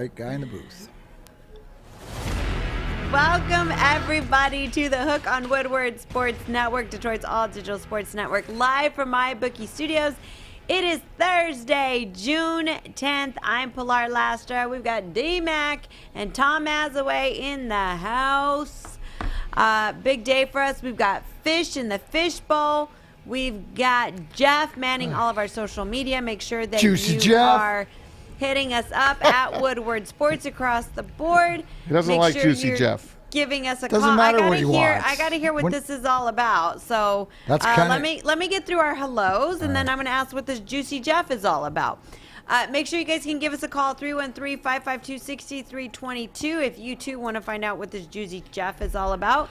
right guy in the booth. Welcome, everybody, to The Hook on Woodward Sports Network, Detroit's all-digital sports network, live from MyBookie Studios. It is Thursday, June 10th. I'm Pilar Lastra. We've got DMac and Tom Mazaway in the house. Big day for us. We've got fish in the fishbowl. We've got Jeff manning all of our social media. Make sure that you are hitting us up at Woodward Sports across the board. He doesn't like Juicy Jeff. Giving us a Doesn't call. matter I what he wants. gotta hear what this is all about. So let me get through our hellos, and then I'm gonna ask what this Juicy Jeff is all about. Make sure you guys can give us a call, 313-552-6322, if you too want to find out what this Juicy Jeff is all about.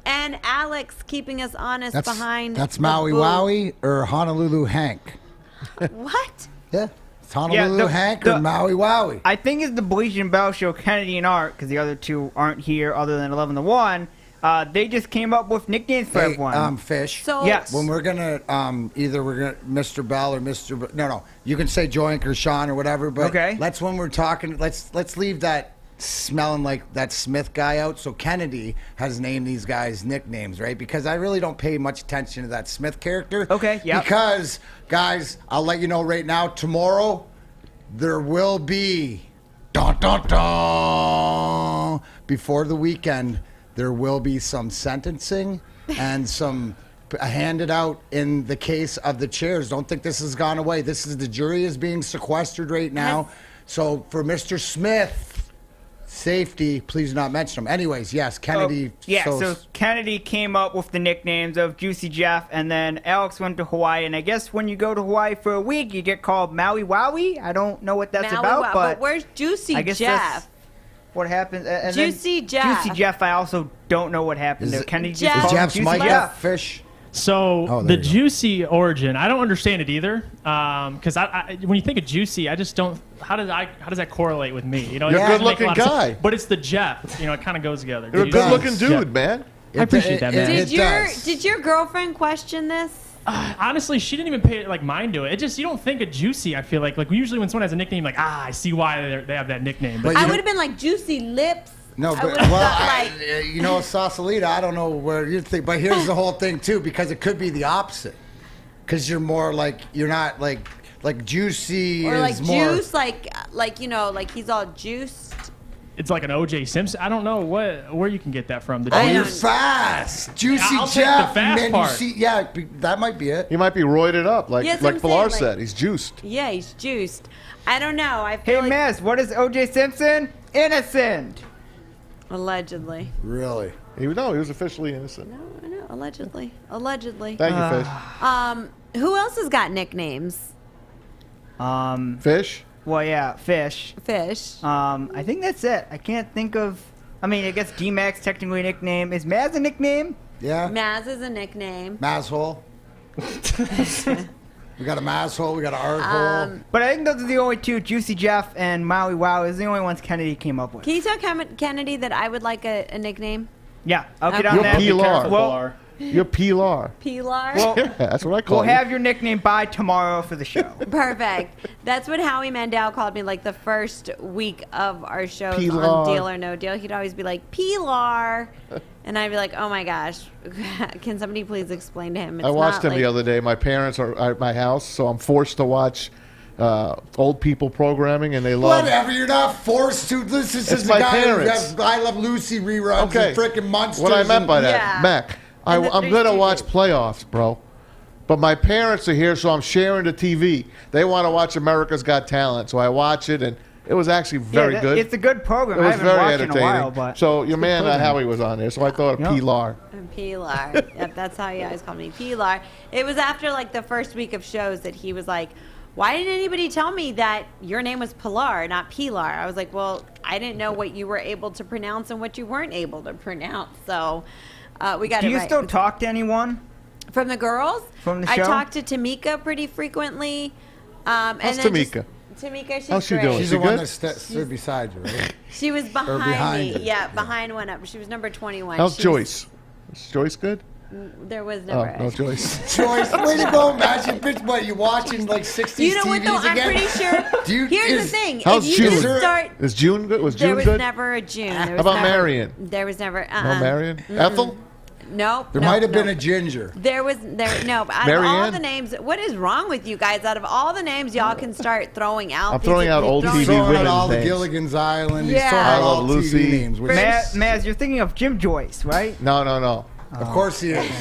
And Alex keeping us honest behind. That's Maui Wowie or Honolulu Hank. What? Yeah. It's Honolulu Hank or Maui Wowie. I think it's the Baligian Bell Show, Kennedy and Art, because the other two aren't here other than 11 to 1. They just came up with nicknames for everyone. Fish. So yes. When we're gonna either we're gonna Mr. Bell or Mr. No. You can say Joink or Sean or whatever. But let's when we're talking. Let's leave that smelling like that Smith guy out. So Kennedy has named these guys nicknames, right? Because I really don't pay much attention to that Smith character. Okay. Yeah. Because guys, I'll let you know right now. Tomorrow there will be before the weekend. There will be some sentencing and some handed out in the case of the chairs. Don't think this has gone away. The jury is being sequestered right now. So for Mr. Smith, safety, please not mention him. Anyways, yes, Kennedy. So Kennedy came up with the nicknames of Juicy Jeff, and then Alex went to Hawaii. And I guess when you go to Hawaii for a week, you get called Maui Wowie. I don't know what that's about, but where's Juicy Jeff? What happened? And Juicy Jeff. Juicy Jeff, I also don't know what happened there. Kennedy just called him Jeff's Juicy Mike Jeff. Fish. So the Juicy origin, I don't understand it either. Because I when you think of Juicy, I just don't. How does that correlate with me? You know, you're a good-looking guy, but it's the Jeff. You know, it kind of goes together. You're a good-looking dude, man. I appreciate that, man. Did your girlfriend question this? Honestly, she didn't even pay mind to it. It just, you don't think of Juicy. I feel like usually when someone has a nickname, like I see why they have that nickname. But I would have been like Juicy Lips. No, but Sausalita, I don't know where you think, but here's the whole thing too, because it could be the opposite. Because you're more like you're not Juicy or is more juice, like he's all juiced. It's like an O.J. Simpson. I don't know where you can get that from. You're fast, Juicy I'll Jeff. Take the fast part. That might be it. He might be roided up, like Pilar said. He's juiced. Yeah, he's juiced. I don't know. Hey, Miss, what is O.J. Simpson? Innocent. Allegedly. Really? He was officially innocent. No, I know. Allegedly. Thank you, Fish. Who else has got nicknames? Fish? Well, yeah, Fish. I think that's it. I can't think of. I mean, I guess DMac's technically a nickname. Is Maz a nickname? Yeah. Maz is a nickname. Mazhole. We got a Mazhole. We got an Art-hole. But I think those are the only two. Juicy Jeff and Maui Wow is the only ones Kennedy came up with. Can you tell Kennedy that I would like a nickname? Yeah, I'll get on that. You're Pilar. Pilar? Well, yeah, that's what I call you. We'll have your nickname by tomorrow for the show. Perfect. That's what Howie Mandel called me like the first week of our shows Pilar. on Deal or No Deal. He'd always be like, Pilar. And I'd be like, oh my gosh, can somebody please explain to him? I watched him the other day. My parents are at my house, so I'm forced to watch old people programming, and they love. Whatever, you're not forced to. This is It's the my guy parents. who has I Love Lucy reruns and freaking monsters. What I meant by that, Mac. I'm going to watch playoffs, bro. But my parents are here, so I'm sharing the TV. They want to watch America's Got Talent, so I watch it, and it was actually very good. It's a good program. It was I haven't very watched entertaining. in a while, but so your man Howie was on there, so I thought of Pilar. Pilar. Yep, that's how he always called me, Pilar. It was after like the first week of shows that he was like, why didn't anybody tell me that your name was Pilar, not Pilar? I was like, well, I didn't know what you were able to pronounce and what you weren't able to pronounce. So we got it right. Do you still talk to anyone? From the girls? From the show? I talk to Tamika pretty frequently. How's Tamika? Tamika, she's How's she great. doing? She's the one that stood beside you, right? She was behind me. you. Yeah, behind one up. She was number 21. How's Joyce? Is Joyce good? There was never. No choice. Joyce, way to go. Imagine, bitch, what, you watching like 60s You know what, though? TVs I'm again? pretty sure. Here's the thing. How's if you June? just start. Is June good? Was June There was good? never a June. There How was about never, Marion? There was never. No Marion? Ethel? No. There might have been a ginger. There was no. Out of all Marianne? the names, what is wrong with you guys? Out of all the names, y'all can start throwing out. I'm throwing out old TV Throwing out women's all the names. Gilligan's Island. Yeah. He's throwing I out Love all Lucy. TV names. Which Maz, you're thinking of Jim Joyce, right? No. of course he is.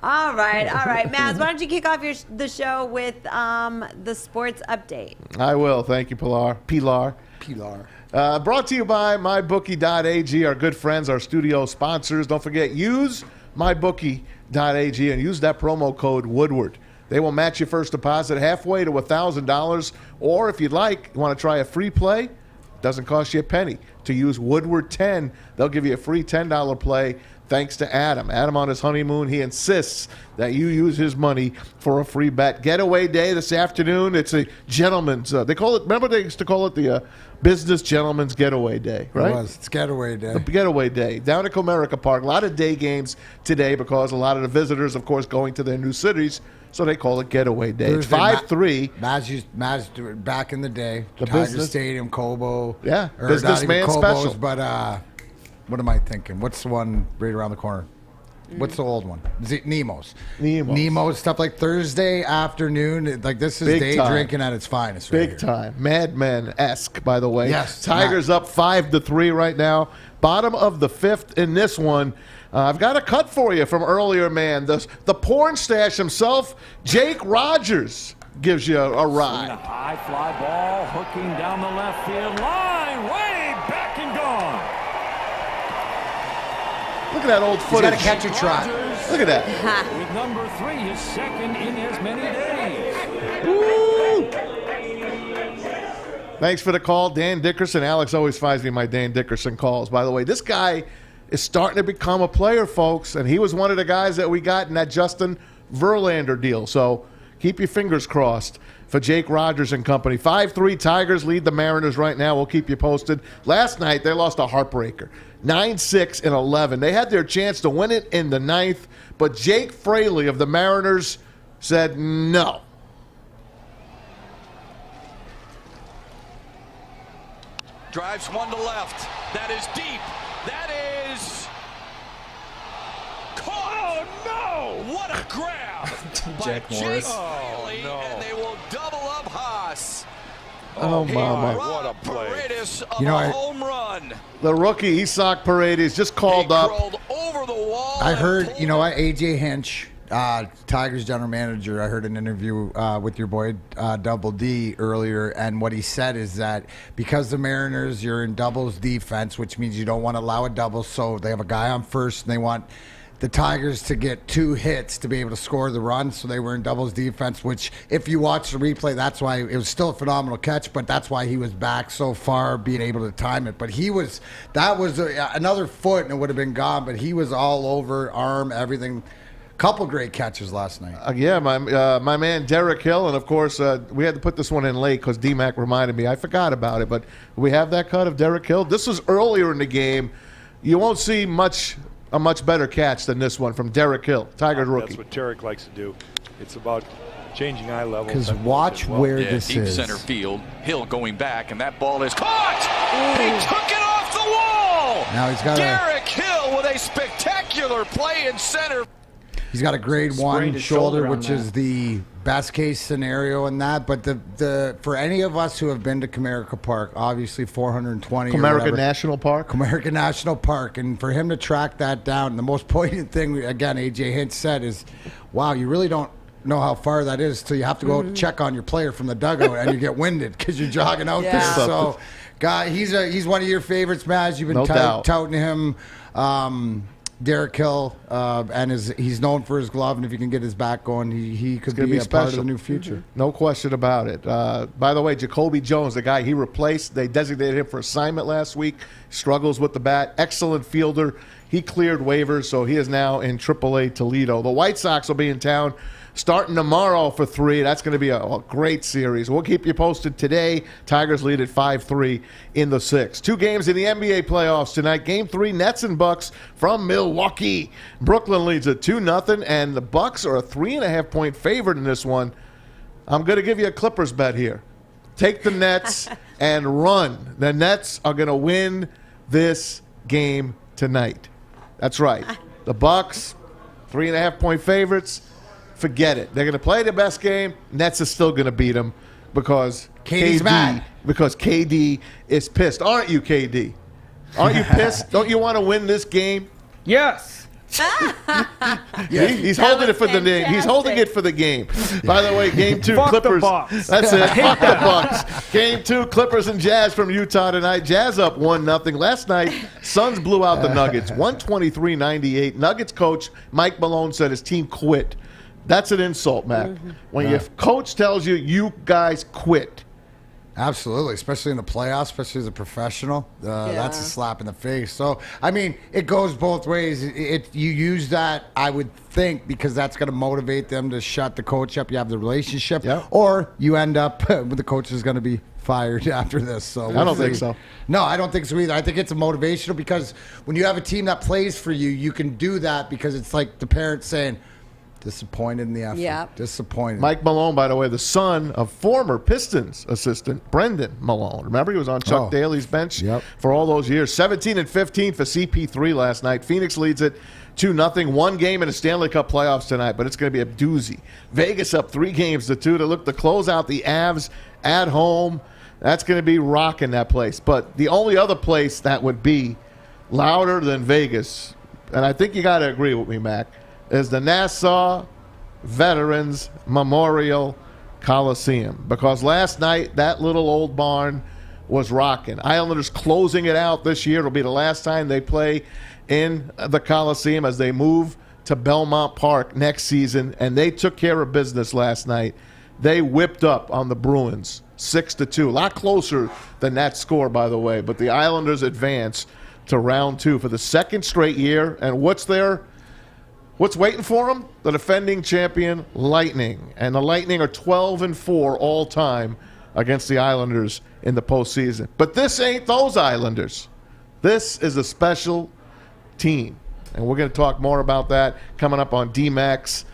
All right. Maz, why don't you kick off the show with the sports update? I will. Thank you, Pilar. Brought to you by MyBookie.ag, our good friends, our studio sponsors. Don't forget, use MyBookie.ag and use that promo code Woodward. They will match your first deposit halfway to $1,000. Or if you'd like, you want to try a free play, doesn't cost you a penny. To use Woodward 10, they'll give you a free $10 play. Thanks to Adam. Adam on his honeymoon, he insists that you use his money for a free bet. Getaway day this afternoon. It's a gentleman's. They call it. Remember they used to call it the business gentleman's getaway day, right? It was. It's getaway day. The getaway day down at Comerica Park. A lot of day games today because a lot of the visitors, of course, going to their new cities. So they call it getaway day. It's 5-3. Maz back in the day. The Tiger business- Stadium, Cobo. Yeah, Or businessman not even Cobo's, special. But what am I thinking? What's the one right around the corner? What's the old one? Is it Nemo's? Nemo's, stuff like Thursday afternoon. Like this is Big day time. drinking at its finest. Right Big here. time. Mad Men-esque, by the way. Yes. Tigers up 5-3 right now. Bottom of the fifth in this one. I've got a cut for you from earlier, man. The porn stash himself, Jake Rogers, gives you a A ride. high fly ball hooking down the left field line, way back and gone. Look at that old He's footage. got to catch a trot. Look at that. With number 3, his second in as many days. Woo! Thanks for the call, Dan Dickerson. Alex always finds me my Dan Dickerson calls. By the way, this guy is starting to become a player, folks, and he was one of the guys that we got in that Justin Verlander deal. So keep your fingers crossed for Jake Rogers and company. 5-3 Tigers lead the Mariners right now. We'll keep you posted. Last night, they lost a heartbreaker. 9-6 and 11. They had their chance to win it in the ninth, but Jake Fraley of the Mariners said no. Drives one to left. That is deep. That is caught. Oh no! What a grab! Jack by Morris. Jake Fraley, Oh, no. and they will double up Haas. Oh, mama. What a play! Paredes of You know, a home run. The rookie, Isak Paredes, just called He up. crawled over the wall. I and heard, pulled you know what, AJ Hinch, Tigers general manager, I heard an interview with your boy Double D earlier, and what he said is that because the Mariners, you're in doubles defense, which means you don't want to allow a double, so they have a guy on first, and they want the Tigers to get 2 hits to be able to score the run, so they were in doubles defense, which if you watch the replay, that's why it was still a phenomenal catch, but that's why he was back so far, being able to time it. But that was another foot and it would have been gone, but he was all over, arm, everything. Couple great catches last night. Yeah, my man Derek Hill, and of course we had to put this one in late because DMac reminded me. I forgot about it, but we have that cut of Derek Hill. This was earlier in the game. You won't see a much better catch than this one from Derek Hill, Tigers rookie. That's what Tarek likes to do. It's about changing eye level. Because watch where Yeah, this deep is. center field. Hill going back, and that ball is caught. He took it off the wall. Now he's got Derek Hill with a spectacular play in center. He's got a grade 1 Sprained his shoulder, shoulder on which is the best case scenario in that. But the for any of us who have been to Comerica Park, obviously 420. Comerica National Park. Comerica National Park, and for him to track that down, the most poignant thing, again, AJ Hinch said is, wow, you really don't know how far that is till you have to go check on your player from the dugout and you get winded because you're jogging out there. So, guy, he's one of your favorites, Maz. You've been No doubt. touting him. Derek Hill, and he's known for his glove, and if he can get his back going, he could gonna be be a part of special. the new future. No question about it. By the way, Jacoby Jones, the guy he replaced, they designated him for assignment last week, struggles with the bat, excellent fielder. He cleared waivers, so he is now in AAA Toledo. The White Sox will be in town starting tomorrow for 3. That's going to be a great series. We'll keep you posted today. Tigers lead at 5-3 in the 6th. 2 games in the NBA playoffs tonight. Game 3, Nets and Bucks from Milwaukee. Brooklyn leads at 2-0, and the Bucks are a 3.5-point favorite in this one. I'm going to give you a Clippers bet here. Take the Nets and run. The Nets are going to win this game tonight. That's right. The Bucks, 3.5-point favorites. Forget it. They're going to play the best game. Nets are still going to beat them because KD's mad. Because KD is pissed. Aren't you, KD? Aren't you pissed? Don't you want to win this game? Yes. He's holding it for the name. He's holding it for the game. By the way, game 2, Fuck Clippers. the Bucks. That's it. Fuck the Bucks. Game 2, Clippers and Jazz from Utah tonight. Jazz up 1-0. Last night, Suns blew out the Nuggets, 123-98. Nuggets coach Mike Malone said his team quit. That's an insult, Mac. When your coach tells you, you guys quit. Absolutely, especially in the playoffs, especially as a professional. That's a slap in the face. So, I mean, it goes both ways. You use that, I would think, because that's going to motivate them to shut the coach up. You have the relationship. Yep. Or you end up with the coach is going to be fired after this. So I don't think so. No, I don't think so either. I think it's a motivational because when you have a team that plays for you, you can do that because it's like the parents saying, disappointed in the effort. Yep. Disappointed. Mike Malone, by the way, the son of former Pistons assistant Brendan Malone. Remember, he was on Chuck Daly's bench for all those years. 17-15 for CP3 last night. Phoenix leads it 2-0. 1 game in the Stanley Cup playoffs tonight, but it's going to be a doozy. Vegas up 3 games to 2 to look to close out the Avs at home. That's going to be rocking that place. But the only other place that would be louder than Vegas, and I think you got to agree with me, Mac, is the Nassau Veterans Memorial Coliseum. Because last night, that little old barn was rocking. Islanders closing it out this year. It'll be the last time they play in the Coliseum as they move to Belmont Park next season. And they took care of business last night. They whipped up on the Bruins 6-2. A lot closer than that score, by the way. But the Islanders advance to round 2 for the 2nd straight year. And what's waiting for them? The defending champion, Lightning. And the Lightning are 12-4 all time against the Islanders in the postseason. But this ain't those Islanders. This is a special team. And we're going to talk more about that coming up on DMac's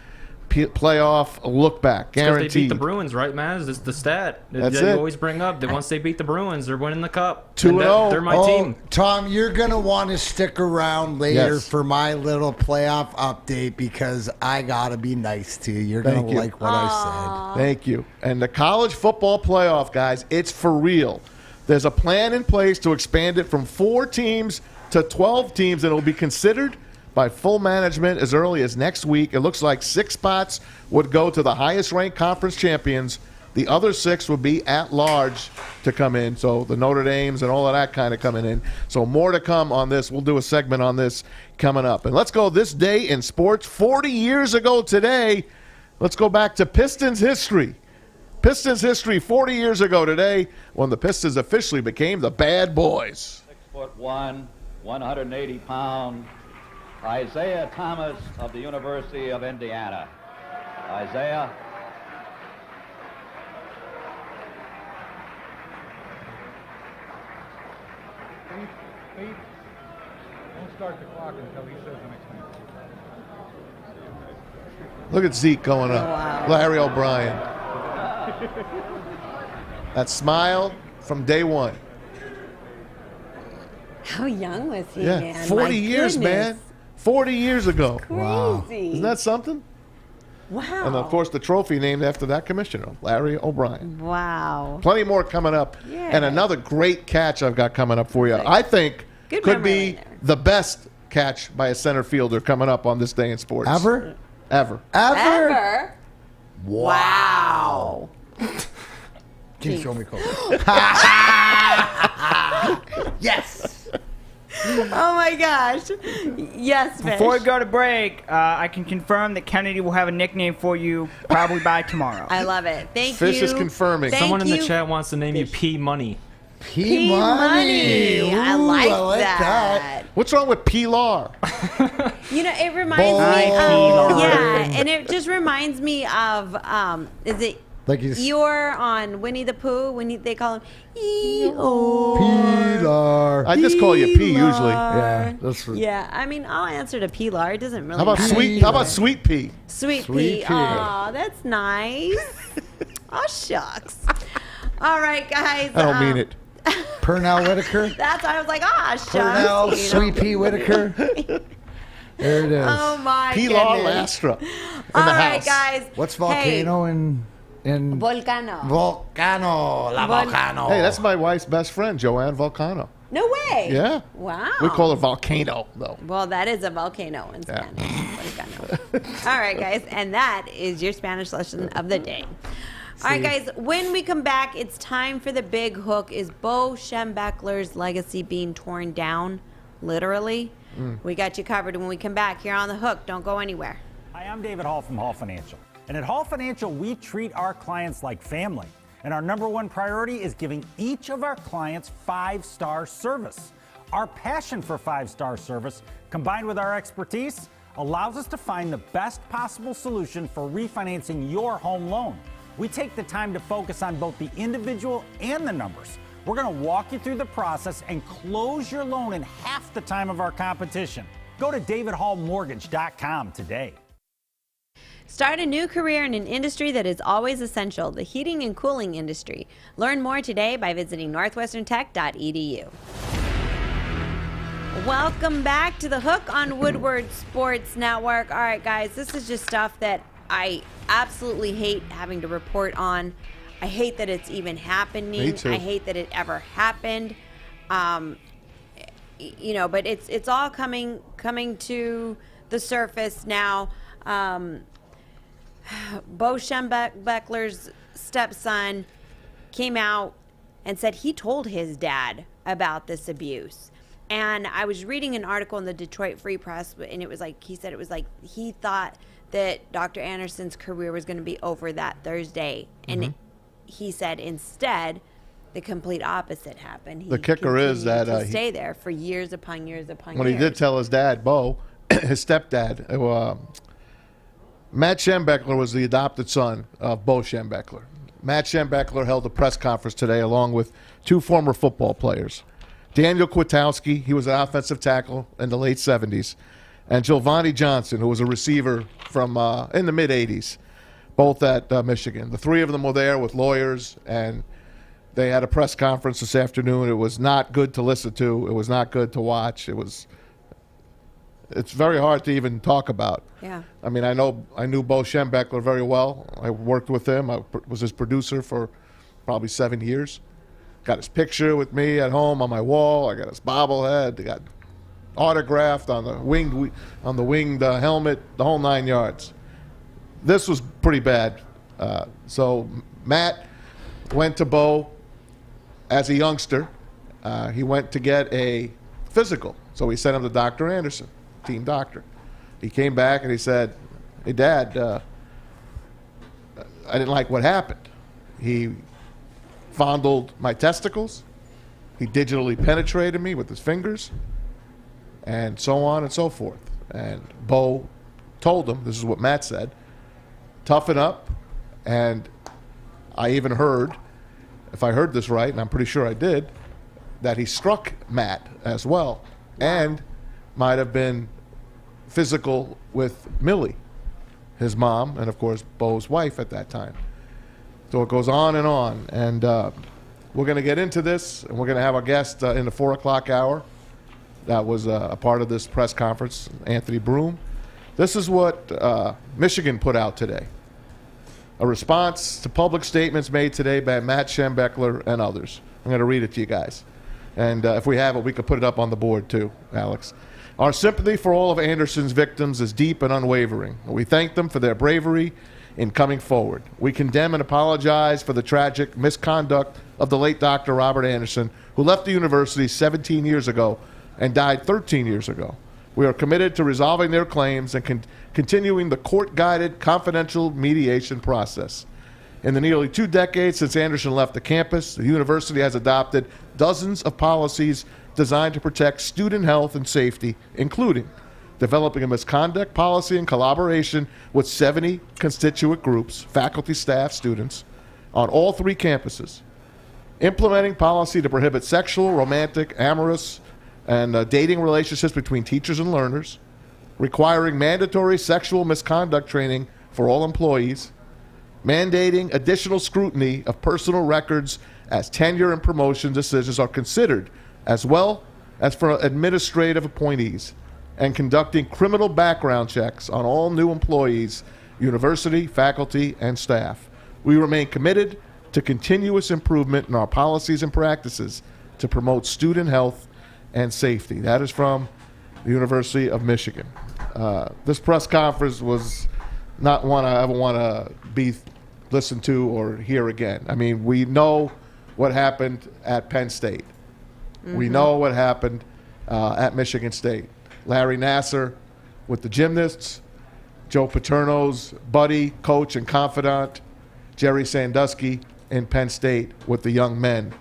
playoff look back. Guaranteed. They beat the Bruins, right, Maz? It's the stat that you always bring up. That once they beat the Bruins, they're winning the cup. 2-0. They're my team. Tom, you're going to want to stick around later for my little playoff update because I got to be nice to you. You're going to like what I said. Thank you. And the college football playoff, guys, it's for real. There's a plan in place to expand it from 4 teams to 12 teams, and it will be considered by full management as early as next week. It looks like 6 spots would go to the highest-ranked conference champions. The other 6 would be at large to come in. So the Notre Dames and all of that kind of coming in. So more to come on this. We'll do a segment on this coming up. And let's go this day in sports. 40 years ago today, let's go back to Pistons history. Pistons history 40 years ago today when the Pistons officially became the Bad Boys. 6'1", 180 pounds. Isaiah Thomas of the University of Indiana. Isaiah. Don't start the clock until he says the next name. Look at Zeke going up. Wow. Larry O'Brien. That smile from day one. How young was he, Yeah, man? 40 My years, goodness. man. 40 years ago. Crazy. Isn't that something? Wow. And, of course, the trophy named after that commissioner, Larry O'Brien. Wow. Plenty more coming up. Yeah. And another great catch I've got coming up for you. I think Good could memory be right there. the best catch by a center fielder coming up on this day in sports. Ever? Ever. Ever? Wow. Can you show me, Cole? Yes. Oh my gosh. Yes, Fish. Before we go to break, I can confirm that Kennedy will have a nickname for you probably by tomorrow. I love it. Thank Fish you. is confirming. Thank Someone in the you. chat wants to name you P Money. P-Money. I like that. What's wrong with Pilar? It reminds me of, and it just reminds me of, is it like you're on Winnie the Pooh when they call him Pilar. I just call you P usually. Yeah, I mean, I'll answer to Pilar. It doesn't really How about matter. Sweet? How about Sweet Pea? Sweet Pea. Oh, that's nice. Oh, shucks. All right, guys. I don't mean it. Pernell Whitaker. That's why I was like, shucks. Pernell Sweet Pea Whitaker. There it is. Oh, my Pilar goodness. Lastra in All the right, house. guys. What's volcano in Volcano. Volcano. La Volcano. Hey, that's my wife's best friend, Joanne Volcano. No way. Yeah. Wow. We call it volcano, though. Well, that is a volcano in Spanish. Volcano. All right, guys. And that is your Spanish lesson of the day. All right, guys. When we come back, it's time for the big hook. Is Beau Schembechler's legacy being torn down? Literally. We got you covered when we come back here on The Hook. Don't go anywhere. Hi, I'm David Hall from Hall Financial. And at Hall Financial, we treat our clients like family. And our number one priority is giving each of our clients 5-star service. Our passion for 5-star service, combined with our expertise, allows us to find the best possible solution for refinancing your home loan. We take the time to focus on both the individual and the numbers. We're going to walk you through the process and close your loan in half the time of our competition. Go to davidhallmortgage.com today. Start a new career in an industry that is always essential, the heating and cooling industry. Learn more today by visiting northwesterntech.edu. Welcome back to The Hook on Woodward Sports Network. All right, guys, this is just stuff that I absolutely hate having to report on. I hate that it's even happening. Me too. I hate that it ever happened. But it's all coming to the surface now. Beau Schembechler's stepson came out and said he told his dad about this abuse. And I was reading an article in the Detroit Free Press, and it was like, he said it was like he thought that Dr. Anderson's career was going to be over that Thursday. And he said instead, the complete opposite happened. The kicker is that he stay there for years upon years upon years. When he did tell his dad, Beau, his stepdad, Matt Schembechler was the adopted son of Beau Schembechler. Matt Schembechler held a press conference today along with 2 former football players. Daniel Kwiatkowski, he was an offensive tackle in the late 70s, and Giovanni Johnson, who was a receiver from in the mid-'80s, both at Michigan. The 3 of them were there with lawyers, and they had a press conference this afternoon. It was not good to listen to. It was not good to watch. It's very hard to even talk about. Yeah. I mean, I knew Beau Schembechler very well. I worked with him. I was his producer for probably 7 years. Got his picture with me at home on my wall. I got his bobblehead. They got autographed on the winged helmet, the whole 9 yards. This was pretty bad. So Matt went to Beau as a youngster. He went to get a physical. So he sent him to Dr. Anderson, team doctor. He came back and he said, "Hey, Dad, I didn't like what happened. He fondled my testicles. He digitally penetrated me with his fingers, and so on and so forth." And Beau told him, this is what Matt said, toughen up. And I even heard, if I heard this right, and I'm pretty sure I did, that he struck Matt as well, and might have been physical with Millie, his mom, and of course Beau's wife at that time. So it goes on, and we're going to get into this, and we're going to have our guest in the 4 o'clock hour. That was a part of this press conference, Anthony Broome. This is what Michigan put out today. A response to public statements made today by Matt Schembechler and others. I'm going to read it to you guys. And if we have it, we could put it up on the board too, Alex. Our sympathy for all of Anderson's victims is deep and unwavering. We thank them for their bravery in coming forward. We condemn and apologize for the tragic misconduct of the late Dr. Robert Anderson, who left the university 17 years ago and died 13 years ago. We are committed to resolving their claims and continuing the court-guided, confidential mediation process. In the nearly 2 decades since Anderson left the campus, the university has adopted dozens of policies designed to protect student health and safety, including developing a misconduct policy in collaboration with 70 constituent groups, faculty, staff, students, on all 3 campuses, implementing policy to prohibit sexual, romantic, amorous, and dating relationships between teachers and learners, requiring mandatory sexual misconduct training for all employees, mandating additional scrutiny of personal records as tenure and promotion decisions are considered, as well as for administrative appointees, and conducting criminal background checks on all new employees, university, faculty, and staff. We remain committed to continuous improvement in our policies and practices to promote student health and safety. That is from the University of Michigan. This press conference was not one I ever want to be listened to or hear again. I mean, we know what happened at Penn State. Mm-hmm. We know what happened at Michigan State. Larry Nassar with the gymnasts, Joe Paterno's buddy, coach, and confidant, Jerry Sandusky in Penn State with the young men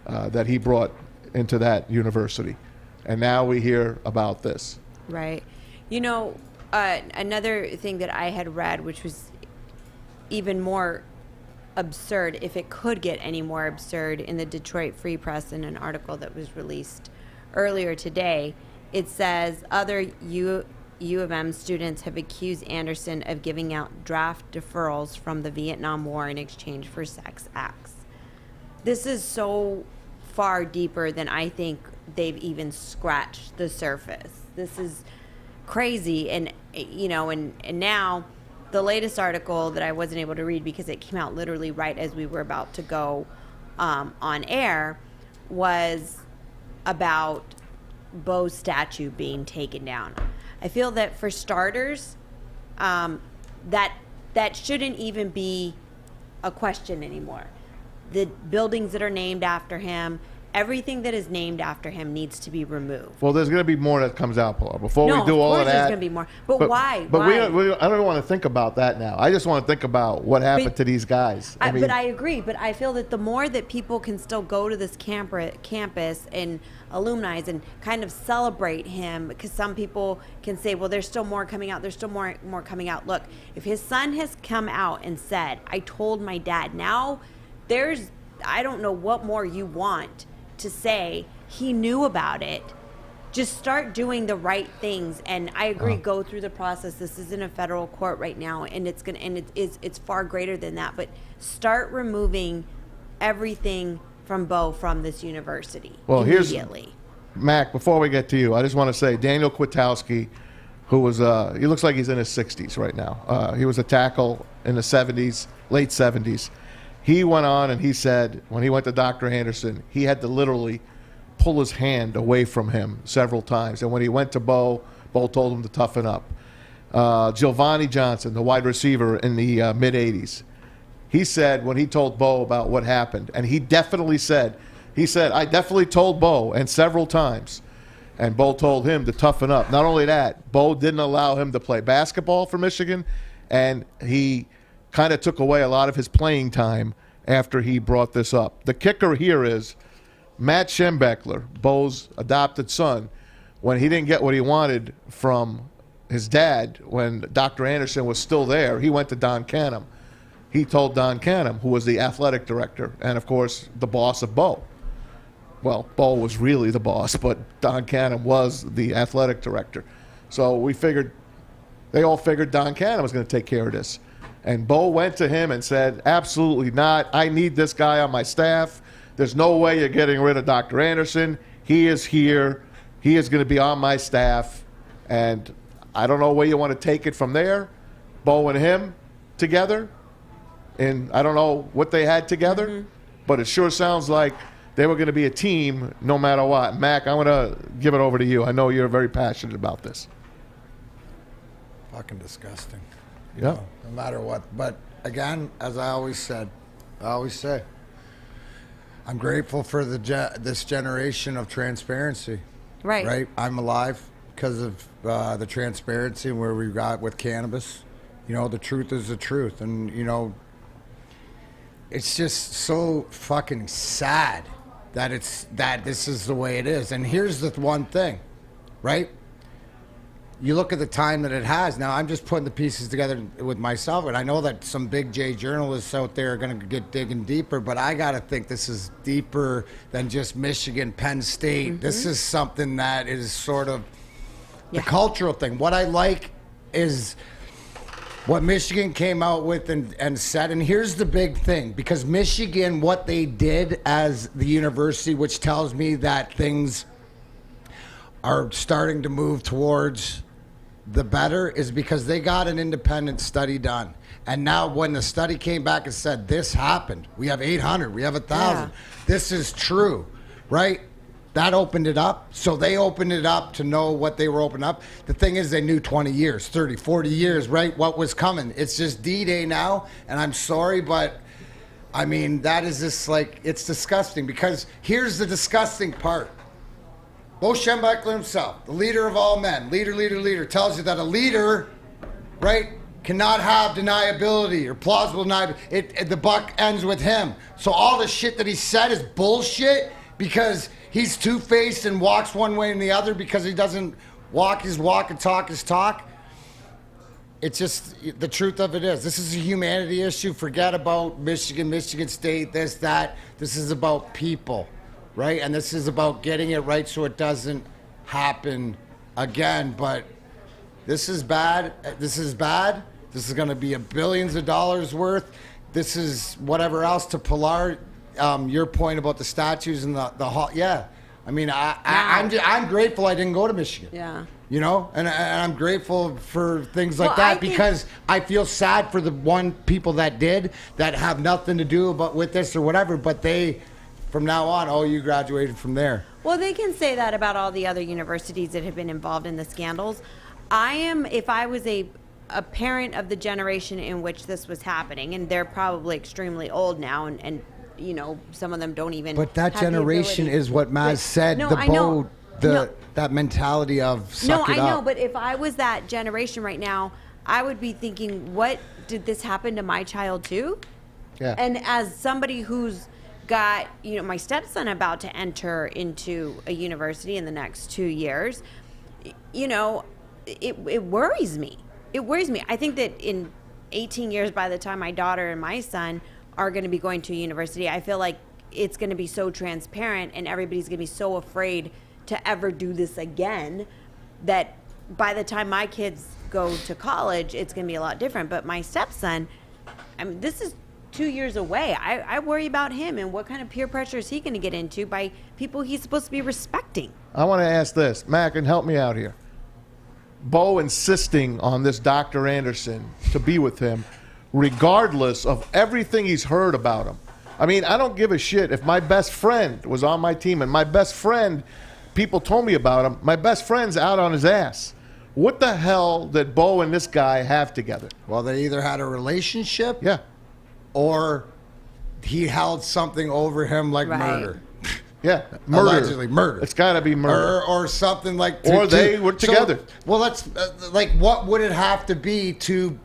that he brought into that university. And now we hear about this. Right. You know, another thing that I had read, which was even more absurd, if it could get any more absurd, in the Detroit Free Press in an article that was released earlier today, it says other U of M students have accused Anderson of giving out draft deferrals from the Vietnam War in exchange for sex acts. This is so far deeper than I think they've even scratched the surface. This is crazy. And, you know, and now the latest article that I wasn't able to read because it came out literally right as we were about to go on air was about Beau's statue being taken down. I feel that for starters, that shouldn't even be a question anymore. The buildings that are named after him, everything that is named after him needs to be removed. Well, there's going to be more that comes out, Pilar. Before no, we do all of that, there's going to be more. But why? But why? I don't want to think about that now. I just want to think about what happened to these guys. But I agree. But I feel that the more that people can still go to this campus and alumni and kind of celebrate him, because some people can say, well, there's still more coming out. There's still more coming out. Look, if his son has come out and said, I told my dad, now there's, I don't know what more you want to say. He knew about it. Just start doing the right things. And I agree, go through the process. This is in a federal court right now, and it's far greater than that. But start removing everything from Beau from this university immediately. Here's Mac. Before we get to you, I just want to say Daniel Kwiatkowski, who was he looks like he's in his 60s right now. He was a tackle in the 70s, late 70s. He went on and he said when he went to Dr. Anderson, he had to literally pull his hand away from him several times. And when he went to Beau told him to toughen up. Giovanni Johnson, the wide receiver in the mid-'80s, he said when he told Beau about what happened, and he said, I definitely told Beau, and several times. And Beau told him to toughen up. Not only that, Beau didn't allow him to play basketball for Michigan, and he kind of took away a lot of his playing time after he brought this up. The kicker here is Matt Schembechler, Beau's adopted son, when he didn't get what he wanted from his dad, when Dr. Anderson was still there, he went to Don Canham. He told Don Canham, who was the athletic director and, of course, the boss of Beau. Well, Beau was really the boss, but Don Canham was the athletic director. So they all figured Don Canham was going to take care of this. And Beau went to him and said, absolutely not. I need this guy on my staff. There's no way you're getting rid of Dr. Anderson. He is here. He is going to be on my staff. And I don't know where you want to take it from there. Beau and him together. And I don't know what they had together, but it sure sounds like they were going to be a team no matter what. Mac, I'm going to give it over to you. I know you're very passionate about this. Fucking disgusting. Yeah. No matter what. But again, as I always say, I'm grateful for this generation of transparency. Right. Right. I'm alive because of the transparency where we got with cannabis. You know, the truth is the truth, and you know, it's just so fucking sad that this is the way it is. And here's the one thing, right? You look at the time that it has. Now, I'm just putting the pieces together with myself, and I know that some big J journalists out there are going to get digging deeper, but I got to think this is deeper than just Michigan, Penn State. Mm-hmm. This is something that is sort of the cultural thing. What I like is what Michigan came out with and said, and here's the big thing, because Michigan, what they did as the university, which tells me that things are starting to move towards the better, is because they got an independent study done. And now when the study came back and said, this happened, we have 800, we have 1,000, this is true, right? That opened it up. So they opened it up to know what they were opening up. The thing is, they knew 20 years, 30, 40 years, right, what was coming. It's just D-Day now, and I'm sorry, but I mean, that is just like, it's disgusting, because here's the disgusting part. Beau Schembechler himself, the leader of all men, leader, tells you that a leader, right, cannot have deniability or plausible deniability. The buck ends with him. So all the shit that he said is bullshit because he's two-faced and walks one way and the other because he doesn't walk his walk and talk his talk. It's just, the truth of it is, this is a humanity issue. Forget about Michigan State, this, that. This is about people. Right, and this is about getting it right so it doesn't happen again. But this is bad. This is bad. This is going to be billions of dollars worth. This is whatever else. To Pilar, your point about the statues and the hall. Yeah, I mean, I'm grateful I didn't go to Michigan. Yeah. You know, and I'm grateful for things like that because I feel sad for the people that did, that have nothing to do with this or whatever, but they. From now on, you graduated from there. Well, they can say that about all the other universities that have been involved in the scandals. If I was a parent of the generation in which this was happening, and they're probably extremely old now, and you know, some of them don't even. But that generation is what Maz said. That mentality of suck it up. No, I know, but if I was that generation right now, I would be thinking, what, did this happen to my child too? Yeah. And as somebody who's got, you know, my stepson about to enter into a university in the next 2 years, you know, it worries me. It worries me. I think that in 18 years, by the time my daughter and my son are going to be going to a university, I feel like it's going to be so transparent and everybody's going to be so afraid to ever do this again that by the time my kids go to college, it's going to be a lot different. But my stepson, I mean, this is 2 years away. I worry about him and what kind of peer pressure is he going to get into by people he's supposed to be respecting. I want to ask this. Mac, and help me out here. Beau insisting on this Dr. Anderson to be with him regardless of everything he's heard about him. I mean, I don't give a shit if my best friend was on my team and my best friend, people told me about him, my best friend's out on his ass. What the hell did Beau and this guy have together? Well, they either had a relationship. Yeah. Or he held something over him like murder. Yeah, murder. Allegedly murder. It's got to be murder. Or something like... they were together. Well, that's... like, what would it have to be to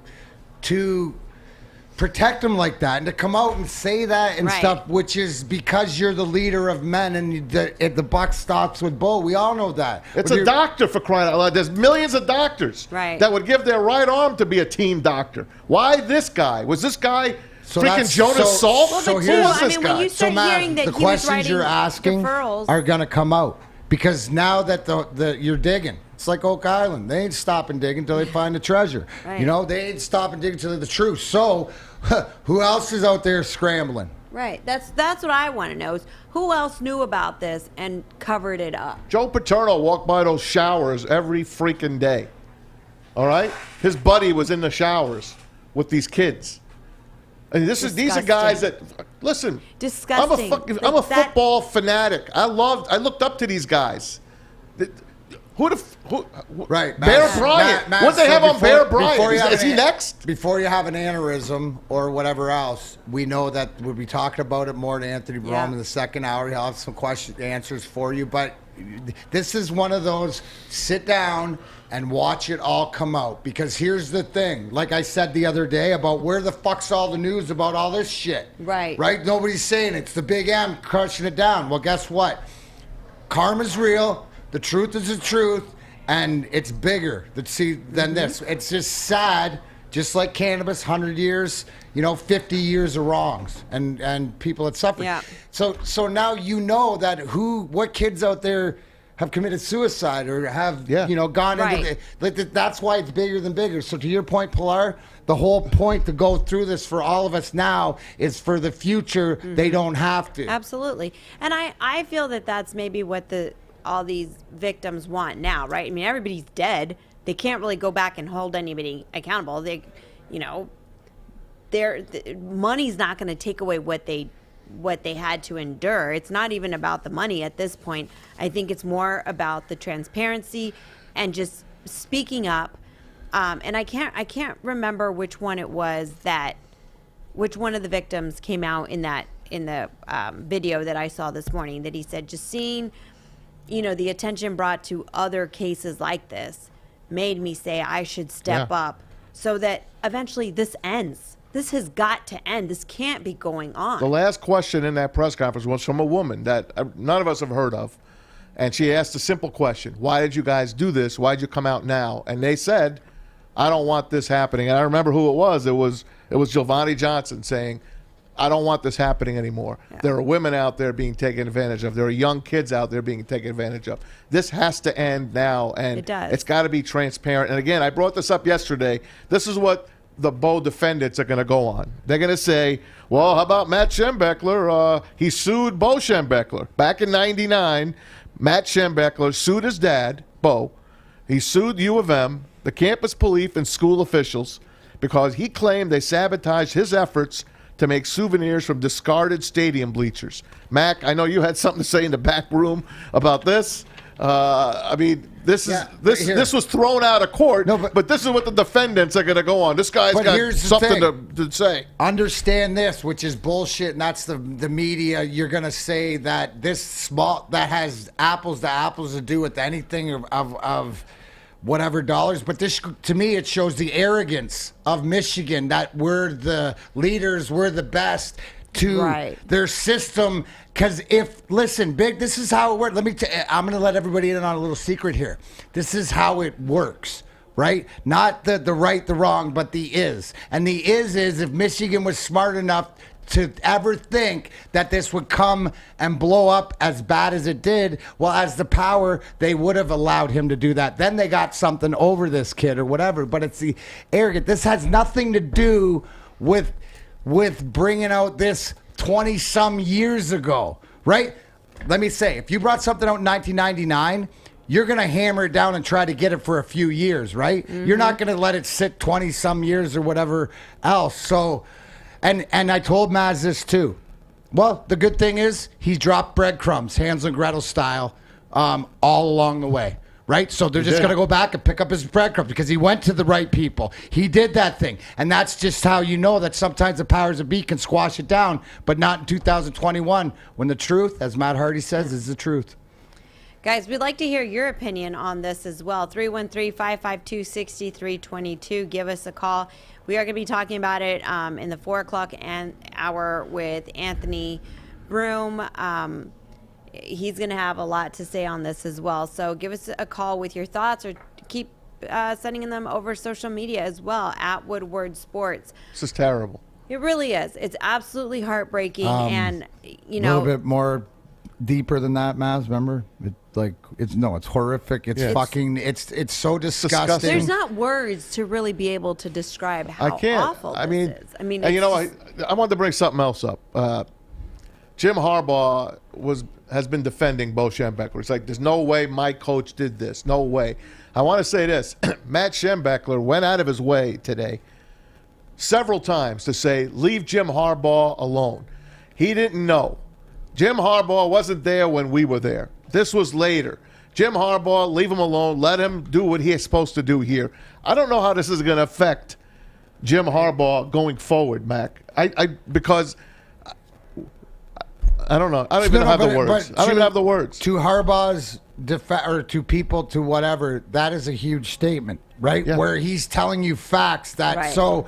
protect him like that? And to come out and say that and stuff, which is because you're the leader of men and the buck stops with Beau. We all know that. It's a doctor, for crying out loud. There's millions of doctors that would give their right arm to be a team doctor. Why this guy? Was this guy... freaking Jonas Salt? So here's this guy. So Matt, the questions you're asking are going to come out because now that you're digging, it's like Oak Island. They ain't stopping digging until they find the treasure. Right. You know, they ain't stopping digging until the truth. So who else is out there scrambling? Right. That's what I want to know is who else knew about this and covered it up. Joe Paterno walked by those showers every freaking day. All right? His buddy was in the showers with these kids. And these are guys that listen. Disgusting. I'm a football fanatic. I looked up to these guys. Right, Bear Bryant. What they have on Bear Bryant? Is he next? Before you have an aneurysm or whatever else, we know that we'll be talking about it more to Anthony Broome in the second hour. He'll have some answers for you. But this is one of those sit down and watch it all come out. Because here's the thing, like I said the other day about where the fuck's all the news about all this shit. Right. Right? Nobody's saying it's the big M crushing it down. Well, guess what? Karma's real. The truth is the truth. And it's bigger than this. It's just sad, just like cannabis, 100 years, 50 years of wrongs and people that suffer. Yeah. So now that what kids out there have committed suicide or have gone into that's why it's bigger than bigger. So to your point, Pilar, the whole point to go through this for all of us now is for the future. They don't have to. Absolutely. And I feel that that's maybe what all these victims want now, right? I mean, everybody's dead. They can't really go back and hold anybody accountable. They, money's not going to take away what they had to endure. It's not even about the money at this point. I think it's more about the transparency and just speaking up. And I can't remember which one of the victims came out in the video that I saw this morning that he said just seeing the attention brought to other cases like this made me say I should step up so that eventually this ends. This has got to end. This can't be going on. The last question in that press conference was from a woman that none of us have heard of. And she asked a simple question. Why did you guys do this? Why did you come out now? And they said, I don't want this happening. And I remember who it was. It was Giovanni Johnson saying, I don't want this happening anymore. Yeah. There are women out there being taken advantage of. There are young kids out there being taken advantage of. This has to end now, and it's got to be transparent. And again, I brought this up yesterday. This is what the Beau defendants are going to go on. They're going to say, well, how about Matt Schembechler? He sued Beau Schembechler. Back in 99, Matt Schembechler sued his dad, Beau. He sued U of M, the campus police, and school officials because he claimed they sabotaged his efforts to make souvenirs from discarded stadium bleachers. Mac, I know you had something to say in the back room about this. I mean, this was thrown out of court, but this is what the defendants are going to go on. This guy's got something to say. Understand this, which is bullshit, and that's the media. You're going to say that that has apples to do with anything of whatever dollars, but this, to me, it shows the arrogance of Michigan that we're the leaders, we're the best to their system. Because Big, this is how it works. I'm going to let everybody in on a little secret here. This is how it works, right? Not the right, the wrong, but the is. And the is if Michigan was smart enough to ever think that this would come and blow up as bad as it did, well, as the power, they would have allowed him to do that. Then they got something over this kid or whatever, but it's the arrogant. This has nothing to do with bringing out this 20-some years ago, right? Let me say, if you brought something out in 1999, you're going to hammer it down and try to get it for a few years, right? Mm-hmm. You're not going to let it sit 20-some years or whatever else. So... And I told Maz this too. Well, the good thing is he's dropped breadcrumbs, Hansel and Gretel style, all along the way, right? So they're just going to go back and pick up his breadcrumbs because he went to the right people. He did that thing. And that's just how you know that sometimes the powers that be can squash it down, but not in 2021 when the truth, as Matt Hardy says, is the truth. Guys, we'd like to hear your opinion on this as well. 313-552-6322. Give us a call. We are going to be talking about it in the 4 o'clock hour with Anthony Broome. He's going to have a lot to say on this as well. So give us a call with your thoughts or keep sending them over social media as well, at Woodward Sports. This is terrible. It really is. It's absolutely heartbreaking. And, a little bit more deeper than that, Maz, remember? It's horrific. It's so disgusting. There's not words to really be able to describe how awful this is. I mean, I wanted to bring something else up. Jim Harbaugh has been defending Beau Schembechler. It's like, there's no way my coach did this. No way. I want to say this. Matt Schembechler went out of his way today several times to say, leave Jim Harbaugh alone. He didn't know. Jim Harbaugh wasn't there when we were there. This was later. Jim Harbaugh, leave him alone. Let him do what he is supposed to do here. I don't know how this is going to affect Jim Harbaugh going forward, Mac. Because I don't know. I don't even have the words. I don't even have the words. To Harbaugh's or to people, to whatever, that is a huge statement, right? Yeah. Where he's telling you facts that Right. so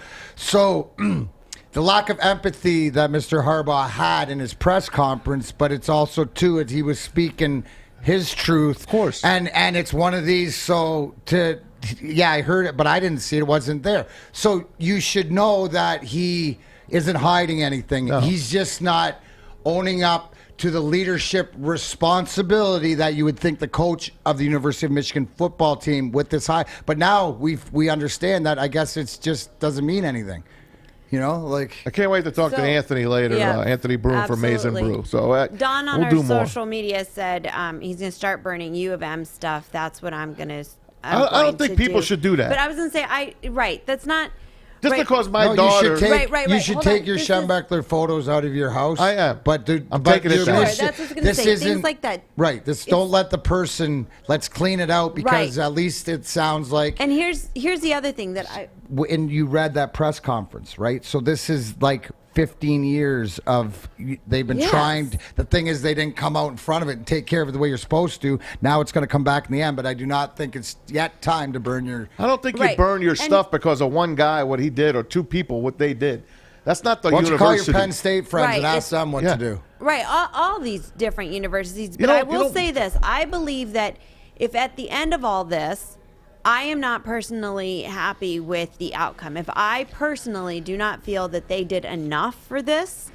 the lack of empathy that Mr. Harbaugh had in his press conference, but it's also too he was speaking his truth, of course, and it's one of these. I heard it, but I didn't see it. It wasn't there. So you should know that he isn't hiding anything. No. He's just not owning up to the leadership responsibility that you would think the coach of the University of Michigan football team with this high. But now we understand that. I guess it just doesn't mean anything. You know, like I can't wait to talk to Anthony later, Anthony Broome from Maize and Brew. So Don on we'll our do more. social media said he's going to start burning U of M stuff. That's what I'm going to. I don't think people should do that. But I was going to say, that's not. Just right. because my daughter. You should take your Schembechler photos out of your house. I am. But I'm taking it down. That's what I was going to say. Things like that. Right. Don't let the person, let's clean it out because at least it sounds like. And here's the other thing that and you read that press conference, right? So this is like 15 years of they've been trying. The thing is they didn't come out in front of it and take care of it the way you're supposed to. Now it's going to come back in the end, but I do not think it's yet time to burn your. I don't think you burn your stuff because of one guy, what he did, or two people, what they did. That's not the university. Why don't you call your Penn State friends and ask them what to do? Right. All these different universities. But I will say this. I believe that if at the end of all this, I am not personally happy with the outcome. If I personally do not feel that they did enough for this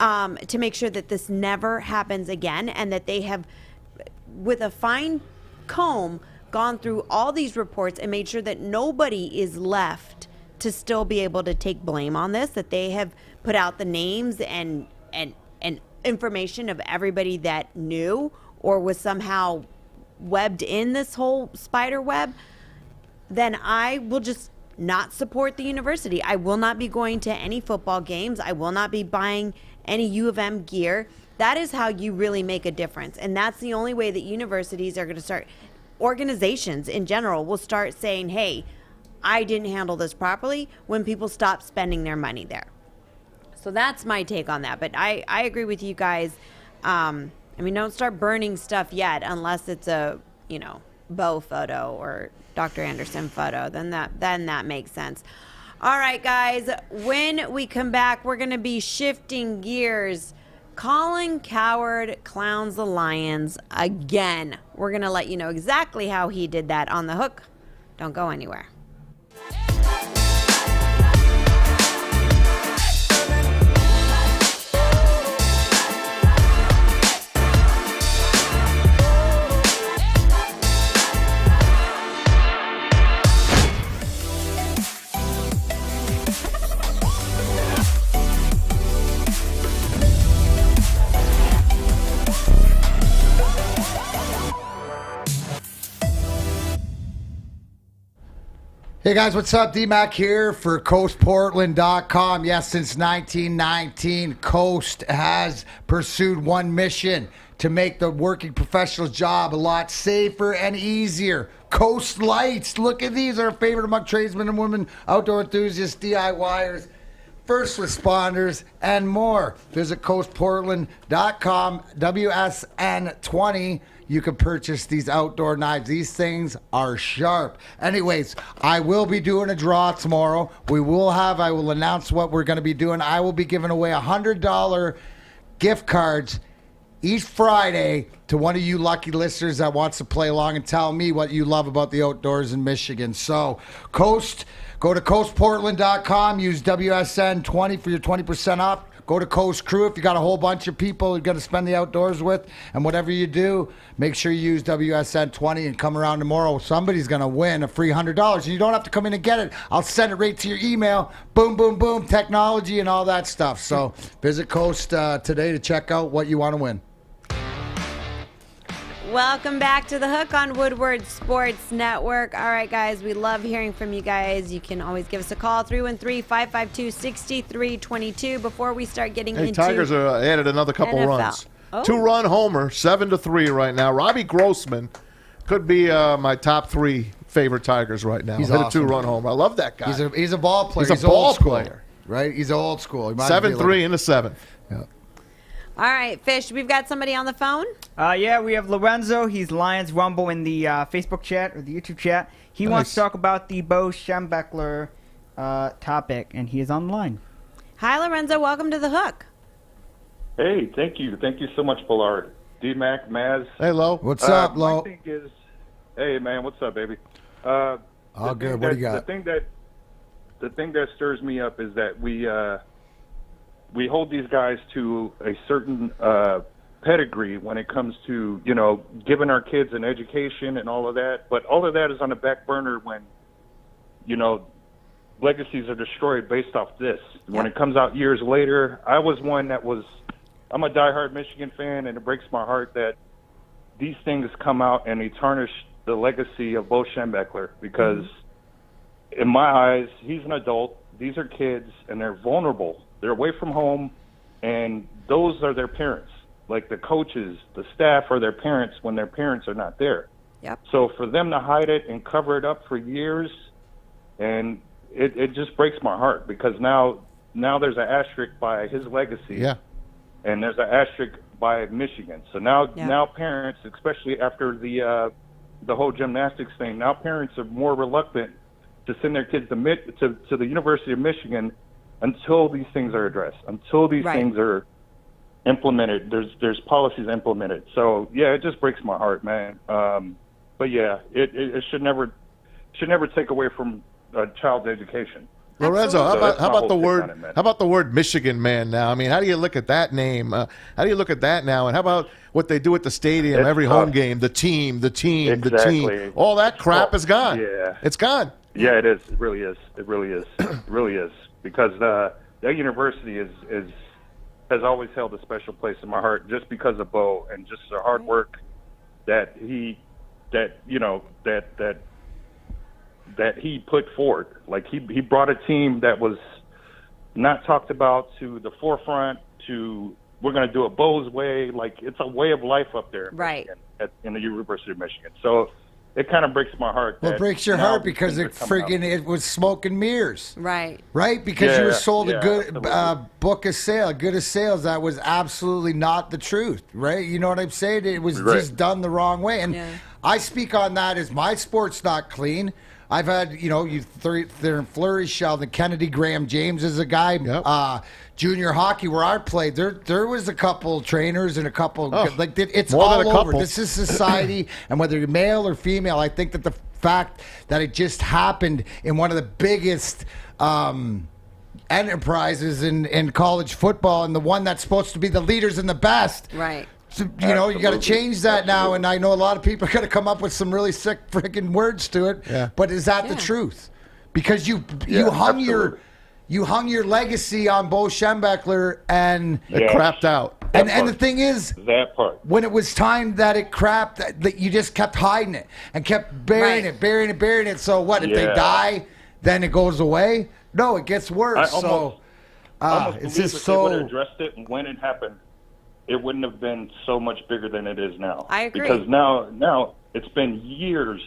to make sure that this never happens again and that they have, with a fine comb, gone through all these reports and made sure that nobody is left to still be able to take blame on this, that they have put out the names and information of everybody that knew or was somehow webbed in this whole spider web, then I will just not support the university. I will not be going to any football games. I will not be buying any U of M gear. That is how you really make a difference. And that's the only way that universities are going to start, organizations in general will start saying, hey, I didn't handle this properly, when people stop spending their money there. So that's my take on that. But I agree with you guys. Don't start burning stuff yet unless it's a, Beau photo or Dr. Anderson photo. Then that makes sense. All right, guys. When we come back, we're going to be shifting gears. Colin Cowherd clowns the Lions again. We're going to let you know exactly how he did that on The Hook. Don't go anywhere. Hey guys, what's up? DMac here for CoastPortland.com. Yes, since 1919, Coast has pursued one mission: to make the working professional's job a lot safer and easier. Coast Lights. Look at these. Our favorite among tradesmen and women, outdoor enthusiasts, DIYers, first responders, and more. Visit CoastPortland.com, WSN20. You can purchase these outdoor knives. These things are sharp. Anyways, I will be doing a draw tomorrow. I will announce what we're going to be doing. I will be giving away $100 gift cards each Friday to one of you lucky listeners that wants to play along and tell me what you love about the outdoors in Michigan. So, go to CoastPortland.com. Use WSN20 for your 20% off. Go to Coast Crew if you got a whole bunch of people you're going to spend the outdoors with. And whatever you do, make sure you use WSN20 and come around tomorrow. Somebody's going to win a free $100. And you don't have to come in and get it. I'll send it right to your email. Boom, boom, boom. Technology and all that stuff. So visit Coast today to check out what you want to win. Welcome back to The Hook on Woodward Sports Network. All right, guys, we love hearing from you guys. You can always give us a call, 313-552-6322. Before we start getting into Tigers are added another couple NFL. runs. Oh. 2-run homer, 7-3 right now. Robbie Grossman could be my top 3 favorite Tigers right now. He's Hit awesome. a 2-run homer. I love that guy. He's a ball player. He's a ball player. Right? He's old school. 7-3 in the 7th. Yeah. All right, Fish, we've got somebody on the phone. Yeah, we have Lorenzo. He's Lions Rumble in the Facebook chat or the YouTube chat. He wants to talk about the Beau Schembechler topic, and he is on the line. Hi, Lorenzo. Welcome to The Hook. Hey, thank you. Thank you so much, Pilar. DMac, Maz. Hey, Lo. What's up, Lo? My thing is, hey, man, what's up, baby? All good. What do you got? The thing that stirs me up is that we hold these guys to a certain pedigree when it comes to, giving our kids an education and all of that. But all of that is on the back burner when, legacies are destroyed based off this. When it comes out years later, I'm a diehard Michigan fan, and it breaks my heart that these things come out and they tarnish the legacy of Beau Schembechler because in my eyes, he's an adult. These are kids, and they're vulnerable. They're away from home, and those are their parents. Like the coaches, the staff are their parents when their parents are not there. Yep. So for them to hide it and cover it up for years, and it just breaks my heart because now there's an asterisk by his legacy. Yeah. And there's an asterisk by Michigan. So now parents, especially after the whole gymnastics thing, now parents are more reluctant to send their kids to the University of Michigan until these things are addressed, until these things are implemented. There's policies implemented. So yeah, it just breaks my heart, man. But yeah, it should never take away from a child's education. Lorenzo, how about the word Michigan man now? I mean, how do you look at that name? How do you look at that now? And how about what they do at the stadium every home game? The team. All that crap is gone. Yeah, it's gone. Yeah, it is. It really is. It really is. Because that university has always held a special place in my heart, just because of Beau and just the hard work that he put forward. Like he brought a team that was not talked about to the forefront. To we're going to do it Beau's way. Like it's a way of life up there, right? In the University of Michigan. So it kind of breaks my heart. Well, it breaks your heart because it was smoke and mirrors. Right. Right? Because you were sold a good book of sale, good of sales that was absolutely not the truth. Right? You know what I'm saying? It was just done the wrong way. And I speak on that as my sport's not clean. I've had, they're in Fleury, Sheldon Kennedy, Graham James is a guy. Junior hockey where I played, there was a couple trainers and a couple it's all over. This is society, and whether you're male or female, I think that the fact that it just happened in one of the biggest enterprises in college football, and the one that's supposed to be the leaders and the best. Right. So, you got to change that now, and I know a lot of people are going to come up with some really sick freaking words to it. Yeah. But is that the truth? Because you hung your legacy on Beau Schembechler, and it crapped out. And the thing is, that part when it was time that it crapped, that you just kept hiding it and kept burying it. So what? If they die, then it goes away? No, it gets worse. It's just so. They would have addressed it when it happened. It wouldn't have been so much bigger than it is now. I agree. Because now it's been years.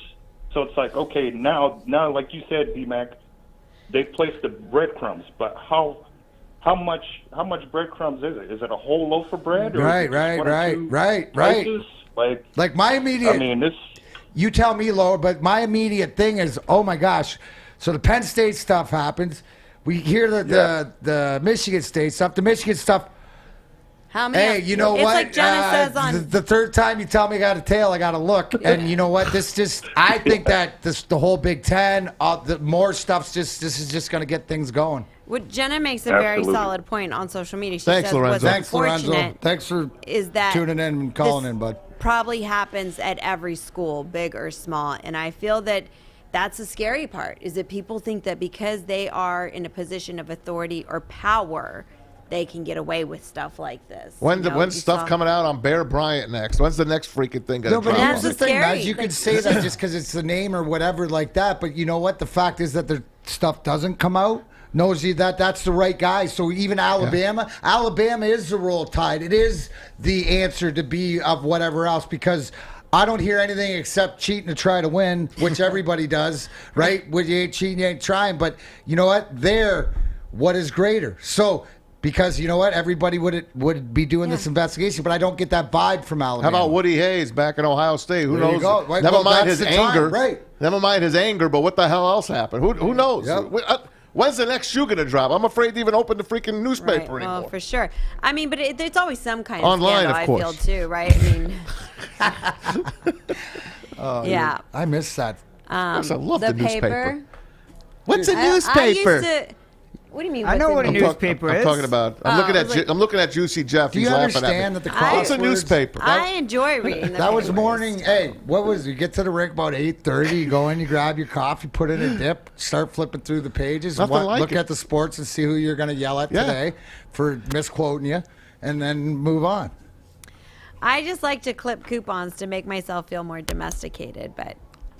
So it's like, okay, now like you said, DMac, they've placed the breadcrumbs, but how much breadcrumbs is it? Is it a whole loaf of bread? Or Right. Places? Like my immediate. I mean, this. You tell me, Lower, but my immediate thing is, oh my gosh. So the Penn State stuff happens. We hear the Michigan State stuff. The Michigan stuff. How many? Hey, you know it's what? Like Jenna says on the third time you tell me I got a tail, I got to look. And you know what? I think that the whole Big Ten, the more stuff's this is just going to get things going. What Jenna makes a very solid point on social media. She Thanks, says Lorenzo. what's unfortunate Thanks for tuning in and calling in, bud. Probably happens at every school, big or small. And I feel that that's the scary part, is that people think that because they are in a position of authority or power, they can get away with stuff like this. When's stuff coming out on Bear Bryant next? When's the next freaking thing going to drop? No, but that's the thing, guys. You could say that just because it's the name or whatever like that, but you know what? The fact is that the stuff doesn't come out. Knows you that's the right guy. So even Alabama is the Roll Tide. It is the answer to be of whatever else, because I don't hear anything except cheating to try to win, which everybody does, right? When you ain't cheating, you ain't trying. But you know what? What is greater? So Because you know what? Everybody would be doing this investigation, but I don't get that vibe from Alabama. How about Woody Hayes back in Ohio State? Who There you knows? go. Right, Never well, mind that's his the time, anger. right. Never mind his anger, but what the hell else happened? Who knows? Yep. When's the next shoe going to drop? I'm afraid to even open the freaking newspaper Right. anymore. Well, for sure. I mean, but there's always some kind of Online, scandal, of course. I feel, too, right? I mean, yeah. I miss that. I love the newspaper. What's a I newspaper? used to, what do you mean? I know what a I'm newspaper is. I'm talking about. I'm looking at Juicy Jeff. Do He's you laughing understand at that me. the What's a crosswords- newspaper? I enjoy reading the That was papers. morning. Hey, what was it? You get to the rink about 8:30. You go in, you grab your coffee, put in a dip, start flipping through the pages, Nothing like look it. at the sports and see who you're going to yell at today for misquoting you, and then move on. I just like to clip coupons to make myself feel more domesticated, but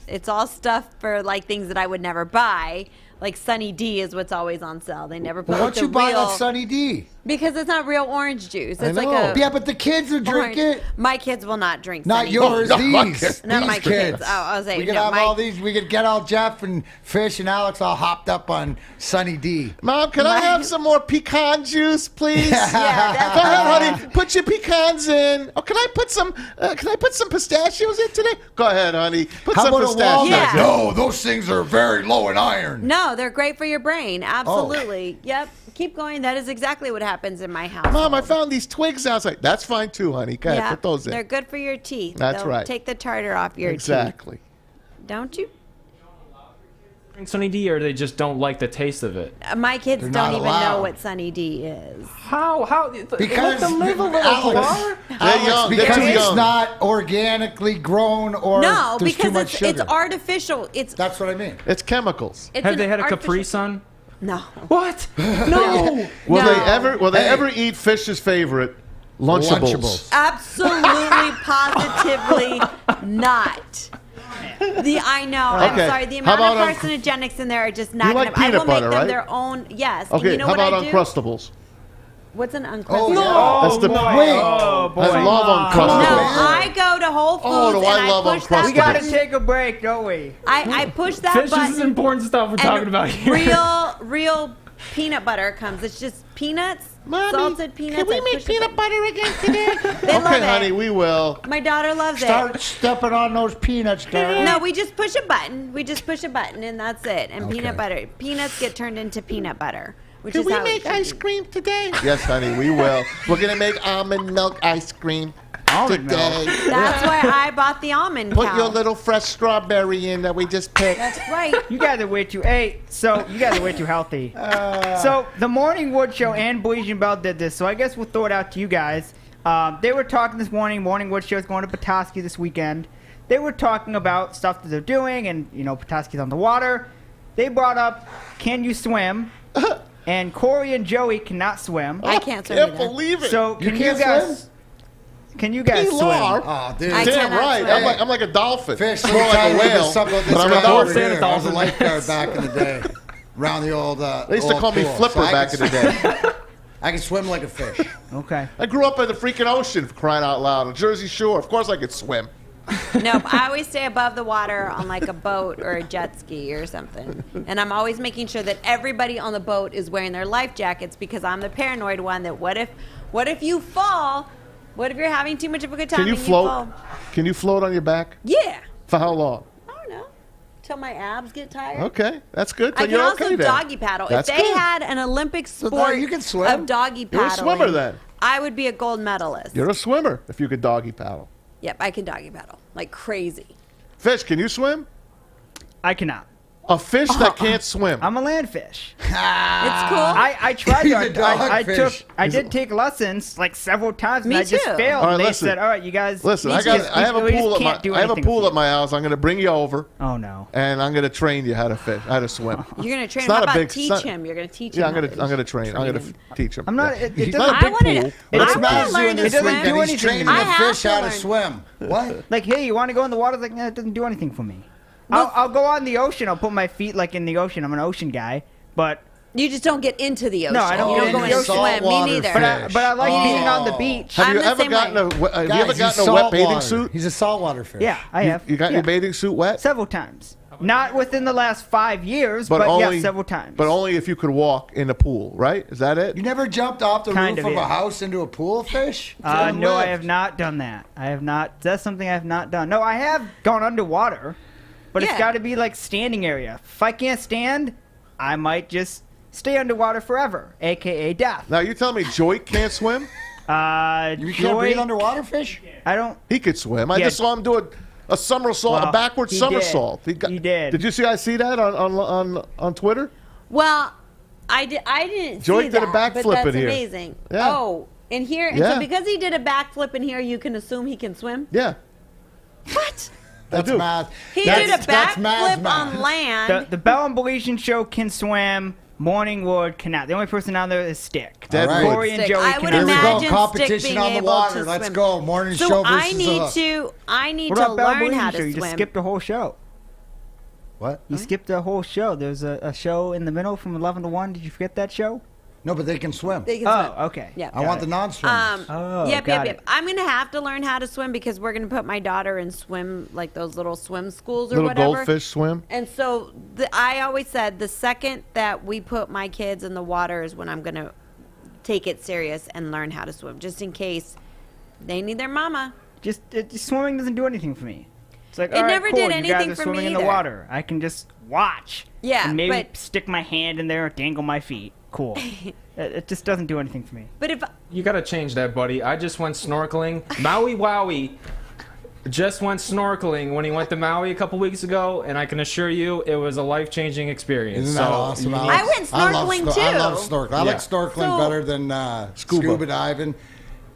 it's all stuff for like things that I would never buy. Like Sunny D is what's always on sale. They never put But like, once the you buy real, that Sunny D, because it's not real orange juice. It's I like know. a Yeah, but the kids will drink orange. it. My kids will not drink. Not Sunny yours. D. These. Not These my kids. Oh, I was saying we could no, have my, all these. We could get all Jeff and Fish and Alex all hopped up on Sunny D. Mom, can I have some more pecan juice, please? Yeah, that's Go ahead, honey. Put your pecans in. Oh, can I put some? Can I put some pistachios in today? Go ahead, honey. Put How some about a pistachios. walnut? in. No, those things are very low in iron. No, they're great for your brain. Oh. Absolutely. Yep. Keep going. That is exactly what happens in my house. Mom, I found these twigs outside. That's fine too, honey. Go ahead, put those in. They're good for your teeth. That's They'll right. Take the tartar off your Exactly. teeth. Don't you? Drink Sunny D, or they just don't like the taste of it? My kids They're don't not even allowed. know what Sunny D is. How? Because let them live a little, Alex, Pilar. They're young. They're because too it's young. not organically grown or No, there's too because much it's sugar. artificial. It's That's what I mean. It's chemicals. it's Have an they had a artificial- Capri Sun? No. What? No. Will No. they Hey. ever eat Fish's favorite Lunchables? Lunchables. Absolutely, positively not. I know. Okay. I'm sorry. The How amount about of carcinogenics in there are just not You going like to. I will peanut make butter, them right? their own. Yes. And Okay, you know how what about I do? Uncrustables? What's an Uncrustable? Oh, No. yeah. That's the Wait. Oh, boy. I love No, Uncrustables. I go to Whole Foods Oh, do I and love I push that Uncrustables. We got to button. take a break, don't we? I push that Fish, button. this is important stuff we're and talking about here. Real peanut butter comes. It's just peanuts, Mommy, salted peanuts. Can we I make push the peanut button. butter again today? They love Okay, it. honey, we will. My daughter loves Start stepping on those peanuts, it. darling. No, we just push a button. We just push a button, and that's it. And peanut butter. Peanuts get turned into peanut butter, which Can is we how it make should ice be. cream today? Yes, honey, we will. We're gonna make almond milk ice cream Almond today. That's why I bought the almond Put cow. your little fresh strawberry in that we just picked. That's right. You guys are way too you guys are way too healthy. So the Morning Wood Show and Baligian Bell did this, so I guess we'll throw it out to you guys. They were talking this morning. Morning Wood Show is going to Petoskey this weekend. They were talking about stuff that they're doing, and Petoskey's on the water. They brought up, can you swim? And Corey and Joey cannot swim. I can't swim Can't either. believe it. So You can you can't guys? swim? Can you guys swim? Pilar. Oh, dude. I Damn cannot right. swim. I'm like a dolphin. Fish, More like a whale. But But I'm a guy dolphin. over here. I was a dolphin. lifeguard back in the day. Around the old They used to old call me pool. Flipper So I back can in the day. I can swim like a fish. Okay. I grew up in the freaking ocean, for crying out loud, on Jersey Shore. Of course I could swim. Nope, I always stay above the water on like a boat or a jet ski or something. And I'm always making sure that everybody on the boat is wearing their life jackets because I'm the paranoid one that what if you fall? What if you're having too much of a good time Can you and float? you fall? Can you float on your back? Yeah. For how long? I don't know. Till my abs get tired. Okay, that's good. I Then can you're also okay then. doggy paddle. That's if they good. had an Olympic So sport now you can swim. of doggy You're a paddling, swimmer then. I would be a gold medalist. You're a swimmer if you could doggy paddle. Yep, I can doggy paddle like crazy. Fish, can you swim? I cannot. A fish that can't swim. I'm a land fish. It's cool. I tried He's to. a dogfish. I did take lessons like several times, and Me I just too. failed. All right, and they listen. said, "All right, you guys." Listen, you I just- have a you just pool at can't do my anything for me. house. I'm going to bring you over, Oh no. and I'm going to train you how to fish, how to swim. You're gonna train It's him. How not a about big- teach it's not- him? You're gonna teach Yeah, him. I'm going to train. I'm going to teach him. I'm not. Yeah. It It's doesn't. not a big I wanted pool. to- but I it's wanna massive. learn doing to this swim. weekend. Do He's anything. training I a have fish to how to learn. swim. What? Like, hey, you want to go in the water? Like, nah, it doesn't do anything for me. I'll go out in the ocean. I'll put my feet like in the ocean. I'm an ocean guy, but You just don't get into the ocean. No, I don't You get don't into go the and ocean. swim. Me Saltwater neither. fish. but I like being on the Oh. beach. Have I'm you the ever same gotten way. have you ever Guys, gotten he's a wet bathing saltwater. suit? He's a saltwater fish. Yeah, I have. You got Yeah. your bathing suit wet? Several times. Not within the last 5 years, but only, yeah, several times. But only if you could walk in the pool, right? Is that it? You never jumped off the roof of a house into a pool of fish? No, I have not done that. I have not. That's something I have not done. No, I have gone underwater, but it's got to be like standing area. If I can't stand, I might just stay underwater forever, a.k.a. death. Now, you telling me Joy can't swim? You can't breathe underwater, fish? I don't. He could swim. I just saw him do a somersault, a backward somersault. He did. Did you see? I see that on Twitter. Well, I didn't Joy see did a that, backflip but that's in here. amazing. Yeah. Oh, in here? And Yeah. so because he did a backflip in here, you can assume he can swim? Yeah. What? That's math. He did a backflip on land. The Bell and Baligian show can swim. Morningwood cannot. The only person down there is Stick. All right. Corey and Joey I would cannot. imagine Here we go. Competition Stick being on the able water. to Let's swim. go. Morning so show I versus need the hook. to What about Bell and learn how Baligian show? to You just swim. skipped the whole show. What? You skipped the whole show. There's a show in the middle from 11 to 1. Did you forget that show? No, but they can swim. They can swim. Oh, okay. Yeah. I want the non-swimmers. Yep. I'm going to have to learn how to swim because we're going to put my daughter in swim, like those little swim schools or Little whatever. goldfish swim. And so I always said the second that we put my kids in the water is when I'm going to take it serious and learn how to swim, just in case they need their mama. Just swimming doesn't do anything for me. It's like, It all right, never cool, did you anything guys are for swimming me in the either. water. I can just watch. Yeah, and maybe but- stick my hand in there, dangle my feet. Cool. It just doesn't do anything for me. But if You gotta change that, buddy. I just went snorkeling. Maui Wowie just went snorkeling when he went to Maui a couple weeks ago, and I can assure you it was a life-changing experience. Isn't that awesome, Alex? I went snorkeling too. I love snorkeling. I like snorkeling better than scuba diving.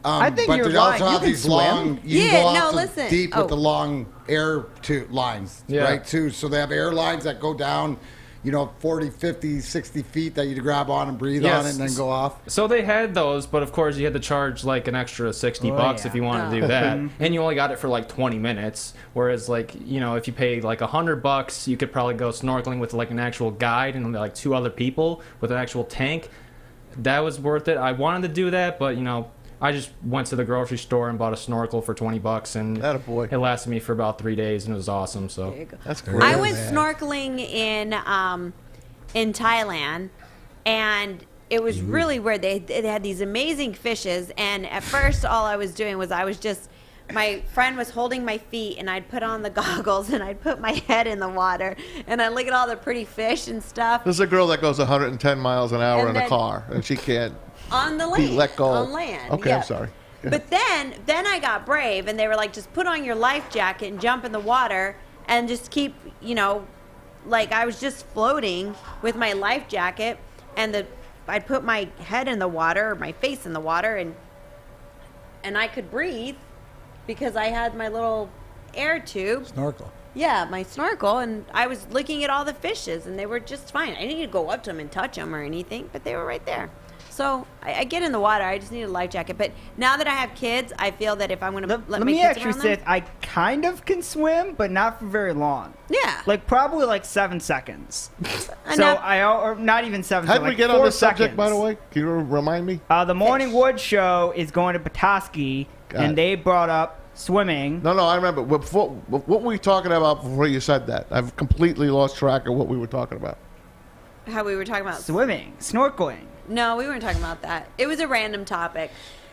I think but you're they also lying. have You these can long. swim. You Yeah, can go no, off listen. deep with the long air lines, Yeah. right? Too. So they have air lines that go down, 40, 50, 60 feet that you grab on and breathe on it and then go off. So they had those, but of course you had to charge like an extra $60 if you wanted to do that, and you only got it for like 20 minutes. Whereas if you pay like $100, you could probably go snorkeling with like an actual guide and like 2 other people with an actual tank. That was worth it. I wanted to do that, but I just went to the grocery store and bought a snorkel for $20, and it lasted me for about 3 days, and it was awesome. So that's great. I went snorkeling in Thailand, and it was really weird. They had these amazing fishes, and at first all I was doing was my friend was holding my feet, and I'd put on the goggles, and I'd put my head in the water, and I'd look at all the pretty fish and stuff. There's a girl that goes 110 miles an hour And in a then- car, and she can't On the be land. let go. On land. Okay, yeah. I'm sorry. But then I got brave, and they were like, just put on your life jacket and jump in the water and just keep, like I was just floating with my life jacket, and I'd put my head in the water, or my face in the water, and I could breathe because I had my little air tube. Snorkel. Yeah, my snorkel, and I was looking at all the fishes, and they were just fine. I didn't need to go up to them and touch them or anything, but they were right there. So I get in the water. I just need a life jacket. But now that I have kids, I feel that if I'm going to let Let my me kids actually around say them, I kind of can swim, but not for very long. Yeah. Like probably like 7 seconds. So Enough. or not even 7 How seconds. did we like get 4 on this subject, seconds. by the way? Can you remind me? The Morning Wood show is going to Petoskey, and they brought up swimming. No, I remember. What were we talking about before you said that? I've completely lost track of what we were talking about. how we were talking about Swimming, snorkeling. No, we weren't talking about that. It was a random topic.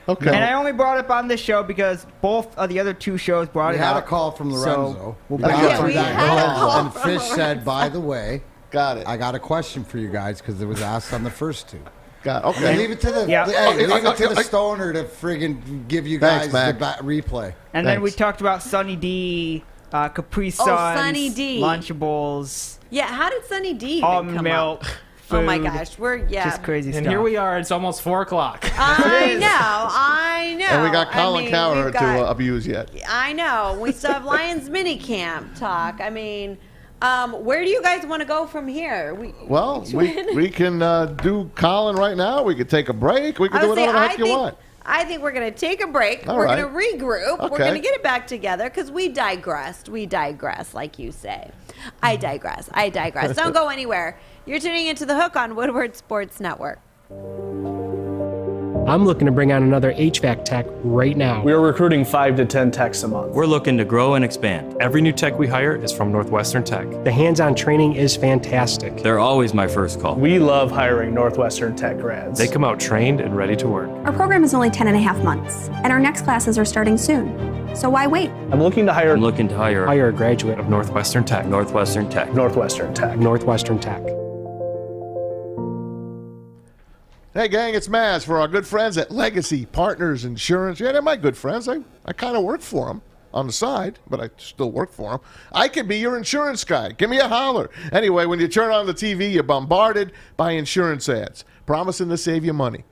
Okay. And I only brought it up on this show because both of the other 2 shows brought We it up. had a call from Lorenzo. So we'll bring it up. we had a call And from Fish said, by the way, got it. I got a question for you guys because it was asked on the first 2. Got it. Okay. Leave it to the stoner to friggin' give you guys Thanks, the replay. And then we talked about Sunny D, Capri Suns, Sunny D. Lunchables, Yeah, how did Sunny D even almond come milk. up? Food, Oh my gosh, we're just crazy and stuff. here we are. It's almost 4 o'clock. I know. And we got Colin we've Cowherd got- to abuse yet. I know. We still have Lions minicamp talk. I mean, where do you guys want to go from here? We can do Colin right now. We could take a break. We can do whatever the heck you want. I think we're going to take a break. All We're right. going to regroup. We're Okay. going to get it back together because we digressed. We digress, like you say. I digress. Don't go anywhere. You're tuning into The Hook on Woodward Sports Network. I'm looking to bring on another HVAC tech right now. We're recruiting 5 to 10 techs a month. We're looking to grow and expand. Every new tech we hire is from Northwestern Tech. The hands-on training is fantastic. They're always my first call. We love hiring Northwestern Tech grads. They come out trained and ready to work. Our program is only 10.5 months, and our next classes are starting soon. So why wait? I'm looking to hire a graduate of Northwestern Tech. Northwestern Tech. Northwestern Tech. Hey, gang, it's Maz for our good friends at Legacy Partners Insurance. Yeah, they're my good friends. I kind of work for them on the side, but I still work for them. I can be your insurance guy. Give me a holler. Anyway, when you turn on the TV, you're bombarded by insurance ads promising to save you money.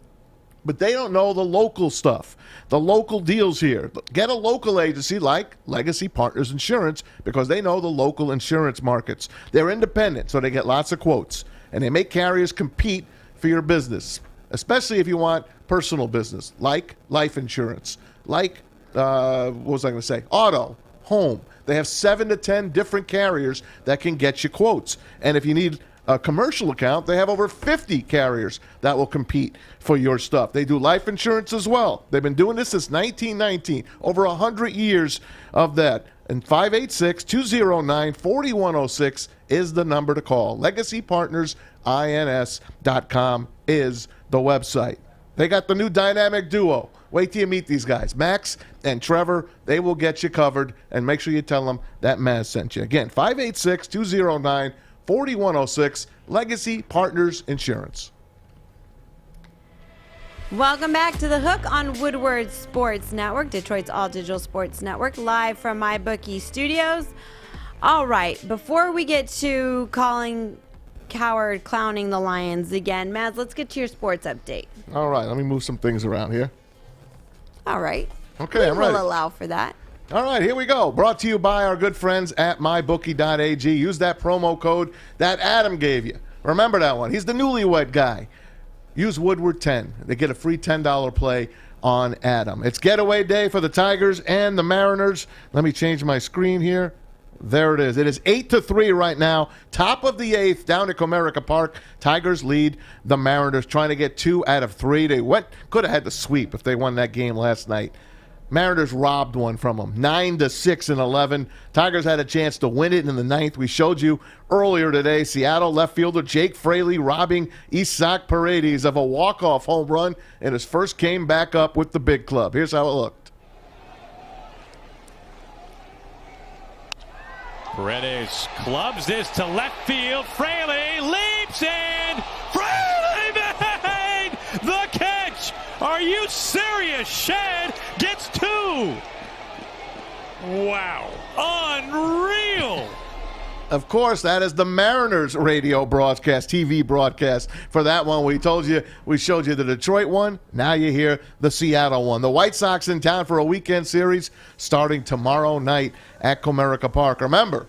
But they don't know the local stuff, the local deals here. Get a local agency like Legacy Partners Insurance because they know the local insurance markets. They're independent, so they get lots of quotes. And they make carriers compete for your business, especially if you want personal business, like life insurance, like, auto, home. They have 7 to 10 different carriers that can get you quotes. And if you need a commercial account, they have over 50 carriers that will compete for your stuff. They do life insurance as well. They've been doing this since 1919, over 100 years of that. And 586-209-4106 is the number to call. LegacyPartnersINS.com is the website. They got the new dynamic duo. Wait till you meet these guys. Max and Trevor, they will get you covered. And make sure you tell them that Maz sent you. Again, 586-209-4106, Legacy Partners Insurance. Welcome back to The Hook on Woodward Sports Network, Detroit's all-digital sports network, live from MyBookie Studios. All right, before we get to calling Cowherd clowning the Lions again, Maz, let's get to your sports update. All right, let me move some things around here. All right. Okay, I'm ready. We'll allow for that. All right, here we go. Brought to you by our good friends at mybookie.ag. Use that promo code that Adam gave you. Remember that one. He's the newlywed guy. Use Woodward 10. They get a free $10 play on Adam. It's getaway day for the Tigers and the Mariners. Let me change my screen here. There it is. It is 8-3 right now. Top of the 8th down at Comerica Park. Tigers lead the Mariners, trying to get 2 out of 3. They could have had the sweep if they won that game last night. Mariners robbed one from them, 9-6-11. Tigers had a chance to win it in the 9th. We showed you earlier today, Seattle left fielder Jake Fraley robbing Isaac Paredes of a walk-off home run in his first game back up with the big club. Here's how it looked. Paredes clubs this to left field. Fraley leaps in. Fraley made the catch. Are you serious? Shed gets 2. Wow. Unreal. Of course, that is the Mariners radio broadcast, TV broadcast. For that one, we showed you the Detroit one. Now you hear the Seattle one. The White Sox in town for a weekend series starting tomorrow night at Comerica Park. Remember,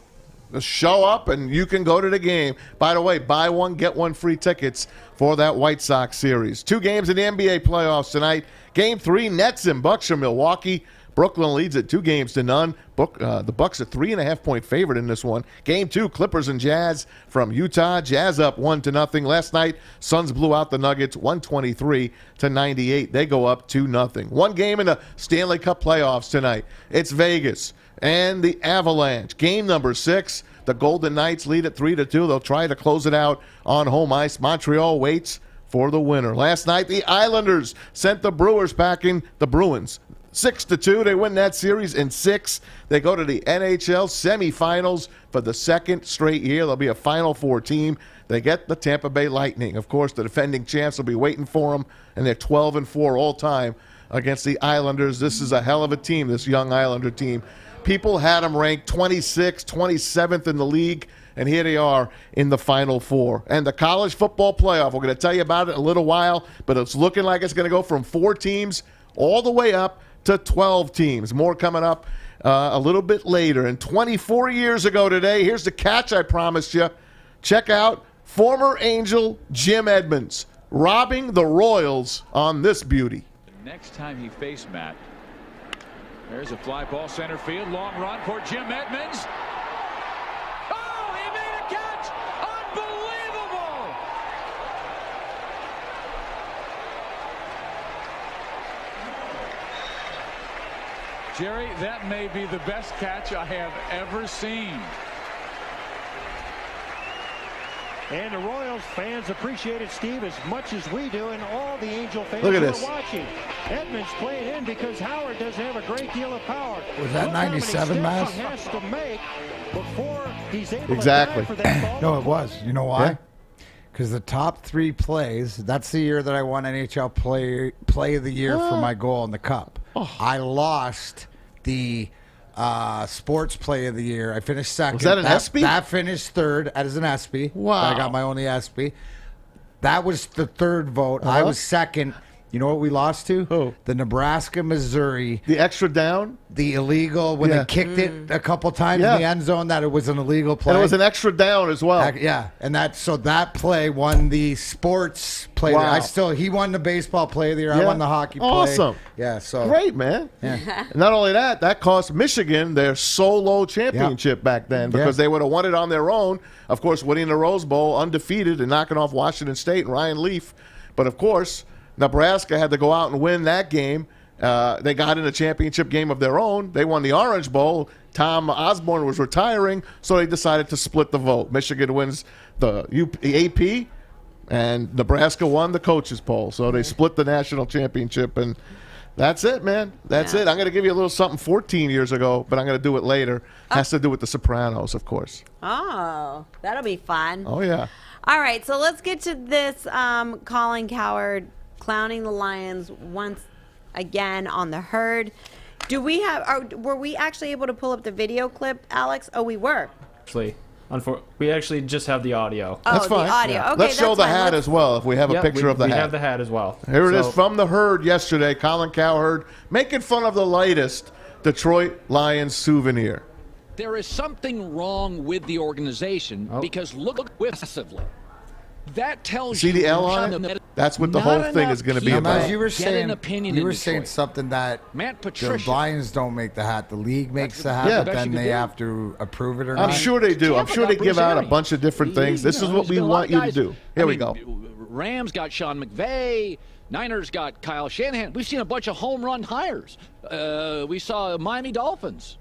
just show up and you can go to the game. By the way, buy one, get one free tickets for that White Sox series. 2 games in the NBA playoffs tonight. Game 3, Nets and Bucks from Milwaukee. Brooklyn leads at 2-0. The Bucks a 3.5-point favorite in this one. Game 2, Clippers and Jazz from Utah. Jazz up 1-0. Last night, Suns blew out the Nuggets 123-98. They go up 2-0. One game in the Stanley Cup playoffs tonight. It's Vegas and the Avalanche. Game number 6. The Golden Knights lead at 3-2. They'll try to close it out on home ice. Montreal waits for the winner. Last night, the Islanders sent the Brewers packing. The Bruins 6-2. They win that series in 6. They go to the NHL semifinals for the 2nd straight year. There'll be a Final Four team. They get the Tampa Bay Lightning. Of course, the defending champs will be waiting for them, and they're 12-4 all time against the Islanders. This is a hell of a team, this young Islander team. People had them ranked 26th, 27th in the league, and here they are in the Final Four. And the college football playoff, we're going to tell you about it in a little while, but it's looking like it's going to go from 4 teams all the way up to 12 teams. More coming up a little bit later. And 24 years ago today, here's the catch I promised you. Check out former Angel Jim Edmonds robbing the Royals on this beauty. Next time he faced Matt, there's a fly ball center field, long run for Jim Edmonds. Oh, he made a catch! Unbelievable! Jerry, that may be the best catch I have ever seen. And the Royals fans appreciate it, Steve, as much as we do, and all the Angel fans Look at who this. are watching. Edmonds playing in because Howard doesn't have a great deal of power. Was that 97, Mass? He has to make before he's able Exactly. to dive for that ball. No, it was. You know why? Because the top 3 plays, that's the year that I won NHL play of the year for my goal in the Cup. I lost the sports play of the year. I finished second. Was that an ESPY? That finished third as an ESPY. Wow. I got my only ESPY. That was the third vote. I was second. You know what we lost to? Who? The Nebraska-Missouri. The extra down? The illegal, when they kicked it a couple times in the end zone, that it was an illegal play. And it was an extra down as well. Yeah, and that play won the sports play. Wow. He won the baseball play of the year. I won the hockey play. Awesome. Yeah, so great, man. Yeah. And not only that cost Michigan their solo championship back then because they would have won it on their own. Of course, winning the Rose Bowl undefeated and knocking off Washington State and Ryan Leaf. But of course, Nebraska had to go out and win that game. They got in a championship game of their own. They won the Orange Bowl. Tom Osborne was retiring, so they decided to split the vote. Michigan wins the AP, and Nebraska won the coaches poll. So they split the national championship, and that's it, man. That's it. I'm going to give you a little something 14 years ago, but I'm going to do it later. Has to do with The Sopranos, of course. Oh, that'll be fun. Oh, yeah. All right, so let's get to this Colin Cowherd clowning the Lions once again on the herd. Were we actually able to pull up the video clip, Alex? Oh, we were. Actually, we actually just have the audio. Oh, That's fine. the audio. Yeah. Okay, Let's show that's the fine. hat as well if we have a picture of the hat. We have the hat as well. Here it is from the herd yesterday. Colin Cowherd making fun of the latest Detroit Lions souvenir. There is something wrong with the organization because look aggressively. That tells See you the L on it? That's what the whole thing is going to be about. As you were saying, you were saying something that Matt the Patricia. Lions don't make the hat. The league makes the hat, but then they have to approve it or not. I'm sure they do. I'm sure they give out a bunch of different things. This is what we want you to do. Here we go. Rams got Sean McVay. Niners got Kyle Shanahan. We've seen a bunch of home run hires. We saw Miami Dolphins.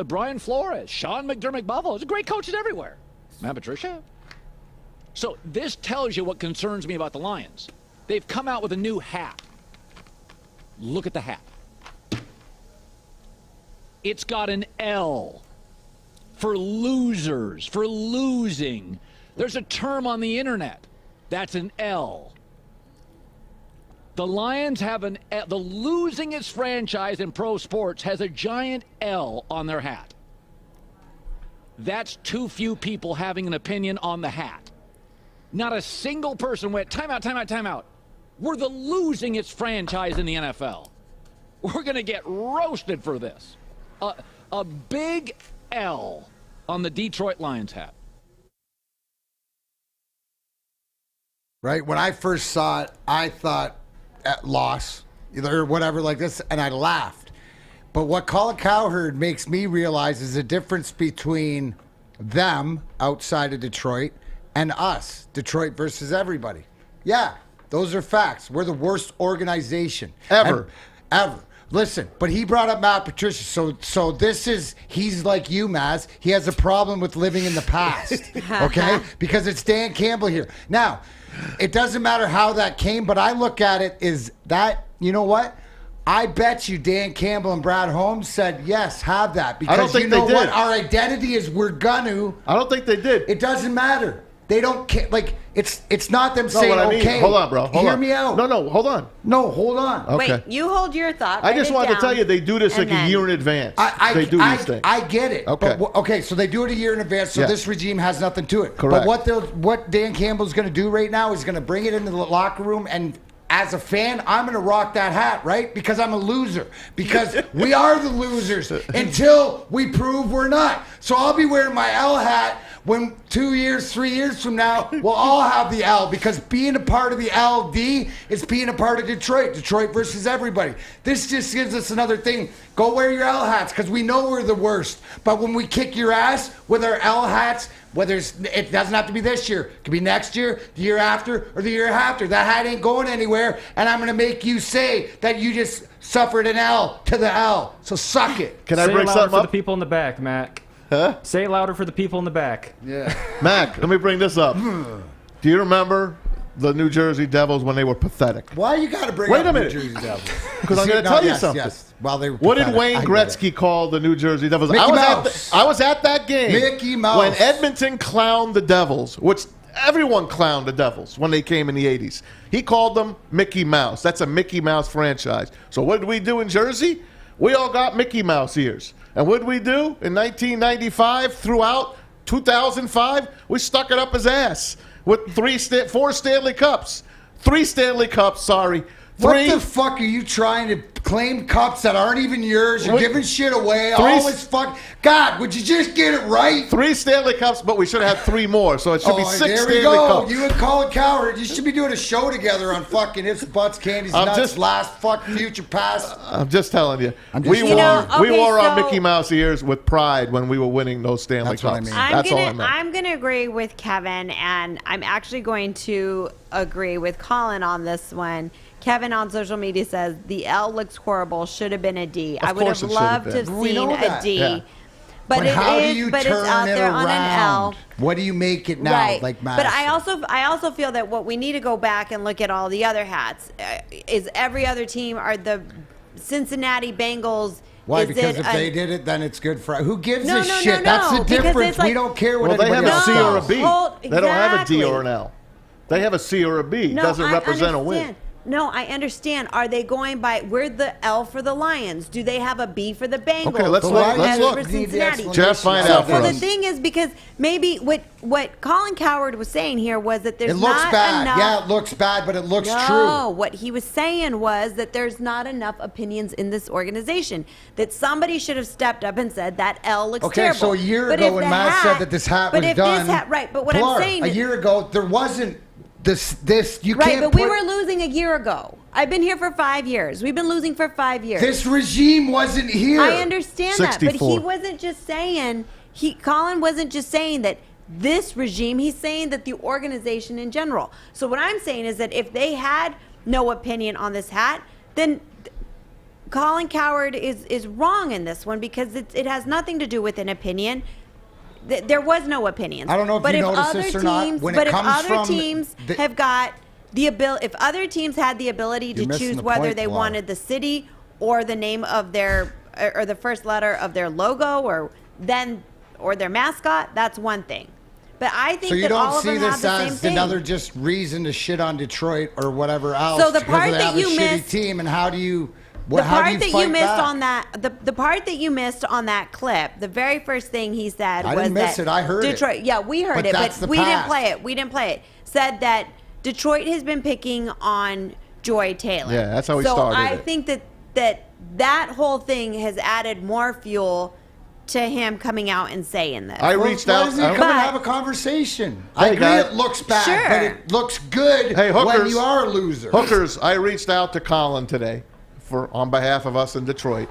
Brian Flores. Sean McDermott Buffalo. There's great coaches everywhere. Matt Patricia. So this tells you what concerns me about the Lions. They've come out with a new hat. Look at the hat. It's got an L for losers, for losing. There's a term on the internet. That's an L. The Lions have the losingest franchise in pro sports has a giant L on their hat. That's too few people having an opinion on the hat. Not a single person went, timeout, timeout, timeout. We're the losingest franchise in the NFL. We're going to get roasted for this. A big L on the Detroit Lions hat. Right? When I first saw it, I thought loss, or whatever like this, and I laughed. But what Colin Cowherd makes me realize is the difference between them outside of Detroit and us, Detroit versus everybody. Yeah, those are facts. We're the worst organization. Ever. Ever. Listen, but he brought up Matt Patricia, so this is, he's like you, Maz. He has a problem with living in the past, okay? Because it's Dan Campbell here. Now, it doesn't matter how that came, but I look at it is that, you know what? I bet you Dan Campbell and Brad Holmes said, yes, have that. Because I don't think you know they did. what? Our identity is we're gonna. I don't think they did. It doesn't matter. They don't care. Like, it's not them saying, what I mean, okay. hold on, bro. Hear me out. No, hold on. No, hold on. Okay. Wait, you hold your thought. I write just it wanted to down, tell you they do this and like a then- year in advance. They do these things. I get it. Okay. But, okay, so they do it a year in advance, so Yeah. this regime has nothing to it. Correct. But what Dan Campbell's going to do right now is going to bring it into the locker room, and as a fan, I'm going to rock that hat, right? Because I'm a loser. Because we are the losers until we prove we're not. So I'll be wearing my L hat when 2 years, 3 years from now, we'll all have the L, because being a part of the LD is being a part of Detroit. Detroit versus everybody. This just gives us another thing. Go wear your L hats, because we know we're the worst. But when we kick your ass with our L hats, Whether it doesn't have to be this year. It could be next year, the year after, or the year after. That hat ain't going anywhere, and I'm going to make you say that you just suffered an L to the L. So suck it. Can I bring something something for up? the people in the back, Mac? Huh? Say it louder for the people in the back. Yeah. Mac, let me bring this up. Do you remember the New Jersey Devils when they were pathetic? Why you got to bring Wait up a minute. New Jersey Devils? Because I'm going to tell you something. Yes. While they were What did pathetic. Wayne I get Gretzky it. call the New Jersey Devils? Mickey Mouse. I was at that game. Mickey Mouse. When Edmonton clowned the Devils, which everyone clowned the Devils when they came in the 80s. He called them Mickey Mouse. That's a Mickey Mouse franchise. So what did we do in Jersey? We all got Mickey Mouse ears. And what did we do in 1995 throughout 2005? We stuck it up his ass with 4 Stanley Cups. 3 Stanley Cups, sorry. What the fuck are you trying to claim cups that aren't even yours? You're giving shit away. Always fuck. God, would you just get it right? 3 Stanley Cups, but we should have had 3 more. So it should be 6 there Stanley we go. Cups. You and Colin Cowherd, you should be doing a show together on fucking Ifs, Butts, Candies, Nuts, Last, Fuck, Future, Past. I'm just telling you. We wore our Mickey Mouse ears with pride when we were winning those Stanley Cups. That's all I meant. I'm going to agree with Kevin, and I'm actually going to agree with Colin on this one. Kevin on social media says the L looks horrible. Should have been a D. I would have loved to have seen a D. Yeah. But how do it you is. But turn it's out it there on an L. around? What do you make it now? Right. Like but Madison? I also feel that what we need to go back and look at all the other hats. Is every other team are the Cincinnati Bengals? Why? Because if they did it, then it's good for. Who gives a shit? No, That's the because difference. it's like, We don't care what Well, they anybody have a else C or a does. B. They don't have a D or an L. They have a C or a B. No, Doesn't I represent a understand. win. No, I understand. Are they going by? We're the L for the Lions. Do they have a B for the Bengals? Okay, let's look. Let's For look. Cincinnati. Jeff, find out for So the us. thing is, because maybe what Colin Cowherd was saying here was that there's It looks not bad. enough. Yeah, it looks bad, but it looks No, true. what he was saying was that there's not enough opinions in this organization. That somebody should have stepped up and said that L looks Okay, terrible. so a year But ago if when the Matt said that this hat but was if done, this hat, right? But what Pilar, I'm saying a is, year ago there wasn't this. You right, can't. but put, we were losing a year ago. I've been here for 5 years. We've been losing for 5 years. This regime wasn't here. I understand that, but he 64. wasn't just saying. Colin wasn't just saying that this regime. He's saying that the organization in general. So what I'm saying is that if they had no opinion on this hat, then Colin Cowherd is wrong in this one because it has nothing to do with an opinion. There was no opinion. I don't know if you noticed this or not. When it comes other from teams the- have got the ability, if other teams had the ability to You're missing choose the whether point, they Pilar. wanted the city or the name of their or the first letter of their logo or their mascot, that's one thing. But I think So you that all don't of see them have this the same as thing. another just reason to shit on Detroit or whatever else? So the because part they that have a you shitty missed- team, and how do you? The How do part you that fight you missed back? on that, the part that you missed on that clip, the very first thing he said I was didn't miss that it. I heard it. Detroit. Yeah, we heard But it, that's but the we didn't past. play it. We didn't play it. Said that Detroit has been picking on Joy Taylor. Yeah, that's how he so started I it. think that whole thing has added more fuel to him coming out and saying this. I reached Why out. doesn't he come and have a conversation? Hey, I agree guys. it looks bad, Sure. but it looks good Hey, hookers, when you are a loser. Hookers, I reached out to Colin today on behalf of us in Detroit.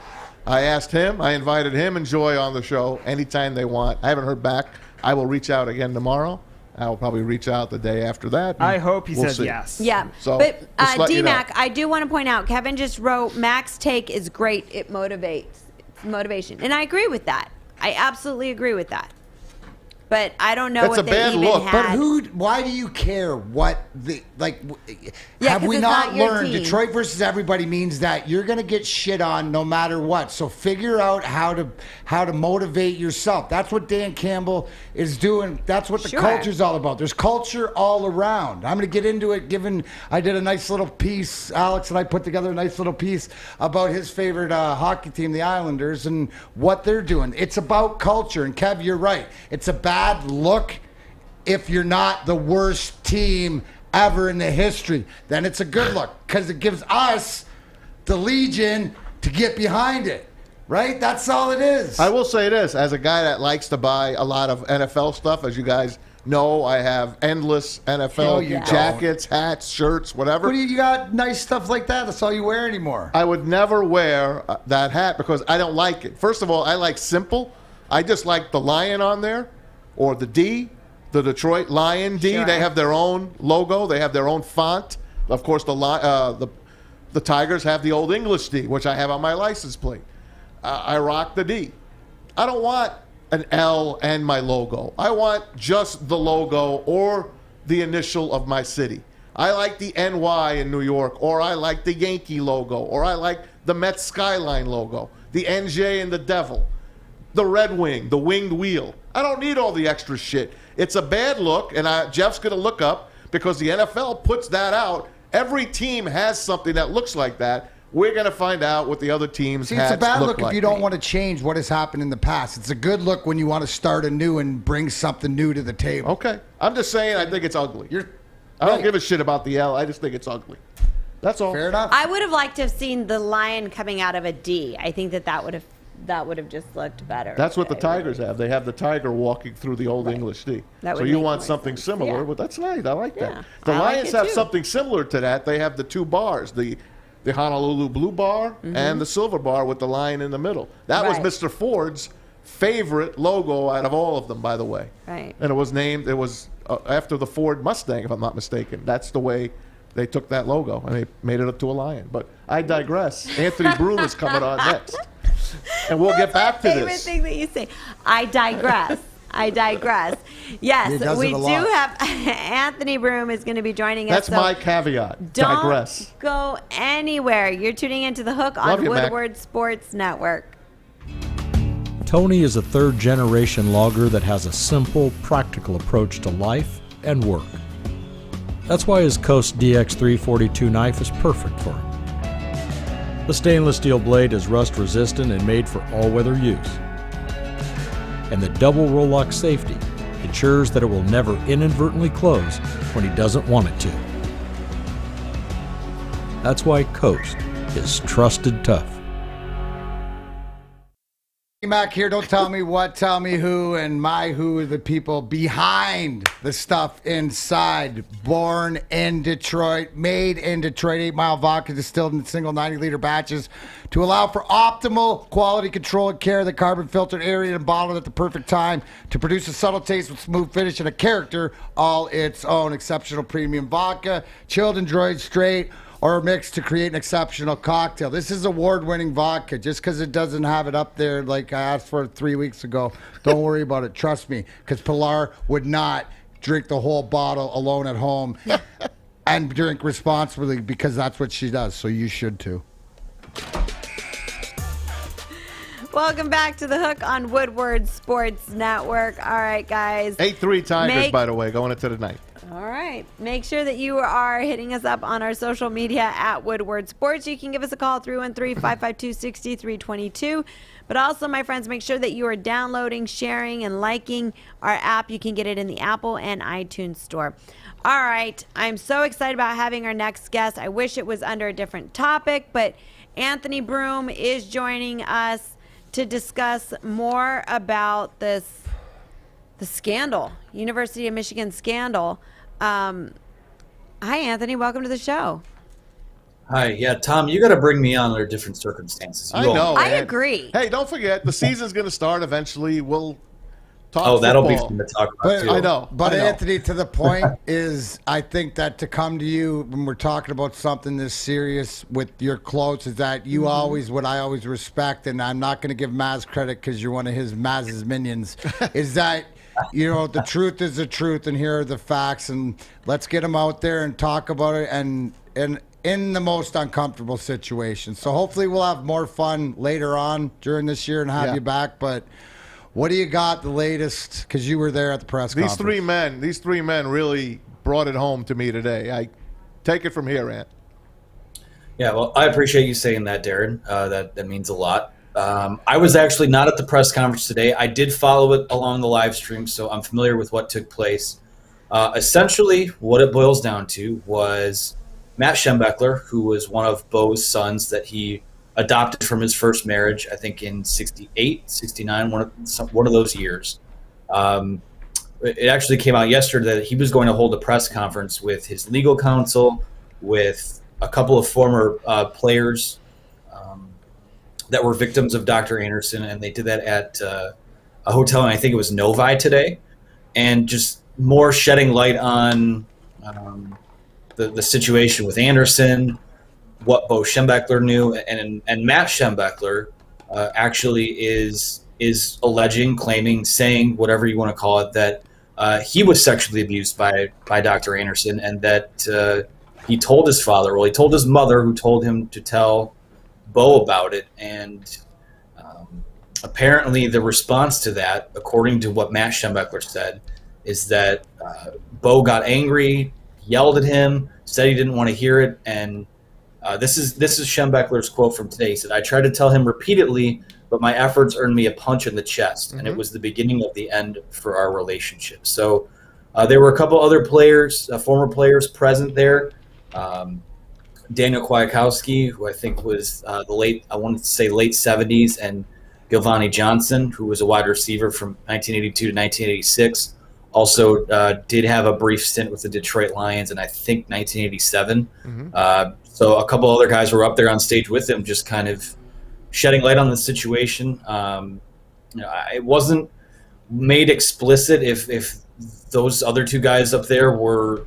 I asked him, I invited him and Joy on the show anytime they want. I haven't heard back. I will reach out again tomorrow. I will probably reach out the day after that. I hope he We'll says see. yes. Yeah, So, but just let you know. DMac, I do want to point out, Kevin just wrote, Mac's take is great. It motivates. It's motivation. And I agree with that. I absolutely agree with that. But I don't know That's what a they bad even look. had. But why do you care what the like? Yeah, have 'cause we it's not not your learned team. Detroit versus everybody means that you're gonna get shit on no matter what. So figure out how to motivate yourself. That's what Dan Campbell is doing. That's what the Sure. culture's all about. There's culture all around. I'm gonna get into it. Given I did a nice little piece, Alex and I put together a nice little piece about his favorite hockey team, the Islanders, and what they're doing. It's about culture. And Kev, you're right. It's a bad look if you're not the worst team ever in the history. Then it's a good look because it gives us the Legion to get behind it. Right? That's all it is. I will say this, as a guy that likes to buy a lot of NFL stuff, as you guys know, I have endless NFL No, you don't. jackets, hats, shirts, whatever. What do you got? Nice stuff like that. That's all you wear anymore. I would never wear that hat because I don't like it. First of all, I like simple. I just like the lion on there or the D The Detroit Lion D, Sure. they have their own logo. They have their own font. Of course, the Tigers have the Old English D, which I have on my license plate. I rock the D. I don't want an L and my logo. I want just the logo or the initial of my city. I like the NY in New York, or I like the Yankee logo, or I like the Mets Skyline logo, the NJ and the Devil, the Red Wing, the Winged Wheel. I don't need all the extra shit. It's a bad look, and Jeff's going to look up because the NFL puts that out. Every team has something that looks like that. We're going to find out what the other teams See, it's a bad look like. if you don't want to change what has happened in the past. It's a good look when you want to start anew and bring something new to the table. Okay. I'm just saying I think it's ugly. I don't give a shit about the L. I just think it's ugly. That's all. Fair enough. I would have liked to have seen the lion coming out of a D. I think that would have just looked better. That's what the Tigers have. They have the tiger walking through the Old English D. That So would you make want more something sense. similar, Yeah. but that's nice. I like Yeah. that. The I like Lions it have too. something similar to that. They have the two bars, the Honolulu Blue Bar and the Silver Bar with the lion in the middle. That was Right. Mr. Ford's favorite logo out of all of them, by the way. Right. And it was after the Ford Mustang, if I'm not mistaken. That's the way they took that logo, and they made it up to a lion. But I digress. Anthony Broome is coming on next. And we'll get back to Favorite this. thing that you say. I digress. I digress. He Yes, does we it a do lot. have Anthony Broome is going to be joining us. That's so my caveat. Don't Digress. go anywhere. You're tuning into The Hook Love on you, Mac. Woodward Sports Network. Tony is a third-generation logger that has a simple, practical approach to life and work. That's why his Coast DX342 knife is perfect for him. The stainless steel blade is rust-resistant and made for all-weather use. And the double roll-lock safety ensures that it will never inadvertently close when he doesn't want it to. That's why Coast is trusted tough. Mac here, don't tell me what, tell me who, and my who are the people behind the stuff inside. Born in Detroit, made in Detroit, 8 Mile vodka distilled in single 90-liter batches to allow for optimal quality control and care. The carbon filtered, aerated, and bottled at the perfect time to produce a subtle taste with smooth finish and a character all its own. Exceptional premium vodka, chilled and dried straight, or mixed to create an exceptional cocktail. This is award-winning vodka. Just because it doesn't have it up there like I asked for 3 weeks ago, don't worry about it. Trust me, because Pilar would not drink the whole bottle alone at home and drink responsibly because that's what she does, so you should too. Welcome back to The Hook on Woodward Sports Network. All right, guys. 8-3 Tigers, by the way, going into the night. All right. Make sure that you are hitting us up on our social media at Woodward Sports. You can give us a call, 313-552-6322. But also, my friends, make sure that you are downloading, sharing, and liking our app. You can get it in the Apple and iTunes store. All right. I'm so excited about having our next guest. I wish it was under a different topic, but Anthony Broome is joining us to discuss more about the scandal, University of Michigan scandal. Hi, Anthony. Welcome to the show. Hi. Yeah, Tom, you got to bring me on under different circumstances. I know. I man. agree. Hey, don't forget, the season's going to start eventually. We'll talk Oh, that'll be football. fun to talk about, too. I know. But I know. Anthony, to the point is, I think that to come to you when we're talking about something this serious with your clothes is that you always, what I always respect, and I'm not going to give Maz credit because you're one of Maz's minions, is that, you know, the truth is the truth, and here are the facts, and let's get them out there and talk about it, and in the most uncomfortable situation. So hopefully we'll have more fun later on during this year and have you back, but what do you got the latest? Because you were there at the press conference. These three men really brought it home to me today. I take it from here, Ant. Yeah, well, I appreciate you saying that, Darren. That means a lot. I was actually not at the press conference today. I did follow it along the live stream, so I'm familiar with what took place. Essentially, what it boils down to was Matt Schembechler, who was one of Beau's sons that he adopted from his first marriage, I think in 68, 69, one of those years. It actually came out yesterday that he was going to hold a press conference with his legal counsel, with a couple of former players that were victims of Dr. Anderson, and they did that at a hotel, and I think it was Novi today. And just more shedding light on the situation with Anderson, what Beau Schembechler knew, and Matt Schembechler actually is claiming, saying, whatever you want to call it, that he was sexually abused by Dr. Anderson, and that he told his father, well, he told his mother, who told him to tell Beau about it, and apparently the response to that, according to what Matt Schembechler said, is that Beau got angry, yelled at him, said he didn't want to hear it, and this is Schembechler's quote from today. He said, "I tried to tell him repeatedly, but my efforts earned me a punch in the chest, and it was the beginning of the end for our relationship." So there were a couple other players, former players present there. Daniel Kwiatkowski, who I think was I wanted to say late 70s, and Gilvani Johnson, who was a wide receiver from 1982 to 1986. Also did have a brief stint with the Detroit Lions in, I think, 1987. So a couple other guys were up there on stage with him, just kind of shedding light on the situation. It wasn't made explicit if those other two guys up there were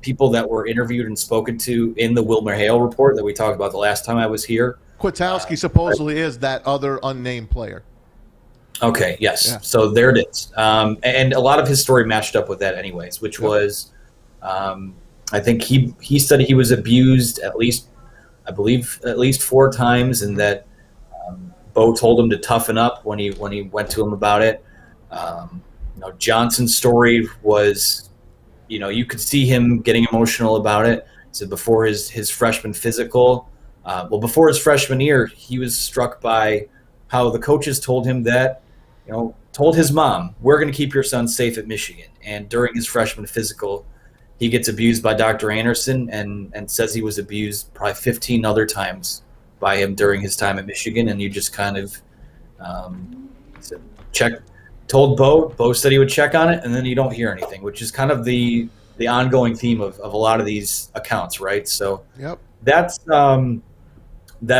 people that were interviewed and spoken to in the WilmerHale report that we talked about the last time I was here. Kwiatkowski supposedly is that other unnamed player. Okay, yes. Yeah. So there it is. And a lot of his story matched up with that anyways, which was, I think he said he was abused at least 4 times, and that Beau told him to toughen up when he went to him about it. Johnson's story was, you could see him getting emotional about it. So before his freshman physical, before his freshman year, he was struck by how the coaches told him that, told his mom, "We're going to keep your son safe at Michigan." And during his freshman physical, he gets abused by Dr. Anderson and says he was abused probably 15 other times by him during his time at Michigan. And you just kind of told Beau. Beau said he would check on it, and then you don't hear anything, which is kind of the ongoing theme of a lot of these accounts, right? So that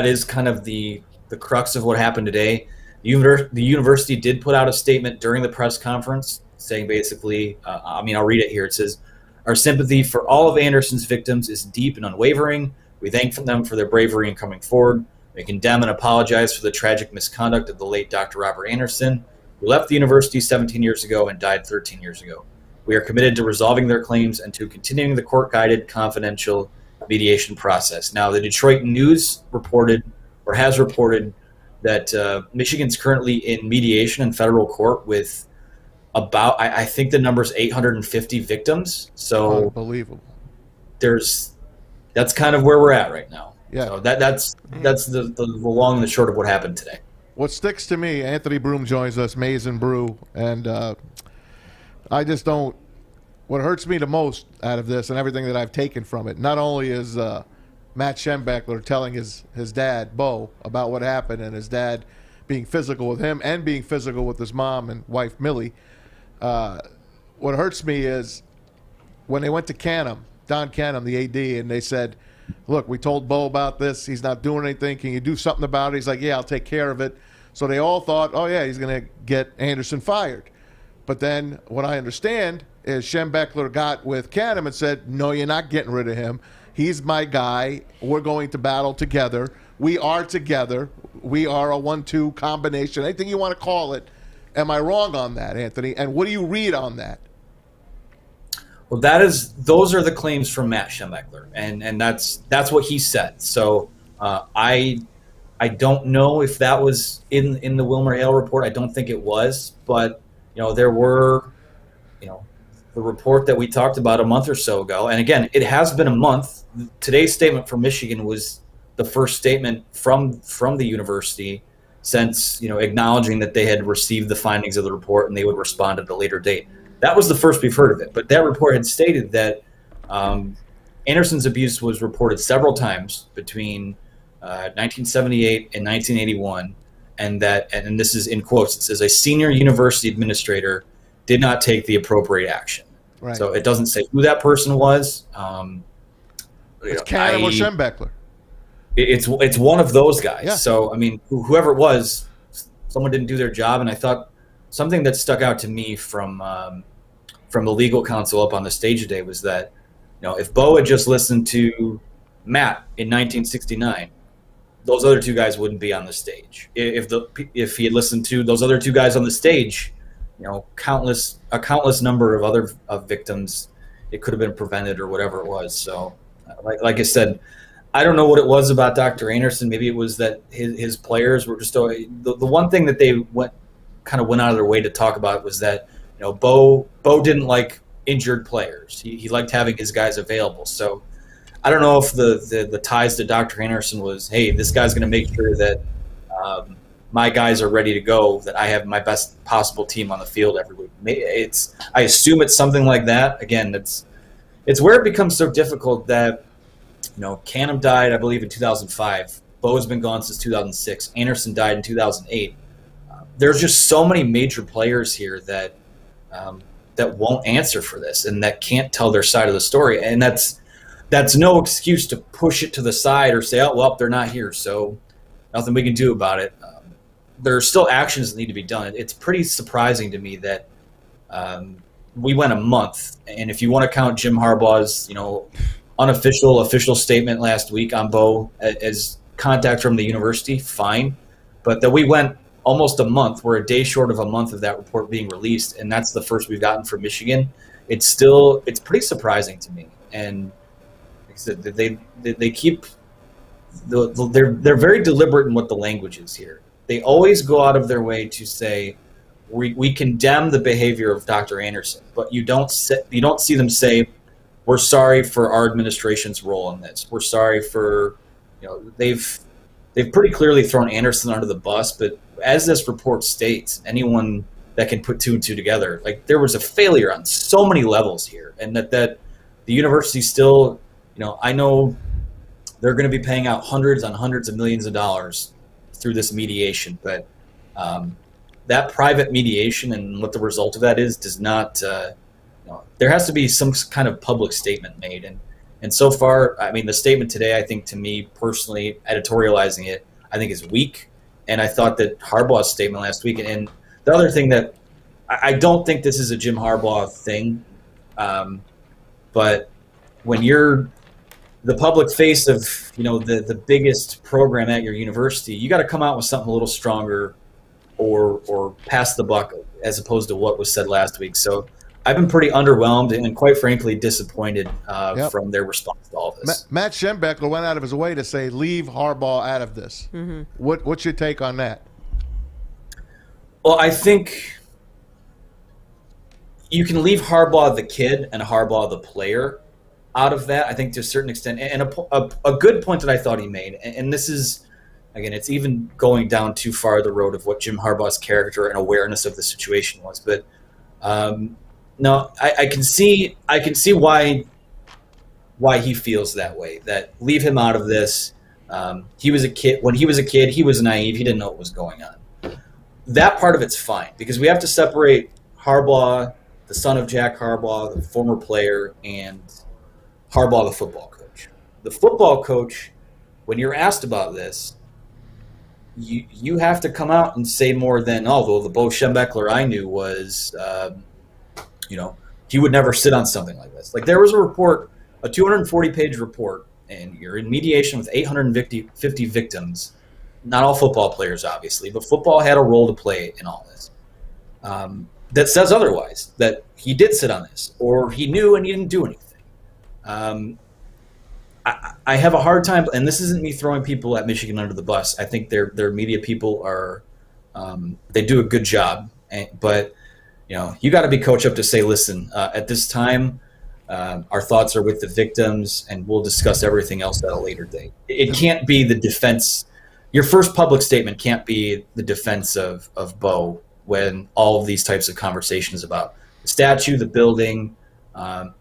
is kind of the crux of what happened today. The university did put out a statement during the press conference saying basically, I'll read it here. It says, "Our sympathy for all of Anderson's victims is deep and unwavering. We thank them for their bravery in coming forward. We condemn and apologize for the tragic misconduct of the late Dr. Robert Anderson, who left the university 17 years ago and died 13 years ago. We are committed to resolving their claims and to continuing the court-guided, confidential mediation process." Now, the Detroit News has reported that Michigan's currently in mediation in federal court with about, I think the number's 850 victims. So unbelievable. That's kind of where we're at right now. Yeah. So that's the long and the short of what happened today. What sticks to me, Anthony Broome joins us, Maize and Brew, and I just don't. What hurts me the most out of this and everything that I've taken from it, not only is Matt Schembechler telling his dad, Beau, about what happened, and his dad being physical with him and being physical with his mom and wife, Millie. What hurts me is when they went to Don Canham, the AD, and they said, "Look, we told Beau about this. He's not doing anything. Can you do something about it?" He's like, "Yeah, I'll take care of it." So they all thought, oh, yeah, he's going to get Anderson fired. But then what I understand is Schembechler got with Canham and said, "No, you're not getting rid of him. He's my guy. We're going to battle together. We are together. We are a 1-2 combination." Anything you want to call it. Am I wrong on that, Anthony? And what do you read on that? Well, those are the claims from Matt Schembechler, and that's what he said. So I don't know if that was in the WilmerHale report. I don't think it was, but there were the report that we talked about a month or so ago. And again, it has been a month. Today's statement from Michigan was the first statement from the university since acknowledging that they had received the findings of the report and they would respond at a later date. That was the first we've heard of it. But that report had stated that Anderson's abuse was reported several times between 1978 and 1981, and this is in quotes, it says a senior university administrator did not take the appropriate action. Right. So it doesn't say who that person was. It's Canham or Schembechler. It's one of those guys. Yeah. So, whoever it was, someone didn't do their job. And I thought something that stuck out to me from from the legal counsel up on the stage today was that, if Beau had just listened to Matt in 1969, those other two guys wouldn't be on the stage. If he had listened to those other two guys on the stage, a countless number of other victims, it could have been prevented or whatever it was. So, like I said, I don't know what it was about Dr. Anderson. Maybe it was that his players were just the one thing that they went out of their way to talk about was that Beau didn't like injured players. He liked having his guys available. So I don't know if the ties to Dr. Anderson was, hey, this guy's going to make sure that my guys are ready to go, that I have my best possible team on the field every week. I assume it's something like that. Again, it's where it becomes so difficult that, Canham died, I believe, in 2005. Beau's been gone since 2006. Anderson died in 2008. There's just so many major players here that won't answer for this and that can't tell their side of the story. And that's no excuse to push it to the side or say, oh, well, they're not here, so nothing we can do about it. There are still actions that need to be done. It's pretty surprising to me that we went a month, and if you want to count Jim Harbaugh's, official statement last week on Beau as contact from the university, fine, but that we went almost a month. We're a day short of a month of that report being released, and that's the first we've gotten from Michigan. It's pretty surprising to me, and like I said, they keep they're very deliberate in what the language is here. They always go out of their way to say we condemn the behavior of Dr. Anderson, but you don't see them say we're sorry for our administration's role in this. We're sorry for they've pretty clearly thrown Anderson under the bus, but as this report states, anyone that can put two and two together, like there was a failure on so many levels here, and that the university still, I know they're going to be paying out hundreds on hundreds of millions of dollars through this mediation, but that private mediation and what the result of that is does not. There has to be some kind of public statement made, and so far, I mean, the statement today, I think, to me personally, editorializing it, I think is weak. And I thought that Harbaugh's statement last week, and the other thing that I don't think this is a Jim Harbaugh thing, but when you're the public face of the biggest program at your university, you got to come out with something a little stronger, or pass the buck, as opposed to what was said last week. So I've been pretty underwhelmed and quite frankly disappointed from their response to all this. Matt Schembechler went out of his way to say, leave Harbaugh out of this. Mm-hmm. What's your take on that? Well, I think you can leave Harbaugh the kid and Harbaugh the player out of that, I think, to a certain extent. And a good point that I thought he made, and this is, again, it's even going down too far the road of what Jim Harbaugh's character and awareness of the situation was. But no, I can see why he feels that way. That leave him out of this. He was a kid. When he was a kid, he was naive. He didn't know what was going on. That part of it's fine, because we have to separate Harbaugh, the son of Jack Harbaugh, the former player, and Harbaugh, the football coach. The football coach, when you're asked about this, you have to come out and say more than, although the Beau Schembechler I knew was, he would never sit on something like this. Like, there was a report, a 240-page report, and you're in mediation with 850 victims. Not all football players, obviously, but football had a role to play in all this. That says otherwise, that he did sit on this, or he knew and he didn't do anything. I have a hard time, and this isn't me throwing people at Michigan under the bus. I think their media people are, they do a good job, but you got to be coached up to say, listen, at this time, our thoughts are with the victims, and we'll discuss everything else at a later date. It can't be the defense. Your first public statement can't be the defense of Beau when all of these types of conversations about the statue, the building,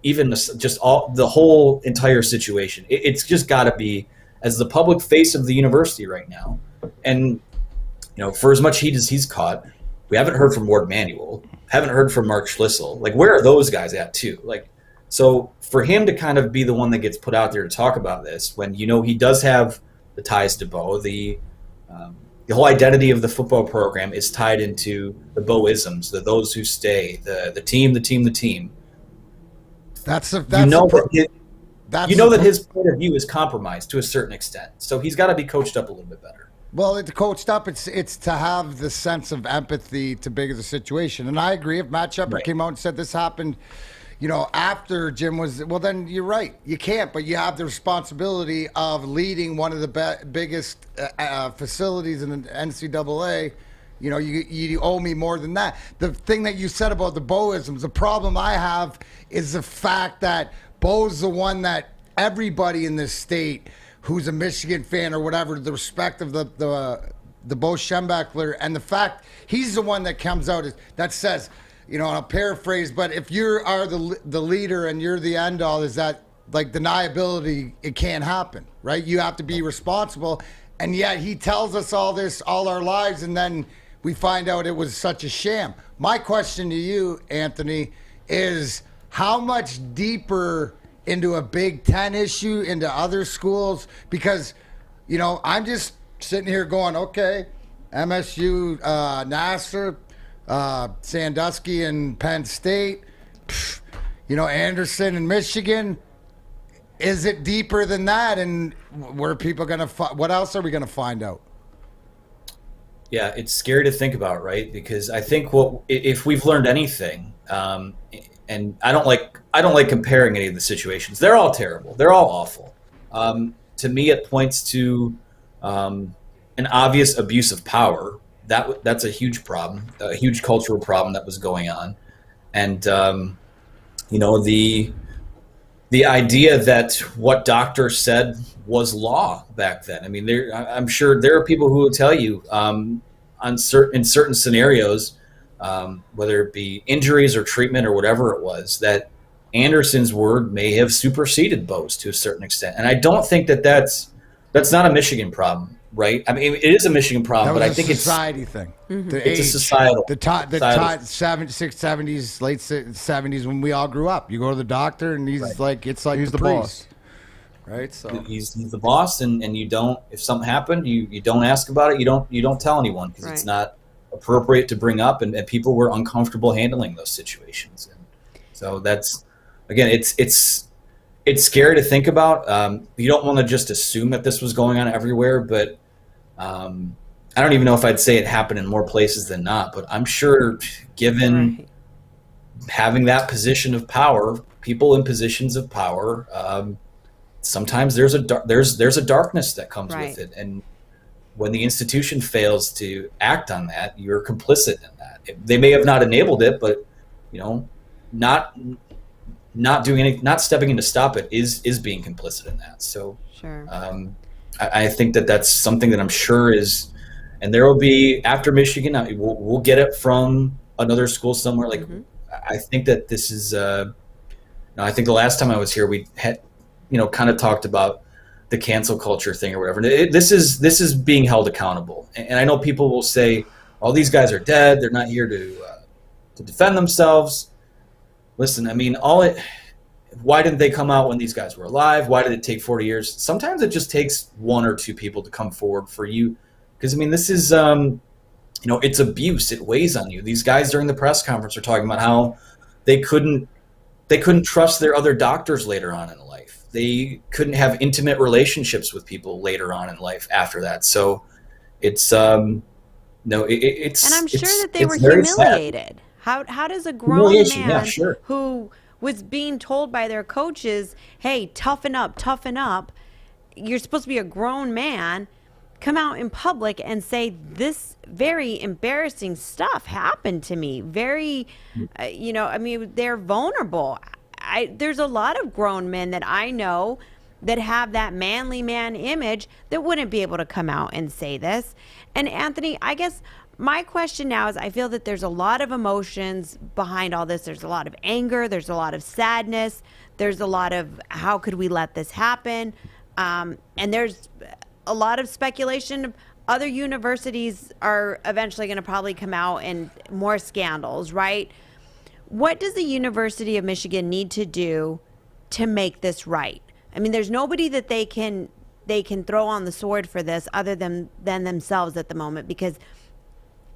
even the whole entire situation. It's just got to be as the public face of the university right now. And for as much heat as he's caught, we haven't heard from Ward Manuel, haven't heard from Mark Schlissel. Like, where are those guys at too? Like, so for him to kind of be the one that gets put out there to talk about this, when he does have the ties to Beau, the whole identity of the football program is tied into the Beau-isms, those who stay, the team. that his point of view is compromised to a certain extent. So he's got to be coached up a little bit better. Well, it's coached up. It's to have the sense of empathy to bigger the situation. And I agree. If Matt Shepard came out and said this happened, after Jim was, well, then you're right. You can't, but you have the responsibility of leading one of the biggest facilities in the NCAA. You owe me more than that. The thing that you said about the Beauisms, the problem I have is the fact that Beau's the one that everybody in this state who's a Michigan fan or whatever, the respect of the Beau Schembechler, and the fact he's the one that comes out that says, and I'll paraphrase, but if you are the leader and you're the end all, is that like deniability? It can't happen, right? You have to be responsible, and yet he tells us all this all our lives, and then we find out it was such a sham. My question to you, Anthony, is how much deeper into a Big Ten issue, into other schools? Because, I'm just sitting here going, okay, MSU, Nassar, Sandusky and Penn State, Anderson and Michigan. Is it deeper than that? And where people going to what else are we going to find out? Yeah, it's scary to think about, right? Because I think if we've learned anything, and I don't like comparing any of the situations. They're all terrible. They're all awful. To me, it points to an obvious abuse of power. That's a huge problem, a huge cultural problem that was going on, and the idea that what doctors said was law back then. I mean, I'm sure there are people who will tell you in certain scenarios, whether it be injuries or treatment or whatever it was, that Anderson's word may have superseded Beau's to a certain extent. And I don't think that's not a Michigan problem. Right. I mean, it is a Michigan problem, but I think it's a society thing. Mm-hmm. It's a societal. The 70s, late 70s, when we all grew up. You go to the doctor, and he's like the boss, right? So he's the boss, and you don't. If something happened, you don't ask about it. You don't tell anyone because it's not appropriate to bring up, and people were uncomfortable handling those situations. And so that's again, it's scary to think about. You don't want to just assume that this was going on everywhere, but I don't even know if I'd say it happened in more places than not. But I'm sure, given having that position of power, people in positions of power, sometimes there's a darkness that comes with it, and when the institution fails to act on that, you're complicit in that. They may have not enabled it, but not doing anything, not stepping in to stop it is being complicit in that. So I think that's something that I'm sure is, and there will be after Michigan, we'll get it from another school somewhere. Like I think that this is, I think the last time I was here, we had, kind of talked about the cancel culture thing or whatever. This is being held accountable. And I know people will say, "Oh, these guys are dead. They're not here to defend themselves." Listen, I mean, why didn't they come out when these guys were alive? Why did it take 40 years? Sometimes it just takes one or two people to come forward for you. Because, I mean, this is, it's abuse. It weighs on you. These guys during the press conference are talking about how they couldn't trust their other doctors later on in life. They couldn't have intimate relationships with people later on in life after that. So it's, it's. And I'm sure that they were humiliated. How does a grown man who was being told by their coaches, "Hey, toughen up, you're supposed to be a grown man," come out in public and say this very embarrassing stuff happened to me? Very, they're vulnerable. There's a lot of grown men that I know that have that manly man image that wouldn't be able to come out and say this. And Anthony, I guess my question now is, I feel that there's a lot of emotions behind all this. There's a lot of anger. There's a lot of sadness. There's a lot of, how could we let this happen? And there's a lot of speculation. Other universities are eventually going to probably come out and more scandals, right? What does the University of Michigan need to do to make this right? I mean, there's nobody that they can throw on the sword for this other than themselves at the moment, because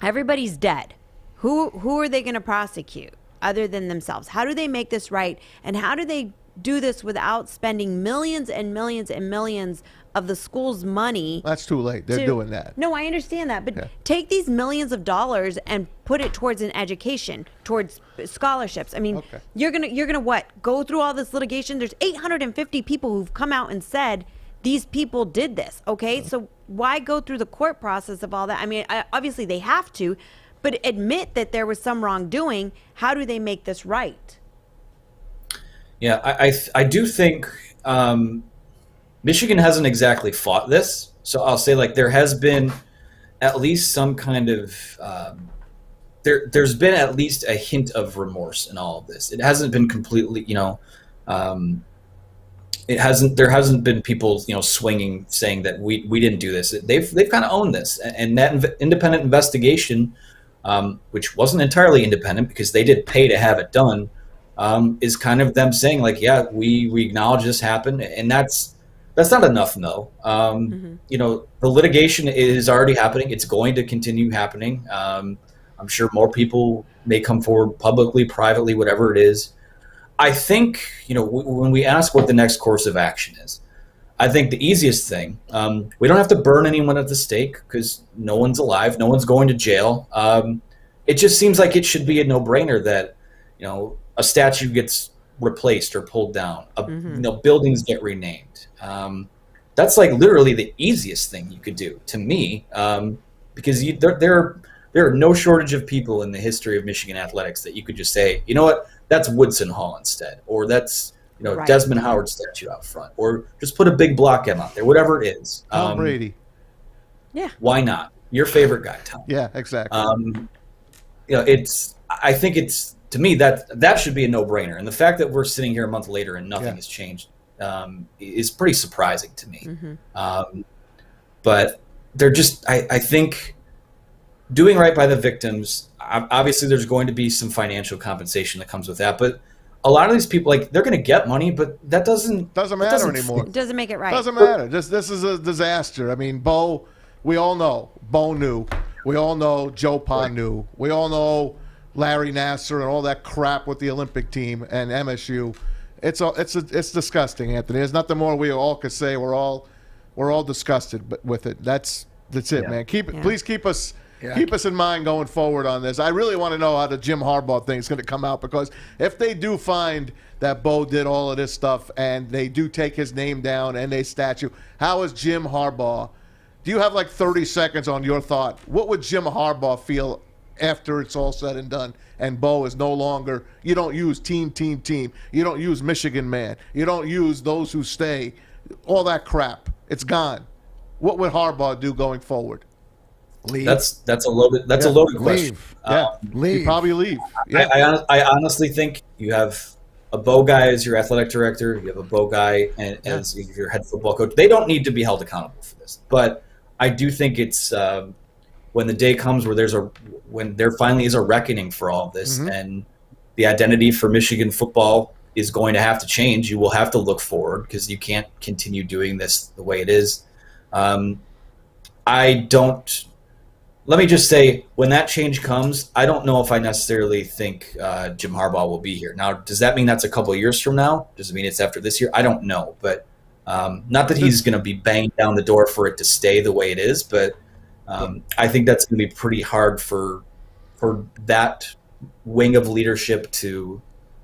everybody's dead. Who are they going to prosecute? other than themselves? How do they make this right? And how do they do this without spending millions and millions and millions of the school's money? That's too late. They're doing that. No, I understand that. But take these millions of dollars and put it towards an education, towards scholarships. I mean, you're gonna what? Go through all this litigation? There's 850 people who've come out and said these people did this. Okay, so why go through the court process of all that? I mean, obviously they have to, but admit that there was some wrongdoing. How do they make this right? Yeah, I do think Michigan hasn't exactly fought this. So I'll say, like, there has been at least some kind of there's been at least a hint of remorse in all of this. It hasn't been completely, there hasn't been people, swinging, saying that we didn't do this. They've kind of owned this, and that independent investigation, which wasn't entirely independent because they did pay to have it done, is kind of them saying, like, yeah, we acknowledge this happened, and that's not enough, no. The litigation is already happening. It's going to continue happening. I'm sure more people may come forward publicly, privately, whatever it is. I think, when we ask what the next course of action is, I think the easiest thing, we don't have to burn anyone at the stake because no one's alive, no one's going to jail. It just seems like it should be a no-brainer that, a statue gets replaced or pulled down, buildings get renamed. That's like literally the easiest thing you could do to me, because there are no shortage of people in the history of Michigan athletics that you could just say, you know what, that's Woodson Hall instead, or that's Right. Desmond Howard statue out front, or just put a big block M out there, whatever it is. Tom Brady. Yeah. Why not? Your favorite guy, Tom. Yeah, exactly. I think it's, to me, that should be a no-brainer. And the fact that we're sitting here a month later and nothing has changed is pretty surprising to me. But they're just, I think, doing right by the victims, obviously there's going to be some financial compensation that comes with that, but a lot of these people, like, they're going to get money, but that doesn't matter anymore. It doesn't make it right. Doesn't matter. This is a disaster. I mean, Beau, we all know. Beau knew. We all know Joe Pa knew. We all know Larry Nassar and all that crap with the Olympic team and MSU. It's disgusting, Anthony. There's nothing more we all could say. We're all disgusted with it. That's it, man. Please keep us. Yeah. Keep us in mind going forward on this. I really want to know how the Jim Harbaugh thing is going to come out, because if they do find that Beau did all of this stuff and they do take his name down and they statue, how is Jim Harbaugh? Do you have like 30 seconds on your thought? What would Jim Harbaugh feel after it's all said and done and Beau is no longer, you don't use team. You don't use Michigan man. You don't use those who stay. All that crap. It's gone. What would Harbaugh do going forward? Leave. That's a loaded question. Leave. You probably leave. Yeah. I honestly think you have a Beau guy as your athletic director. You have a Beau guy as your head football coach. They don't need to be held accountable for this, but I do think it's when the day comes where when there finally is a reckoning for all of this, and the identity for Michigan football is going to have to change. You will have to look forward because you can't continue doing this the way it is. Let me just say, when that change comes, I don't know if I necessarily think Jim Harbaugh will be here. Now, does that mean that's a couple of years from now? Does it mean it's after this year? I don't know. But not that he's going to be banging down the door for it to stay the way it is, but I think that's going to be pretty hard for that wing of leadership to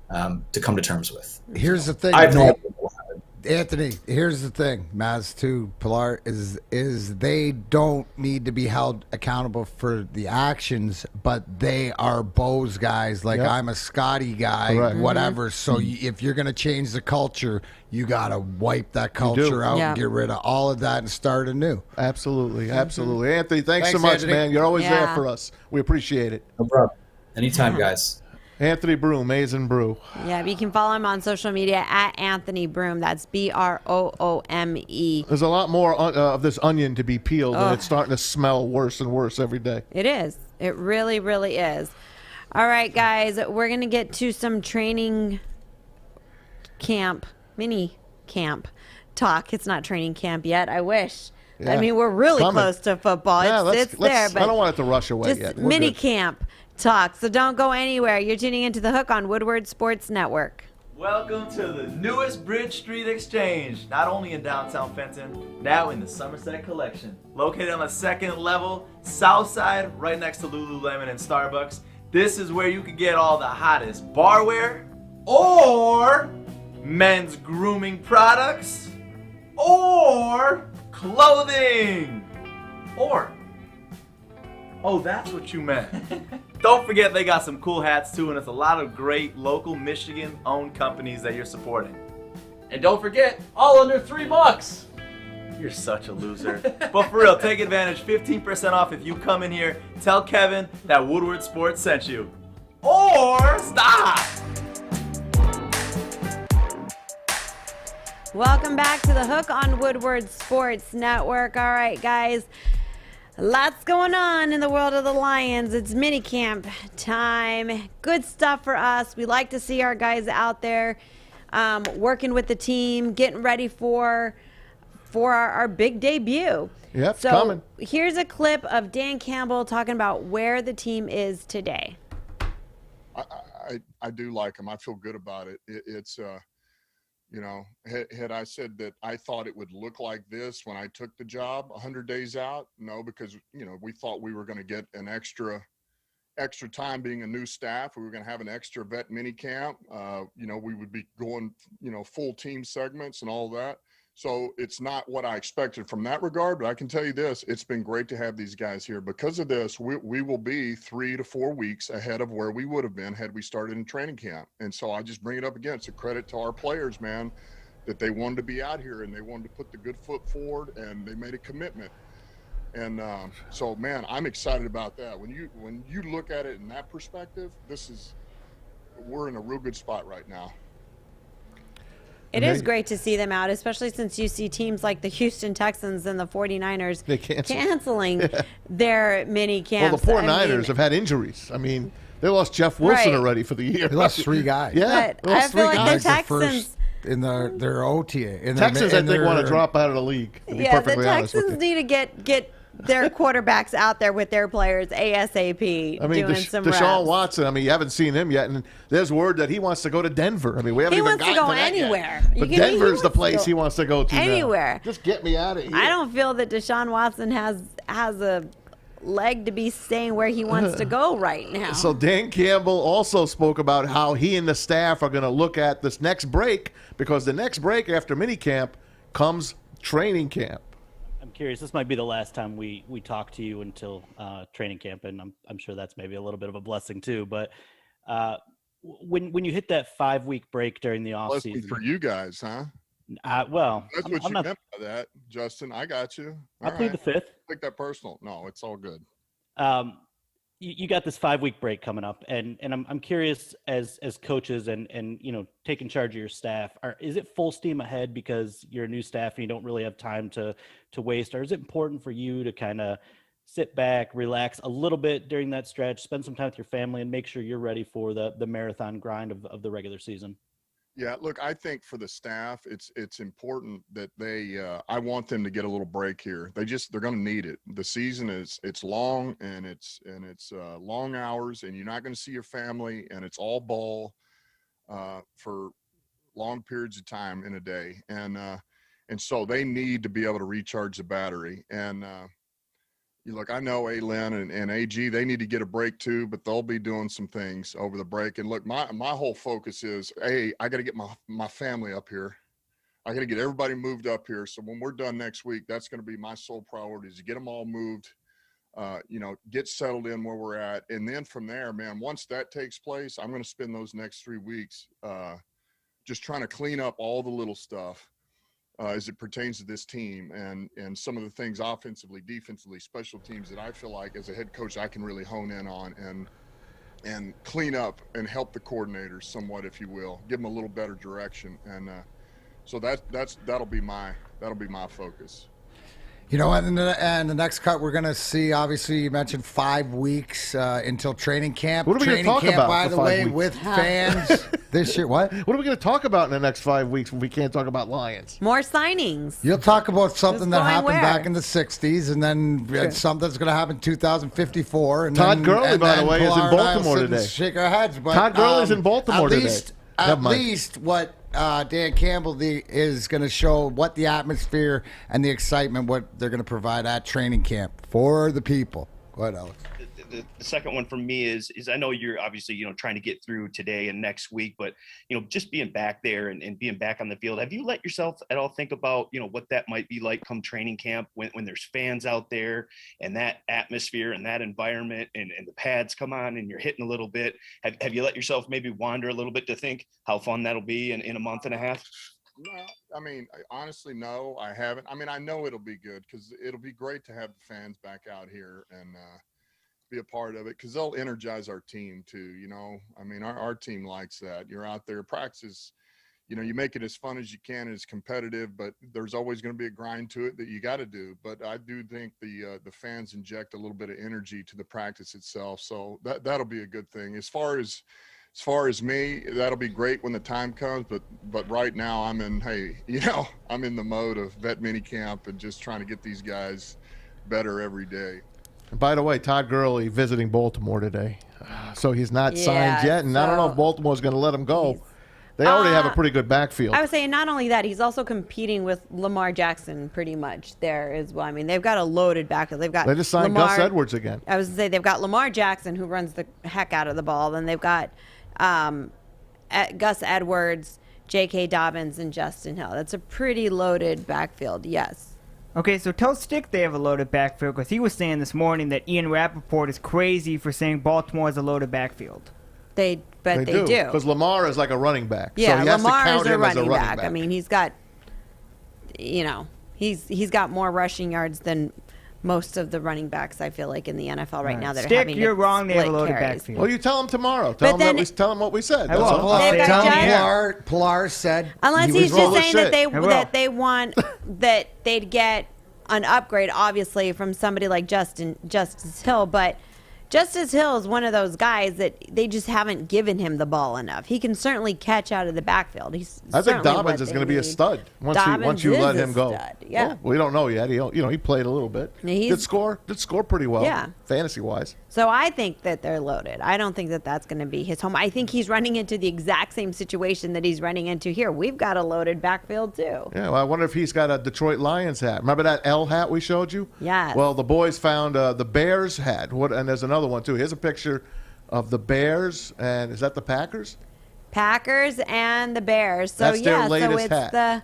come to terms with. Here's the thing. I have no idea what will happen. Anthony, here's the thing, Maz, too, Pilar, is they don't need to be held accountable for the actions, but they are Beau's guys. Like, I'm a Scotty guy, whatever. So if you're going to change the culture, you got to wipe that culture out and get rid of all of that and start anew. Absolutely. Anthony, thanks so much, Anthony. Man. You're always there for us. We appreciate it. No problem. Anytime, guys. Anthony Broome, Amazing Brew. Yeah, you can follow him on social media at Anthony Broome. That's Broome. There's a lot more of this onion to be peeled, and it's starting to smell worse and worse every day. It is. It really, really is. All right, guys, we're going to get to some training camp, mini camp talk. It's not training camp yet. I wish. Yeah. I mean, we're really close to football. Yeah, it's there, but I don't want it to rush away just yet. Mini camp talk. So don't go anywhere. You're tuning into The Hook on Woodward Sports Network. Welcome to the newest Bridge Street Exchange, not only in downtown Fenton, now in the Somerset Collection. Located on the second level, south side, right next to Lululemon and Starbucks. This is where you can get all the hottest barware, or men's grooming products, or clothing, or, oh, that's what you meant. Don't forget they got some cool hats too, and it's a lot of great local Michigan-owned companies that you're supporting. And don't forget, all under $3. You're such a loser. But for real, take advantage. 15% off if you come in here. Tell Kevin that Woodward Sports sent you. Or stop! Welcome back to The Hook on Woodward Sports Network. All right, guys. Lots going on in the world of the Lions. It's minicamp time. Good stuff for us. We like to see our guys out there working with the team, getting ready for our big debut. Yep, so coming. Here's a clip of Dan Campbell talking about where the team is today. I do like him. I feel good about it. It's you know, had I said that I thought it would look like this when I took the job 100 days out? No, because, you know, we thought we were going to get an extra time being a new staff. We were going to have an extra vet mini camp. You know, we would be going, you know, full team segments and all that. So it's not what I expected from that regard, but I can tell you this, it's been great to have these guys here. Because of this, we will be 3 to 4 weeks ahead of where we would have been had we started in training camp. And so I just bring it up again. It's a credit to our players, man, that they wanted to be out here and they wanted to put the good foot forward and they made a commitment. And so, man, I'm excited about that. When you look at it in that perspective, we're in a real good spot right now. It is great to see them out, especially since you see teams like the Houston Texans and the 49ers canceling their mini camps. Well, the 49ers have had injuries. I mean, they lost Jeff Wilson already for the year. They lost 3 guys. Yeah, but I feel like the Texans in their OTA. Texans, I think, want to drop out of the league. To be perfectly honest with you. The Texans need to get their quarterbacks out there with their players ASAP. I mean, doing some Deshaun reps. Watson, I mean, you haven't seen him yet, and there's word that he wants to go to Denver. I mean, we haven't He even wants to gotten go that anywhere. yet. But Denver's the place he wants to go to anywhere. Now. Just get me out of here. I don't feel that Deshaun Watson has a leg to be staying where he wants to go right now. So Dan Campbell also spoke about how he and the staff are going to look at this next break, because the next break after minicamp comes training camp. I'm curious, this might be the last time we talk to you until training camp, and I'm sure that's maybe a little bit of a blessing too. But when you hit that 5-week break during the offseason, blessing for you guys, huh? Well, that's what you meant by that, Justin. I got you. I plead the fifth. Take that personal. No, it's all good. You got this 5-week break coming up, and I'm curious, as coaches and you know, taking charge of your staff, is it full steam ahead because you're a new staff and you don't really have time to waste, or is it important for you to kind of sit back, relax a little bit during that stretch, spend some time with your family, and make sure you're ready for the marathon grind of the regular season? Yeah, look, I think for the staff, it's important that I want them to get a little break here. They're going to need it. The season it's long and it's long hours, and you're not going to see your family, and it's all ball for long periods of time in a day, and so they need to be able to recharge the battery. And look, I know A-Lin and AG, they need to get a break too, but they'll be doing some things over the break. And look, my whole focus is, I got to get my family up here. I got to get everybody moved up here. So when we're done next week, that's going to be my sole priority, is to get them all moved, get settled in where we're at. And then from there, man, once that takes place, I'm going to spend those next 3 weeks just trying to clean up all the little stuff as it pertains to this team, and some of the things offensively, defensively, special teams that I feel like as a head coach I can really hone in on and clean up and help the coordinators somewhat, if you will, give them a little better direction. And so that'll be my focus. You know, and the next cut, we're going to see, obviously, you mentioned 5 weeks until training camp. What are we going to talk about? By the way, with fans this year. What? What are we going to talk about in the next 5 weeks when we can't talk about Lions? More signings. You'll talk about something that happened where? back in the 60s, and then something that's going to happen in 2054. And Todd then, Gurley, and by the then way, is in Pilar and I will Baltimore sit and today. Shake our heads. But, Todd Gurley's in Baltimore today. At least what Dan Campbell is going to show what the atmosphere and the excitement, what they're going to provide at training camp for the people. What else? The second one for me is I know you're obviously, trying to get through today and next week, but, just being back there and being back on the field, have you let yourself at all think about, what that might be like come training camp when there's fans out there and that atmosphere and that environment and the pads come on and you're hitting a little bit? Have you let yourself maybe wander a little bit to think how fun that'll be in a month and a half? No, I mean, honestly, no, I haven't. I mean, I know it'll be good because it'll be great to have the fans back out here and, be a part of it because they'll energize our team too. I mean, our team likes that. You're out there, practice, you make it as fun as you can, as competitive, but there's always going to be a grind to it that you got to do. But I do think the fans inject a little bit of energy to the practice itself. So that'll be a good thing. As far as me, that'll be great when the time comes. But right now I'm in the mode of vet minicamp and just trying to get these guys better every day. And by the way, Todd Gurley visiting Baltimore today. So he's not signed yet, and I don't know if Baltimore's going to let him go. They already have a pretty good backfield. I would say not only that, he's also competing with Lamar Jackson pretty much there as well. I mean, they've got a loaded backfield. They just signed Gus Edwards again. I was going to say they've got Lamar Jackson, who runs the heck out of the ball. Then they've got Gus Edwards, J.K. Dobbins, and Justin Hill. That's a pretty loaded backfield, yes. Okay, so tell Stick they have a loaded backfield because he was saying this morning that Ian Rappaport is crazy for saying Baltimore has a loaded backfield. They do. Because Lamar is like a running back. Yeah, so he has Lamar to count is a him as running a running back. back. I mean, he's got, he's got more rushing yards than most of the running backs, I feel like, in the NFL right now that Stick, are having you're wrong. They have a split loaded carries. backfield. Well, you tell him tomorrow. Tell him what we said. That's all. Pilar said. Unless he's just saying that they want that they'd get an upgrade, obviously, from somebody like Justice Hill, but Justice Hill is one of those guys that they just haven't given him the ball enough. He can certainly catch out of the backfield. I think Dobbins is going to be a stud once you let him go. Yeah, well, we don't know yet. He played a little bit. Did score pretty well. Yeah, fantasy wise. So I think that they're loaded. I don't think that that's going to be his home. I think he's running into the exact same situation that he's running into here. We've got a loaded backfield too. Yeah, well, I wonder if he's got a Detroit Lions hat. Remember that L hat we showed you? Yes. Well, the boys found the Bears hat. And there's another one too. Here's a picture of the Bears, and is that the Packers? Packers and the Bears. So that's their latest hat.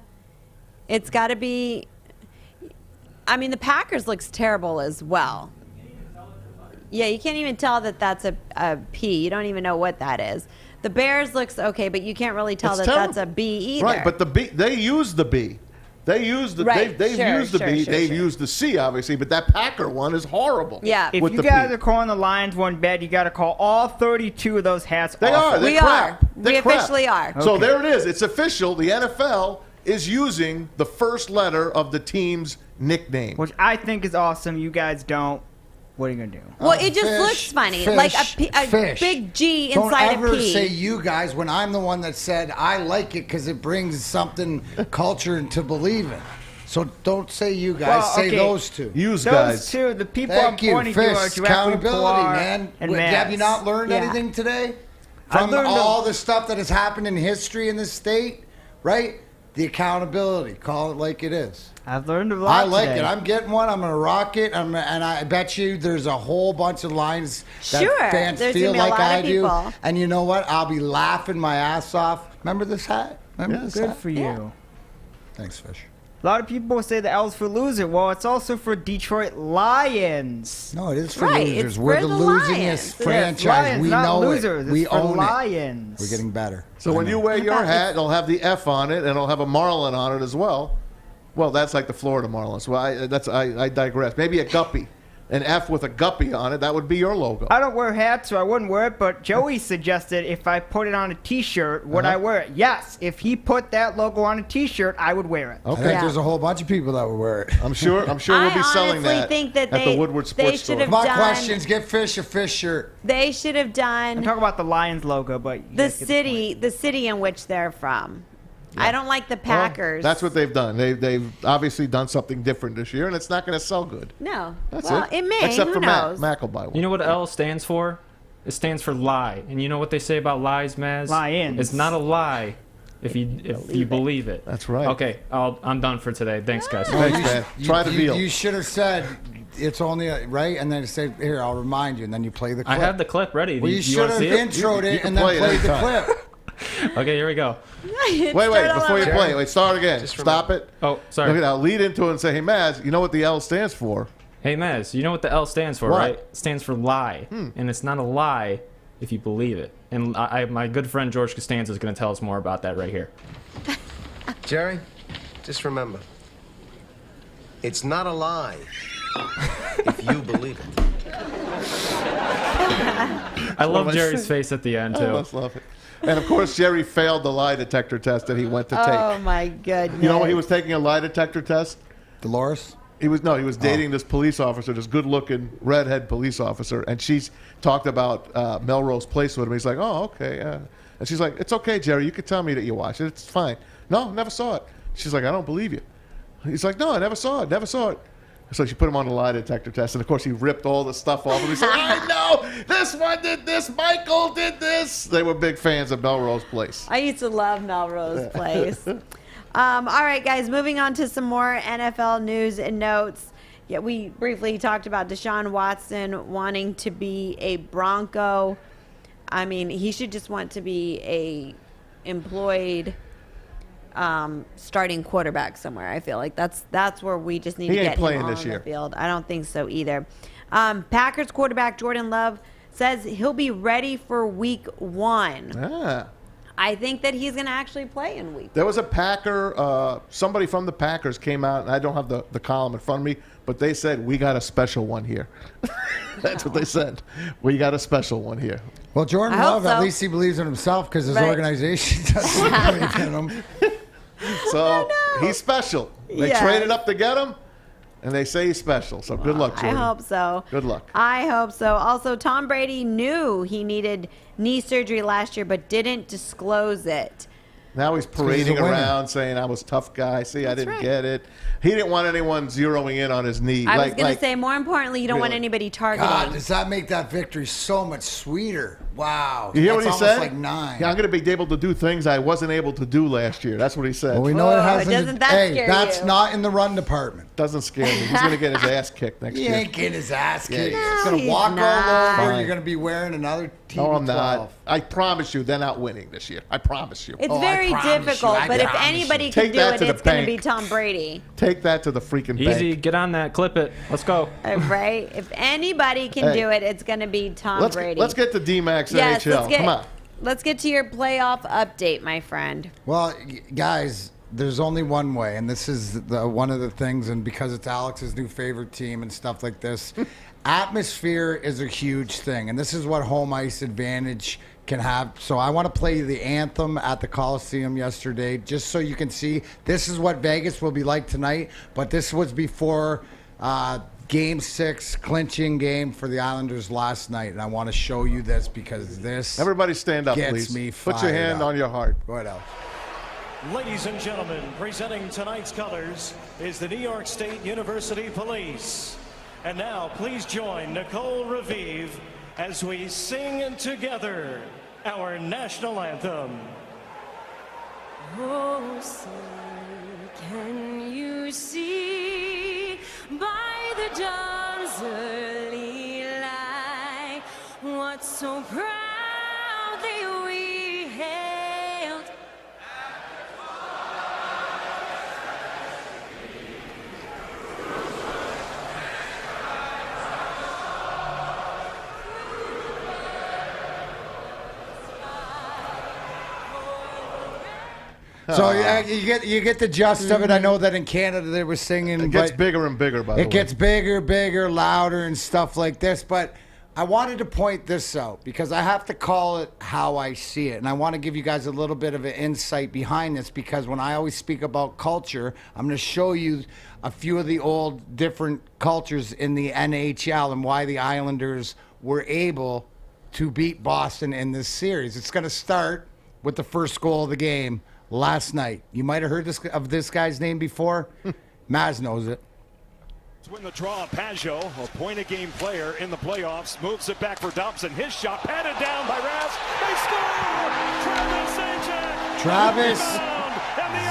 It's got to be. I mean, the Packers looks terrible as well. Yeah, you can't even tell that that's a P. You don't even know what that is. The Bears looks okay, but you can't really tell that's a B either. Right, but the B, they use the B. They use the they've used the B. They've used the C, obviously, but that Packer one is horrible. Yeah. If you guys are calling the Lions one bad, you got to call all 32 of those hats. They off. are. They're crap. We officially are. So there it is. It's official. The NFL is using the first letter of the team's nickname, which I think is awesome. You guys don't. What are you gonna do? Well, it just looks funny, like a big G inside a P. Don't ever say you guys when I'm the one that said I like it because it brings something culture into believe in. So don't say you guys. Well, say those two. Use guys. Those two. The people Thank I'm you. pointing to are Accountability, man. And have you not learned anything today from all the stuff that has happened in history in this state? Right? The accountability. Call it like it is. I've learned a lot. I like today. it. I'm getting one. I'm gonna rock it. And I bet you there's a whole bunch of lines that fans feel like I do. And you know what? I'll be laughing my ass off. Remember this hat? Remember this good hat? for you. Yeah. Thanks, Fish. A lot of people say the L's for loser. Well, it's also for Detroit Lions. No, it is for losers. We're the losingest franchise. Lions, we not know losers. it. We own Lions. it. We're getting better. So when you wear your hat, it'll have the F on it, and it'll have a Marlin on it as well. Well, that's like the Florida Marlins. Well, I digress. Maybe a Guppy. an F with a guppy on it, that would be your logo. I don't wear hats, so I wouldn't wear it, but Joey suggested if I put it on a T-shirt, would I wear it? Yes. If he put that logo on a T-shirt, I would wear it. Okay. I think there's a whole bunch of people that would wear it. I'm sure we'll be selling that, think that at the Woodward Sports Store. My questions, get Fish a Fish shirt. They should have done... I'm talking about the Lions logo, but... The city in which they're from. I don't like the Packers. Well, that's what they've done. They've obviously done something different this year, and it's not going to sell good. No. That's well, it may. Except Who for knows? Mac will buy one. You know what L stands for? It stands for lie. And you know what they say about lies, Maz? Lie-ins. It's not a lie if you believe it. That's right. Okay, I'm done for today. Thanks, guys. Thanks, man. Try the veal. You should have said it's only right, and then say, "Here, I'll remind you," and then you play the clip. I have the clip ready. Well, you should have introed it and then played the clip. Okay, here we go. Wait, before you play, start again. Stop it. Oh, sorry. Look at that. Lead into it and say, hey, Maz, you know what the L stands for? Hey, Maz, you know what the L stands for, What? right? It stands for lie. And it's not a lie if you believe it. And my good friend George Costanza is going to tell us more about that right here. Jerry, just remember, it's not a lie if you believe it. I love Jerry's face at the end, too. I love it. And, of course, Jerry failed the lie detector test that he went to take. Oh, my goodness. You know when he was taking a lie detector test? Dolores? He was dating this police officer, this good-looking redhead police officer, and she's talked about Melrose Place with him. He's like, oh, okay. And she's like, it's okay, Jerry. You can tell me that you watched it. It's fine. No, never saw it. She's like, I don't believe you. He's like, no, I never saw it. So she put him on the lie detector test, and of course he ripped all the stuff off. And he said, I know, this one did this, Michael did this. They were big fans of Melrose Place. I used to love Melrose Place. All right, guys, moving on to some more NFL news and notes. Yeah, we briefly talked about Deshaun Watson wanting to be a Bronco. I mean, he should just want to be a employed starting quarterback somewhere. I feel like that's where we just need to get him on the field. I don't think so either. Packers quarterback Jordan Love says he'll be ready for week 1. I think that he's going to actually play in week 1. There was a Packer, somebody from the Packers came out, and I don't have the column in front of me, but they said, we got a special one here. That's what they said. We got a special one here. Well, Jordan Love, at least he believes in himself because his organization doesn't believe in him. So he's special. They traded up to get him, and they say he's special. So good luck, Jordan. I hope so. Good luck. I hope so. Also, Tom Brady knew he needed knee surgery last year, but didn't disclose it. Now he's parading around saying, I was a tough guy. See, I didn't get it. He didn't want anyone zeroing in on his knee. I was going to say, more importantly, you don't want anybody targeting. God, does that make that victory so much sweeter? Wow. You hear what he said? Like 9. Yeah, I'm going to be able to do things I wasn't able to do last year. That's what he said. Well, we know it hasn't. Doesn't that scare that's you? not in the run department. Doesn't scare me. He's going to get his ass kicked next year. He ain't getting his ass kicked. No, he's going to walk all not. over. Fine. You're going to be wearing another TB12. No, I'm not. I promise you, they're not winning this year. I promise you. It's very difficult, but if anybody can do it, it's going to be Tom Brady. Take that to the freaking bank. Easy, get on that, clip it. Let's go. Right? If anybody can do it, it's going to be Tom Brady. Let's get to DMac's yes, NHL. Come on. Let's get to your playoff update, my friend. Well, guys, there's only one way, and this is one of the things, and because it's Alex's new favorite team and stuff like this, atmosphere is a huge thing, and this is what home ice advantage can have. So I want to play the anthem at the Coliseum yesterday, just so you can see this is what Vegas will be like tonight, but this was before Game 6 clinching game for the Islanders last night, and I want to show you this because this Everybody stand up, gets please. me Put your hand up. on your heart. Go ahead, Alex. Ladies and gentlemen, presenting tonight's colors is the New York State University Police. And now, please join Nicole Raviv as we sing together our national anthem. Oh, son, can you see by the dawn's early light what so proudly we hailed? So yeah, you get the gist of it. I know that in Canada they were singing. It gets bigger and bigger, by the way. It gets bigger, louder, and stuff like this. But I wanted to point this out because I have to call it how I see it. And I want to give you guys a little bit of an insight behind this because when I always speak about culture, I'm going to show you a few of the old different cultures in the NHL and why the Islanders were able to beat Boston in this series. It's going to start with the first goal of the game last night. You might have heard of this guy's name before. Maz knows it. Win the draw, Pajot, a point-a-game player in the playoffs, moves it back for Dobson. His shot patted down by Raz. They score! Travis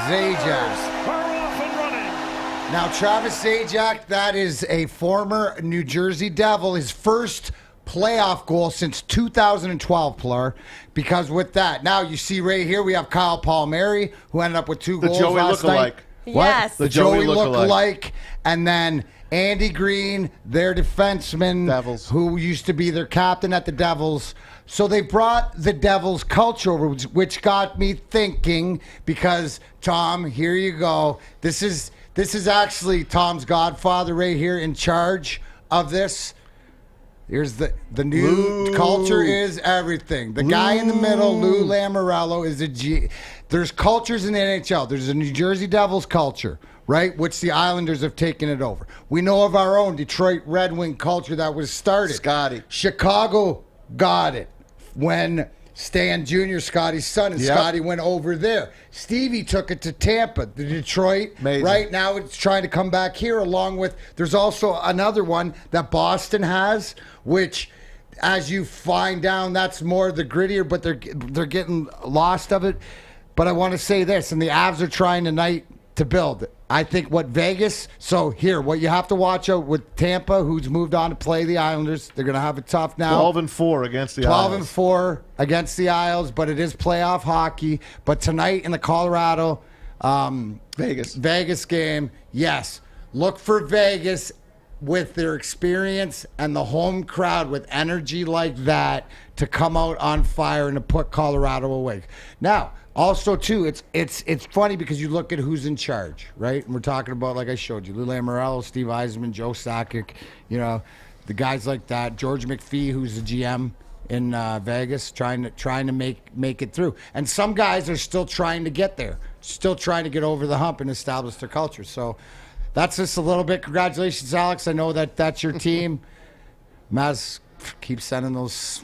Zajac. Are off and running. Now, Travis Zajac, that is a former New Jersey Devil, his first playoff goal since 2012, Pilar. Because with that, now you see right here, we have Kyle Palmieri, who ended up with 2 goals Joey last night. Yes. The Joey look-alike. And then Andy Green, their defenseman, Devils, who used to be their captain at the Devils. So they brought the Devils culture over, which got me thinking, because, Tom, here you go. This is actually Tom's godfather right here in charge of this. Here's the new culture is everything. The guy in the middle, Lou Lamoriello, is a G. There's cultures in the NHL. There's a New Jersey Devils culture, right, which the Islanders have taken it over. We know of our own Detroit Red Wing culture that was started. Scotty. Chicago got it when Stan Jr., Scotty's son, and Scotty went over there. Stevie took it to Tampa, the Detroit. Amazing. Right now it's trying to come back here along with, there's also another one that Boston has, which as you find down, that's more the grittier, but they're getting lost of it. But I want to say this, and the Avs are trying tonight to build. I think what Vegas, so here, what you have to watch out with Tampa, who's moved on to play the Islanders. They're going to have it tough now. 12-4 against the Isles. 12-4 against the Isles, but it is playoff hockey. But tonight in the Colorado Vegas game, yes, look for Vegas with their experience and the home crowd with energy like that to come out on fire and to put Colorado away. Now, also, too, it's funny because you look at who's in charge, right? And we're talking about, like I showed you, Lou Lamoriello, Steve Yzerman, Joe Sakic, the guys like that. George McPhee, who's the GM in Vegas, trying to make it through. And some guys are still trying to get there, still trying to get over the hump and establish their culture. So that's just a little bit. Congratulations, Alex. I know that's your team. Maz, keep sending those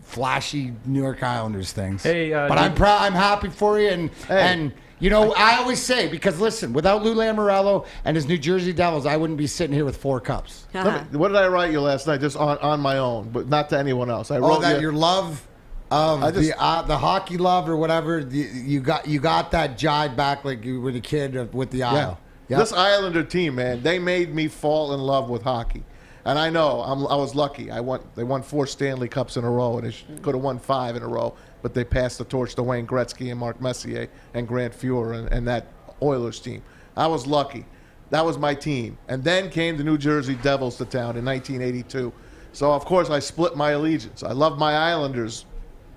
flashy New York Islanders things. Hey, but I'm proud. I'm happy for you. And I always say, because listen, without Lou Lamoriello and his New Jersey Devils, I wouldn't be sitting here with 4 cups. What did I write you last night? Just on my own, but not to anyone else. I wrote that your love of the hockey love or whatever. You got that jive back like you were the kid with the Isle. Yep. This Islander team, man, they made me fall in love with hockey. And I know I was lucky. They won 4 Stanley Cups in a row, and they could have won 5 in a row. But they passed the torch to Wayne Gretzky and Mark Messier and Grant Fuhrer and that Oilers team. I was lucky. That was my team. And then came the New Jersey Devils to town in 1982. So, of course, I split my allegiance. I love my Islanders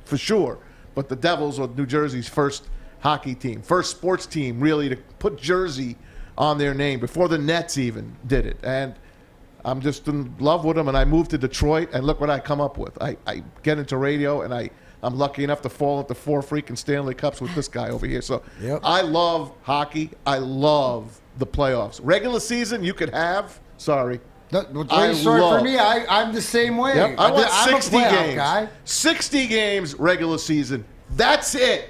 for sure. But the Devils were New Jersey's first hockey team, first sports team really to put Jersey on their name before the Nets even did it. And I'm just in love with them, and I moved to Detroit, and look what I come up with. I get into radio, and I'm lucky enough to fall into 4 freaking Stanley Cups with this guy over here. So I love hockey. I love the playoffs. Regular season, you could have. Sorry. For me, I'm the same way. Yep. I want 60 games. Guy. 60 games regular season. That's it.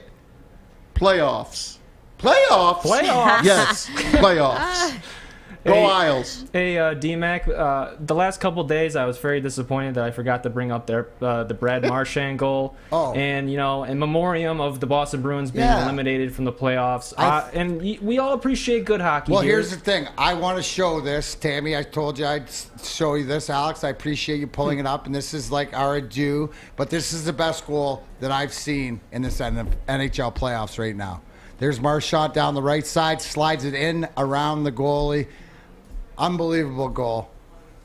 Playoffs. Playoffs? Yes, playoffs. Go Isles. Hey, DMac, the last couple days I was very disappointed that I forgot to bring up the Brad Marchand goal. And, in memoriam of the Boston Bruins being eliminated from the playoffs. And we all appreciate good hockey here. Here's the thing. I want to show this. Tammy, I told you I'd show you this. Alex, I appreciate you pulling it up. And this is like our adieu. But this is the best goal that I've seen in this NHL playoffs right now. There's Marchand down the right side, slides it in around the goalie. Unbelievable goal.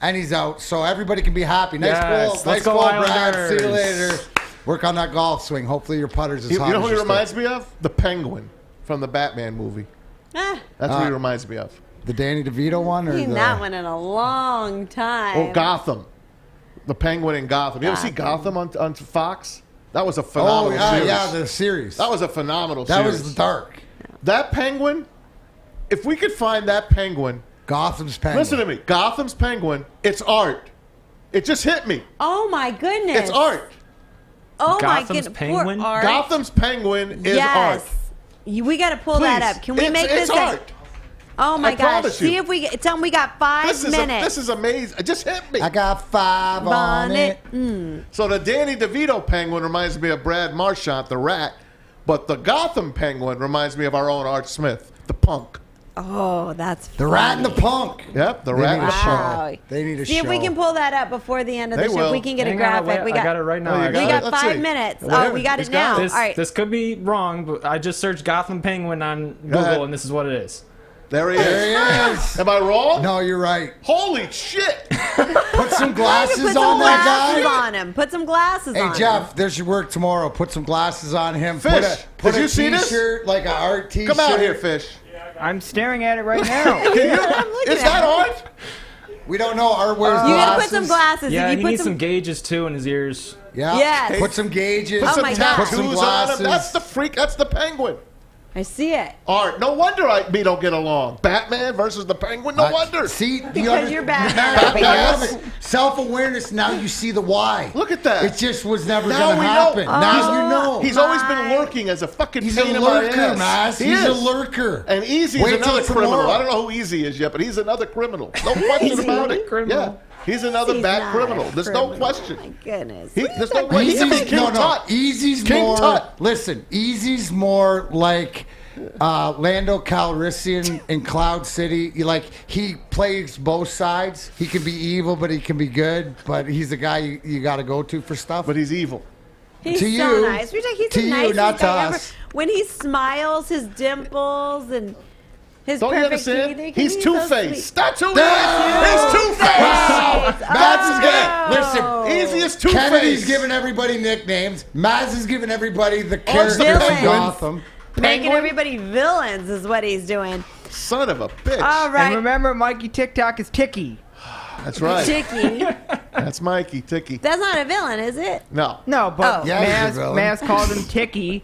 And he's out, so everybody can be happy. Nice goal. Nice goal, Brad. See you later. Work on that golf swing. Hopefully your putter's as hot as you know who he reminds me of? The Penguin from the Batman movie. Ah, That's what he reminds me of. The Danny DeVito one? seen that one in a long time. Oh, Gotham. The Penguin in Gotham. You ever see Gotham on Fox? That was a phenomenal series. Yeah, the series. That was a phenomenal That series. was dark. That Penguin, if we could find that Penguin. Gotham's Penguin. Listen to me. Gotham's Penguin, it's art. It just hit me. Oh, my goodness. It's art. Oh, Gotham's my goodness. Penguin? Poor art. Gotham's Penguin is art. We got to pull that Please. up. Can we make this It's art. Oh, my I gosh. promise you. See if we tell them we got 5 minutes. This is amazing. It just hit me. I got 5 on it. So the Danny DeVito Penguin reminds me of Brad Marchand, the Rat, but the Gotham Penguin reminds me of our own Art Smith, the Punk. Oh, that's The Rat and the Punk. Yep, the Rat and the Punk. They need a See show. if we can pull that up before the end of the They show. will. If we can get Hang a on, graphic. I got it right now. Oh, We got Let's 5 see. minutes. Wait, Oh, we got he's it now. This, All right. this could be wrong, but I just searched Gotham Penguin on Go ahead. Google, and this is what it is. There he is. There he is. Am I wrong? No, you're right. Holy shit. Put some glasses Put some on that glasses guy. on him. Put some glasses Hey, on him. Jeff, there's your work tomorrow. Put some glasses on him. Fish, Put did a you see this? T-shirt, like an art T-shirt. Come out here, Fish. I'm staring at it right now. Is that art? We don't know. Art wears You glasses. gotta put some glasses. Yeah, If he you put needs some gauges too in his ears. Yeah. Yes. Put some gauges. Oh Put some my God. Put some tattoos on him. glasses. That's the freak. That's the Penguin. I see it. Art. No wonder we don't get along. Batman versus the Penguin. No wonder. See, Because you're Batman. But you Yes. have it. Self-awareness. Now you see the why. Look at that. It just was never Now going to we happen. know. Now you know. He's always been lurking as a fucking He's a pain in my lurker, ass. Maz. He He's a is. lurker. And Easy Wait is another till criminal. tomorrow. I don't know who Easy is yet, but he's another criminal. No question He's about another it. criminal. Yeah. He's another He's bad not criminal. a There's criminal. no question. My goodness. There's no question. He could be King Tut. Easy's King more. Tut. Listen, Easy's more like Lando Calrissian in Cloud City. He plays both sides. He can be evil, but he can be good. But he's the guy you got to go to for stuff. But he's evil. He's To so you. nice. He's To the you, nicest not to guy ever. us. When he smiles, his dimples and his Don't you perfect understand? teeth. He's so two-faced. sweet. That's who he is. He's two-faced. Wow. Mads is Oh. giving. Easy as two-faced. Kennedy's giving everybody nicknames. Maz is giving everybody the character villain. from Gotham. Making everybody villains is what he's doing. Son of a bitch. All right. And remember, Mikey TikTok is Ticky. That's right. Chicky. That's Mikey Ticky. That's not a villain, is it? No. No, but Oh. Yeah, he's a villain. Maz called him Ticky.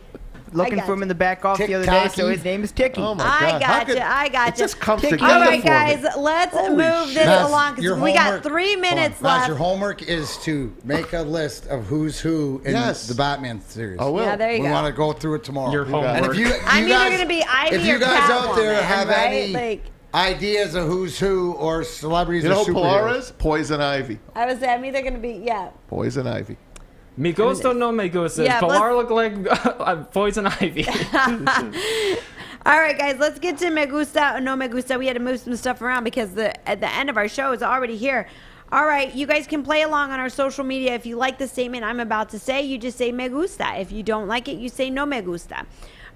Looking got for him in the back office the other day, so Tick-tocky. his name is Ticky. Oh my I God. How could- gotcha. I It gotcha. just comes Tick- together All right, for guys, me. let's Holy move shit. this Maz, along your because we got homework- 3 minutes Hold on. Maz, left. your homework is to make a list of who's who in Yes. the Batman series. I will. Yeah, there you We go. want to go through it tomorrow. Your homework. And if you I'm guys, either going to be Ivy if you or guys out there Catwoman, have right? any Like, ideas of who's who or celebrities You or know who superheroes. Pilar is? Poison Ivy. I was saying I'm either going to be, yeah. Poison Ivy. Me Gusta, no Me Gusta. Yeah, Pilar look like Poison Ivy. All right, guys, let's get to Me Gusta or No Me Gusta. We had to move some stuff around because at the end of our show is already here. All right, you guys can play along on our social media. If you like the statement I'm about to say, you just say Me Gusta. If you don't like it, you say No Me Gusta.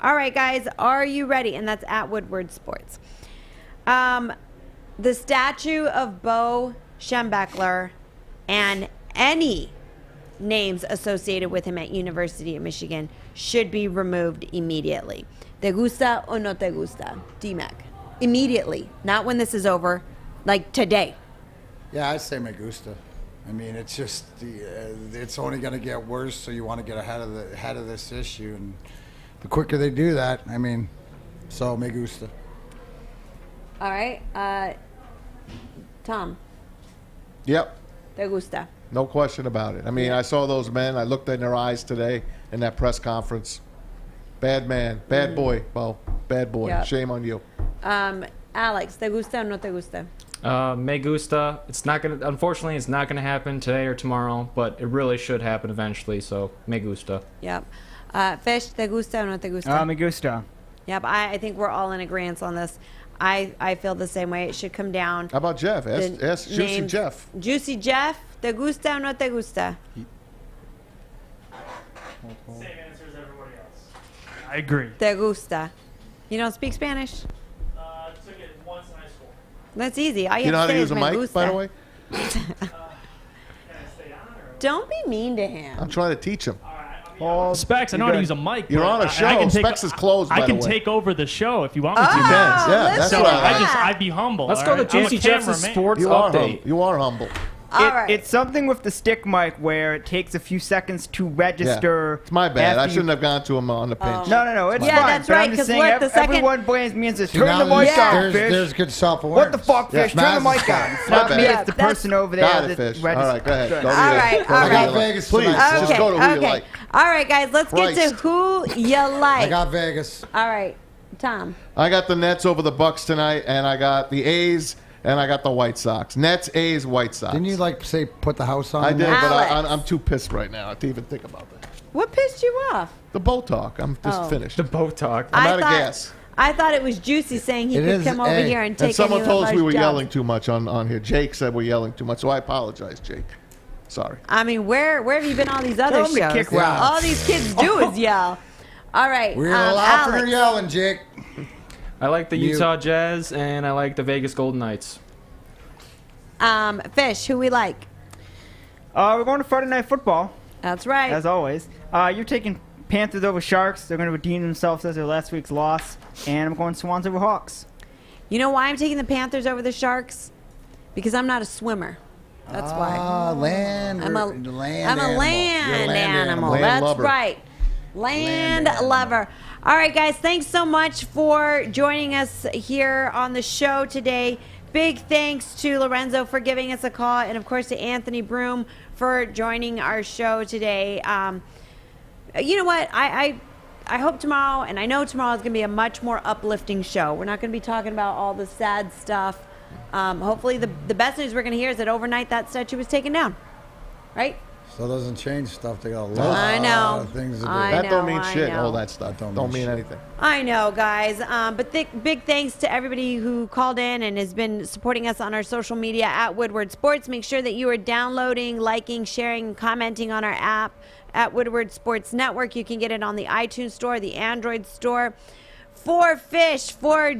All right, guys, are you ready? And that's at Woodward Sports. The statue of Beau Schembechler and any names associated with him at University of Michigan should be removed immediately. Te gusta o no te gusta? DMac. Immediately. Not when this is over. Like today. Yeah, I say Me Gusta. I mean, it's just it's only going to get worse. So you want to get ahead of this issue, and the quicker they do that, I mean, so Me Gusta. All right. Tom. Yep. Te gusta. No question about it. I mean, I saw those men. I looked in their eyes today in that press conference. Bad man. Bad boy, Bo. Bad boy. Yep. Shame on you. Alex, te gusta o no te gusta? Me Gusta. Unfortunately, it's not gonna happen today or tomorrow, but it really should happen eventually. So Me Gusta. Yep. Fish, te gusta o no te gusta? Me Gusta. Yep. I think we're all in agreement on this. I feel the same way. It should come down. How about Jeff? Ask Juicy names. Jeff. Juicy Jeff, te gusta o no te gusta? Same answer as everybody else. I agree. Te gusta. You don't speak Spanish? Took it once in high school. That's easy. All you You know have how to to say use is a me mic, by the way? Don't be mean to him. I'm trying to teach him. I'm Specs, I know how to use a mic. You're but on a show. I can take, Specs is closed, by I the can way. take over the show if you want me to. You can. Yeah, that's so what I like. I'd be humble. Let's all go to right? I'm a Juicy Jeff's cameraman. sports You are update. You are humble. It's something with the stick mic where it takes a few seconds to register. It's my bad. I after you- shouldn't have gone to him on the pinch. No, it's Yeah, fine. that's But right, I'm just 'cause saying, look, the second- everyone blames me and says, See, turn now the mic there's- on, there's, Fish. There's good self-awareness. What the fuck, Fish? Turn the mic on. It's not me, it's the person over there. Got it, that Fish. All registers. right, go ahead. Good. Go to All your- right, go all to right. your I got like. Vegas Please, tonight, just go to who you like. All right, guys, let's get Christ. to who you like. I got Vegas. All right, Tom. I got the Nets over the Bucks tonight, and I got the A's, and I got the White Sox. Nets, A's, White Sox. Didn't you say put the house on? I did, but Alex. I'm too pissed right now to even think about that. What pissed you off? The bow talk. I'm just Oh. finished. The bow talk. I'm I out of thought- gas. I thought it was Juicy saying he It could is, come over hey. here and take And someone any of told us our we were jobs. yelling too much on here. Jake said we're yelling too much, so I apologize, Jake. Sorry. I mean, where have you been all these other Tell 'em to shows? kick rocks. All these kids do is yell. All right, We're laughing or Alex. yelling, Jake. I like the Mute. Utah Jazz, and I like the Vegas Golden Knights. Fish, who we like? We're going to Friday Night Football, That's right. as always. You're taking Panthers over Sharks. They're going to redeem themselves after last week's loss. And I'm going Swans over Hawks. You know why I'm taking the Panthers over the Sharks? Because I'm not a swimmer. That's why. Land. I'm a land I'm a animal. land You're a animal. Land That's lubber. right. Land animal. lover. All right, guys. Thanks so much for joining us here on the show today. Big thanks to Lorenzo for giving us a call, and of course to Anthony Broome for joining our show today. You know what? I hope tomorrow, and I know tomorrow is going to be a much more uplifting show. We're not going to be talking about all the sad stuff. Hopefully, the best news we're going to hear is that overnight that statue was taken down. Right? Still doesn't change stuff. They got a lot I know. of things to do. I That don't mean I shit. know. All that stuff don't mean shit. anything. I know, guys. But big thanks to everybody who called in and has been supporting us on our social media at Woodward Sports. Make sure that you are downloading, liking, sharing, and commenting on our app at Woodward Sports Network. You can get it on the iTunes Store, the Android Store. For Fish, for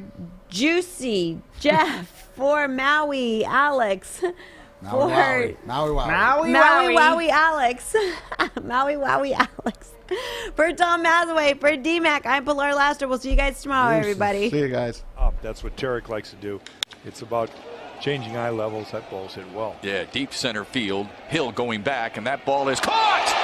Juicy, Jeff, for Maui, Alex. Maui Wowie. Maui Wowie. Maui Wowie Alex. Maui Wowie Alex. For Tom Mazaway, for DMac, I'm Pilar Laster. We'll see you guys tomorrow, everybody. See you guys. That's what Tarek likes to do. It's about changing eye levels. That ball's hit well. Yeah, deep center field. Hill going back, and that ball is caught.